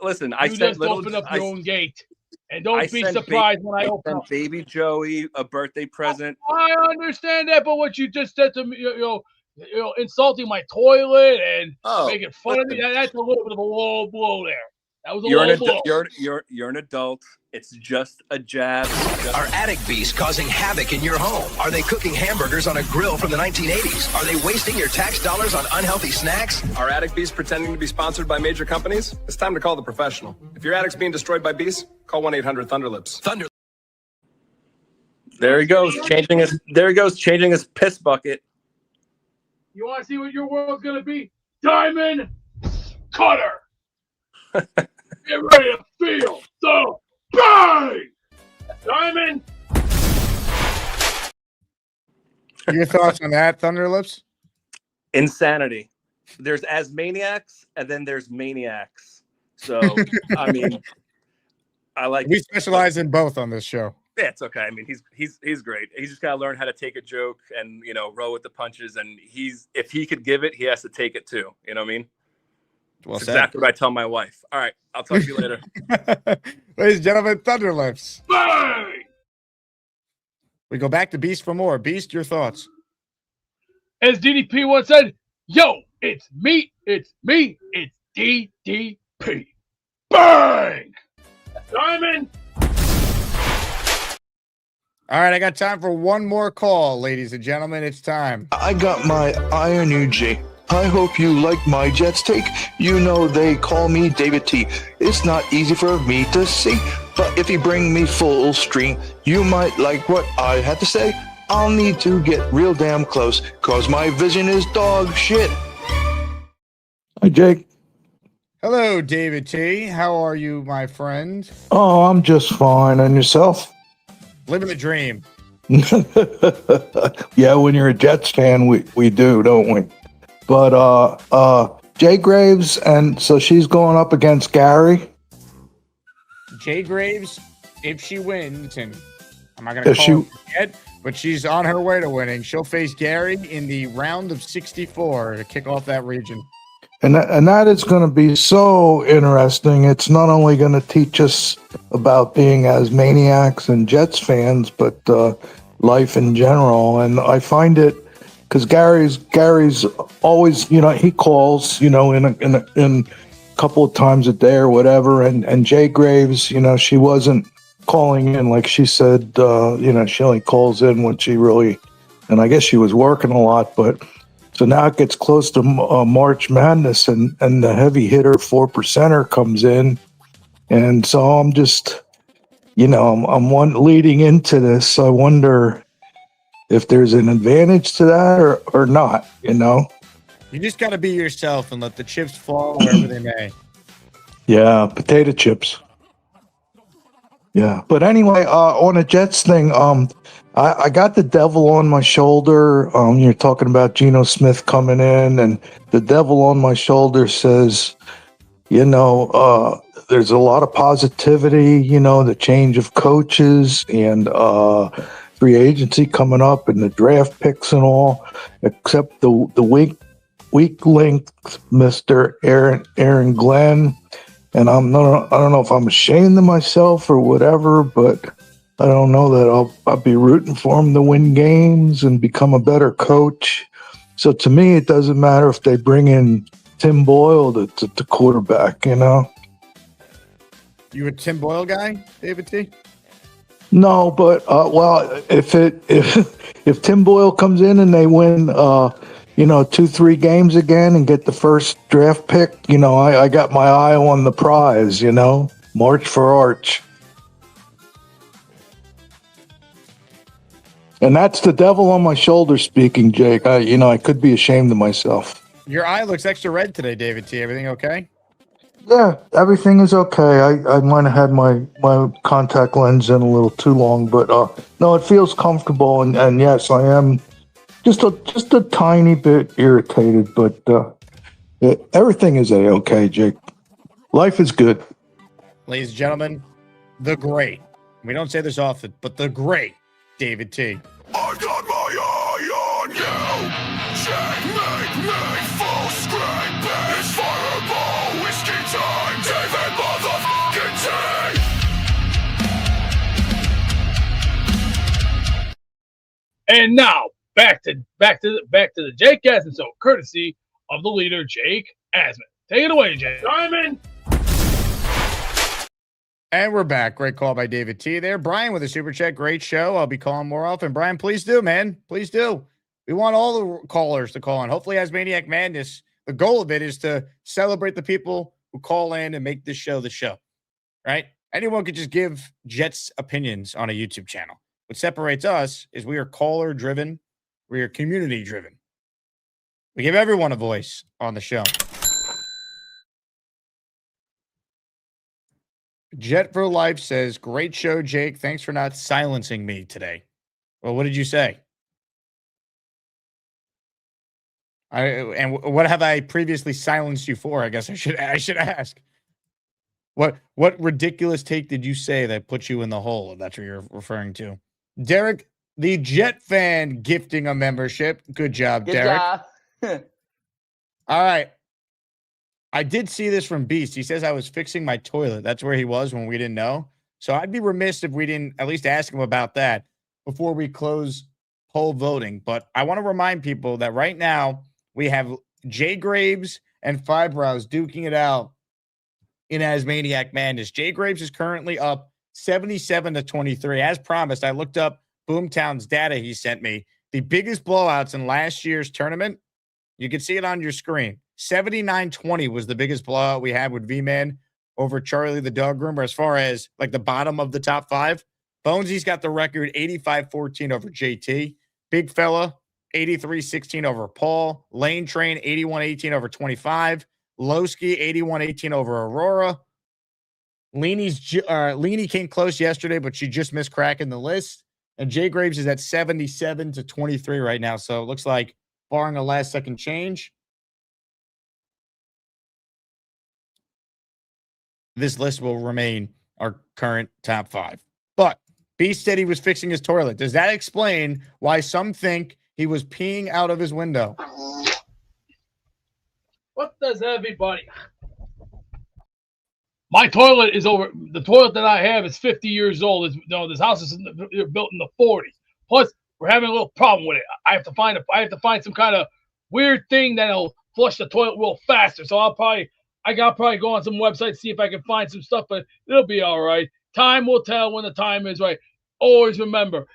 listen. You just opened up your own gate, and don't be surprised when I open up. Baby Joey a birthday present. I understand that, but what you just said to me, insulting my toilet and making fun of me—that's a little bit of a low blow there. That was a low blow. You're an adult. It's just a jab. Are attic beasts causing havoc in your home? Are they cooking hamburgers on a grill from the 1980s? Are they wasting your tax dollars on unhealthy snacks? Are attic beasts pretending to be sponsored by major companies? It's time to call the professional. If your attic's being destroyed by beasts, call 1-800-Thunderlips. There he goes, changing his piss bucket. You want to see what your world's gonna be? Diamond cutter. Get ready to feel the bang! Diamond! Your thoughts on that, Thunderlips? Insanity. There's Asmaniacs, and then there's maniacs. So, I mean, We specialize in both on this show. Yeah, it's okay. I mean, he's great. He's just got to learn how to take a joke and, roll with the punches. And if he could give it, he has to take it too. You know what I mean? Well That's exactly what I tell my wife. All right. I'll talk to you later. Ladies and gentlemen, Thunderlips. Bang! We go back to Beast for more. Beast, your thoughts. As DDP once said, yo, it's DDP. Bang! Diamond! All right, I got time for one more call, ladies and gentlemen. It's time. I got my Iron UG. I hope you like my Jets take. They call me David T. It's not easy for me to see, but if you bring me full stream, you might like what I had to say. I'll need to get real damn close, cause my vision is dog shit. Hi, Jake. Hello, David T. How are you, my friend? Oh, I'm just fine. And yourself? Living the dream. Yeah, when you're a Jets fan, we do, don't we? But Jay Graves, and so she's going up against Gary. Jay Graves, if she wins, and I'm not going to call her yet, but she's on her way to winning. She'll face Gary in the round of 64 to kick off that region. And that is going to be so interesting. It's not only going to teach us about being as maniacs and Jets fans, but life in general. And I find it because Gary's always, he calls, in couple of times a day or whatever. And Jay Graves, she wasn't calling in like she said. She only calls in when she really, and I guess she was working a lot. But so now it gets close to March Madness, and the heavy hitter 4%er comes in, and so I'm just, I'm one leading into this. I wonder if there's an advantage to that or not. You just got to be yourself and let the chips fall wherever they may. Yeah, potato chips. Yeah, but anyway, on a Jets thing, I got the devil on my shoulder. You're talking about Geno Smith coming in, and the devil on my shoulder says, there's a lot of positivity, the change of coaches and free agency coming up and the draft picks and all, except the weak link, Mr. Aaron Glenn. And I don't know if I'm ashamed of myself or whatever, but I don't know that I'll be rooting for him to win games and become a better coach. So to me, it doesn't matter if they bring in Tim Boyle to quarterback, You a Tim Boyle guy, David T? No, but if Tim Boyle comes in and they win 2-3 games again and get the first draft pick, I got my eye on the prize, March for Arch. And that's the devil on my shoulder speaking, Jake. I could be ashamed of myself. Your eye looks extra red today, David T. Everything okay? Yeah, everything is okay. I might have had my contact lens in a little too long, but no, it feels comfortable. And yes, I am just a tiny bit irritated, but everything is okay, Jake. Life is good. Ladies and gentlemen, the great. We don't say this often, but the great David T. I got my eye on you. Checkmate me full screen. It's fireball whiskey time. David motherfucking T. And now back to the Jake Asman Show, courtesy of the leader Jake Asman. Take it away, Jake. Diamond. And we're back. Great call by David T. There. Brian with a super chat. Great show. I'll be calling more often. Brian, please do, man. Please do. We want all the callers to call in. Hopefully, ASMANIAC Madness, the goal of it is to celebrate the people who call in and make this show the show, right? Anyone could just give Jets opinions on a YouTube channel. What separates us is we are caller-driven. We are community-driven. We give everyone a voice on the show. Jet for Life says, great show, Jake. Thanks for not silencing me today. Well, what did you say? And what have I previously silenced you for? I guess I should ask. What ridiculous take did you say that put you in the hole, if that's what you're referring to? Derek, the Jet fan, gifting a membership. Good job, Good Derek. job. All right. I did see this from Beast. He says I was fixing my toilet. That's where he was when we didn't know. So I'd be remiss if we didn't at least ask him about that before we close poll voting. But I want to remind people that right now we have Jay Graves and Fibrows duking it out in ASMANIAC Madness. Jay Graves is currently up 77-23. As promised, I looked up Boomtown's data he sent me. The biggest blowouts in last year's tournament, you can see it on your screen. 79-20 was the biggest blowout we had with V-Man over Charlie the Dog Groomer as far as like the bottom of the top five. Bonesy's got the record 85-14 over JT. Big Fella, 83-16 over Paul. Lane Train, 81-18 over 25. Lowski, 81-18 over Aurora. Leanie came close yesterday, but she just missed cracking the list. And Jay Graves is at 77-23 right now. So it looks like, barring a last-second change, this list will remain our current top five. But Beast said he was fixing his toilet. Does that explain why some think he was peeing out of his window? What does everybody? My toilet is over. The toilet that I have is 50 years old. This house is built in the 40s. Plus, we're having a little problem with it. I have to find some kind of weird thing that'll flush the toilet real faster. So I'll probably I got to probably go on some websites, see if I can find some stuff, but it'll be all right. Time will tell when the time is right. Always remember,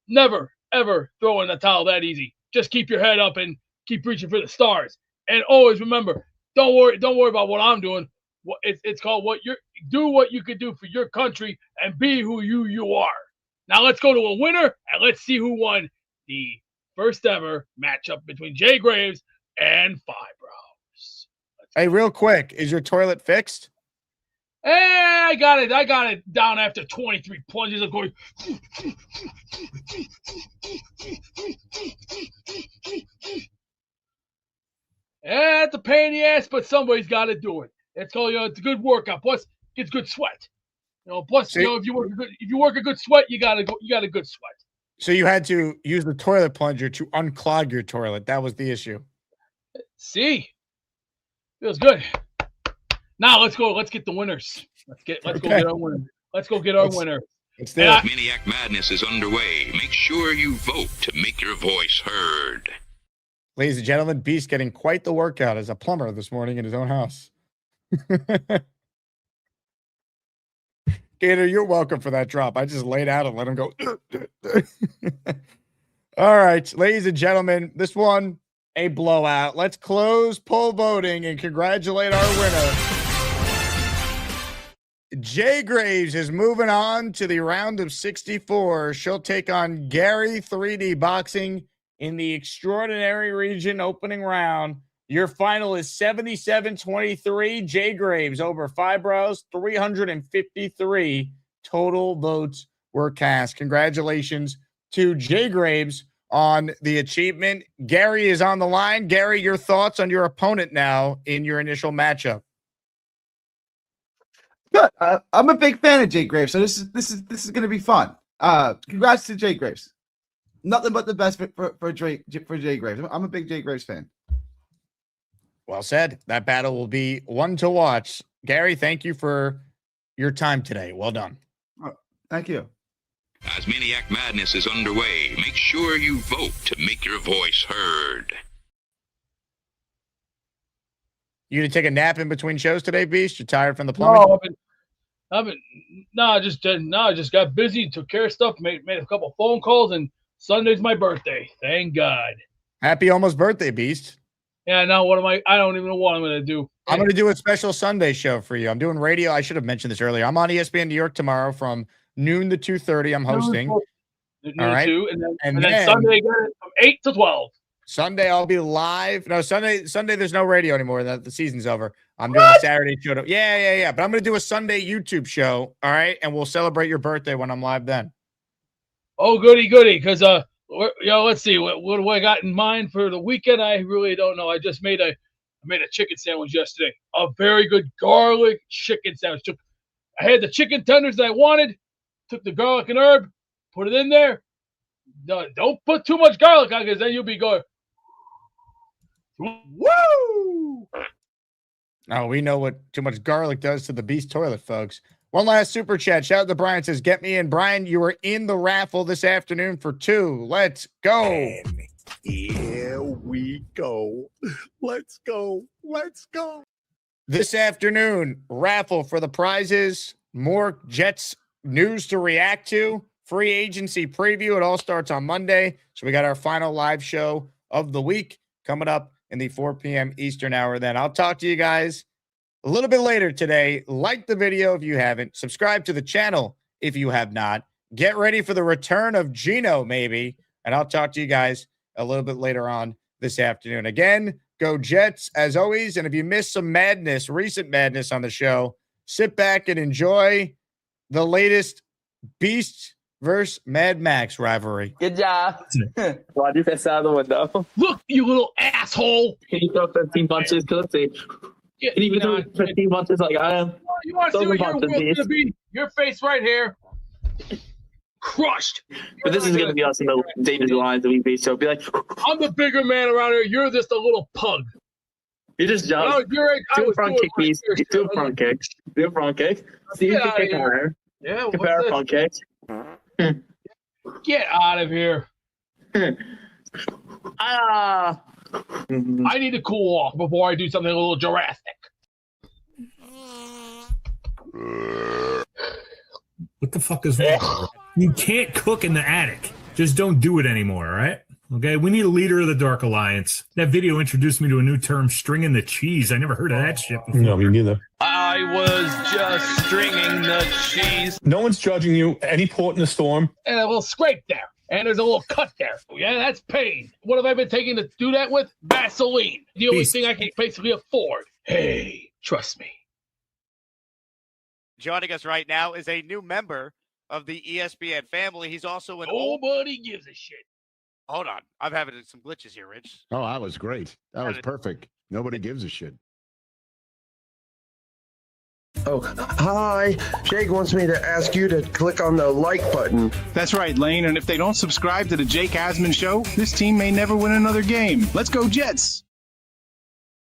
never, ever throw in the towel that easy. Just keep your head up and keep reaching for the stars. And always remember, don't worry about what I'm doing. It's called do what you could do for your country and be who you are. Now let's go to a winner and let's see who won the first ever matchup between Jay Graves and Fibros. Hey, real quick, is your toilet fixed? I got it down after 23 plunges of going. It's a pain in the ass, but somebody's got to do it. It's called, it's a good workout. Plus, it's good sweat. Plus, if you work a good sweat, you got a good sweat. So you had to use the toilet plunger to unclog your toilet. That was the issue. See, feels good. Now let's go. Let's get the winners. Let's go get our winner. Let's go get our winner. ASMANIAC Madness is underway. Make sure you vote to make your voice heard. Ladies and gentlemen, Beast getting quite the workout as a plumber this morning in his own house. Gator, you're welcome for that drop. I just laid out and let him go. All right, ladies and gentlemen, this one, a blowout. Let's close poll voting and congratulate our winner. Jay Graves is moving on to the round of 64. She'll take on Gary 3D Boxing in the Extraordinary Region opening round. Your final is 77-23. Jay Graves over Fibros. 353 total votes were cast. Congratulations to Jay Graves on the achievement. Gary is on the line. Gary, your thoughts on your opponent now in your initial matchup? Good. I'm a big fan of Jay Graves, so this is going to be fun. Congrats to Jay Graves. Nothing but the best for Jay Graves. I'm a big Jay Graves fan. Well said. That battle will be one to watch. Gary, thank you for your time today. Well done. Thank you. ASMANIAC Madness is underway. Make sure you vote to make your voice heard. You gonna take a nap in between shows today, Beast? You're tired from the plumbing? No, I just got busy, took care of stuff, made a couple phone calls, and Sunday's my birthday. Thank God. Happy almost birthday, Beast. Yeah, now I don't even know what I'm going to do. I'm going to do a special Sunday show for you. I'm doing radio. I should have mentioned this earlier. I'm on ESPN New York tomorrow from noon to 2:30. I'm hosting. All right. And then Sunday again from 8 to 12. Sunday I'll be live. No, Sunday there's no radio anymore. The season's over. I'm doing a Saturday show. Yeah. But I'm going to do a Sunday YouTube show. All right. And we'll celebrate your birthday when I'm live then. Oh, goody. Because, let's see. What do I got in mind for the weekend? I really don't know. I just made a chicken sandwich yesterday. A very good garlic chicken sandwich. I had the chicken tenders that I wanted. Took the garlic and herb, put it in there. No, don't put too much garlic on because then you'll be going. Woo! Oh, we know what too much garlic does to the Beast toilet, folks. One last super chat. Shout out to Brian. Says, get me in. Brian, you were in the raffle this afternoon for 2. Let's go. And here we go. Let's go. This afternoon, raffle for the prizes. More Jets news to react to. Free agency preview. It all starts on Monday. So we got our final live show of the week coming up in the 4 p.m. Eastern hour. Then I'll talk to you guys a little bit later today. Like the video if you haven't. Subscribe to the channel if you have not. Get ready for the return of Geno, maybe. And I'll talk to you guys a little bit later on this afternoon. Again, go Jets as always. And if you missed some madness, recent madness on the show, sit back and enjoy the latest Beast versus Mad Max rivalry. Good job. Why'd you piss out of the window? Look, you little asshole. Can you throw 15 punches? Let's see. Can you throw 15 punches like I am? You want to see what your will's going to be? Your face right here. Crushed. But this is going to be us in the David lines of EB, so be like, I'm the bigger man around here. You're just a little pug. You just jump. Do a front kick, please. Do a front kick. Do a front kick. See if you can kick harder. Yeah, compare front kicks. Get out of here. I need to cool off before I do something a little Jurassic. What the fuck is wrong? You can't cook in the attic. Just don't do it anymore, all right? Okay, we need a leader of the Dark Alliance. That video introduced me to a new term, stringing the cheese. I never heard of that shit before. No, me neither. I was just stringing the cheese. No one's judging you. Any port in a storm. And a little scrape there. And there's a little cut there. Yeah, that's pain. What have I been taking to do that with? Vaseline. The only thing I can basically afford. Hey, trust me. Joining us right now is a new member of the ESPN family. He's also an Nobody gives a shit. Hold on. I'm having some glitches here, Rich. Oh, that was great. That was perfect. Nobody gives a shit. Oh, hi. Jake wants me to ask you to click on the like button. That's right, Lane. And if they don't subscribe to the Jake Asman Show, this team may never win another game. Let's go, Jets.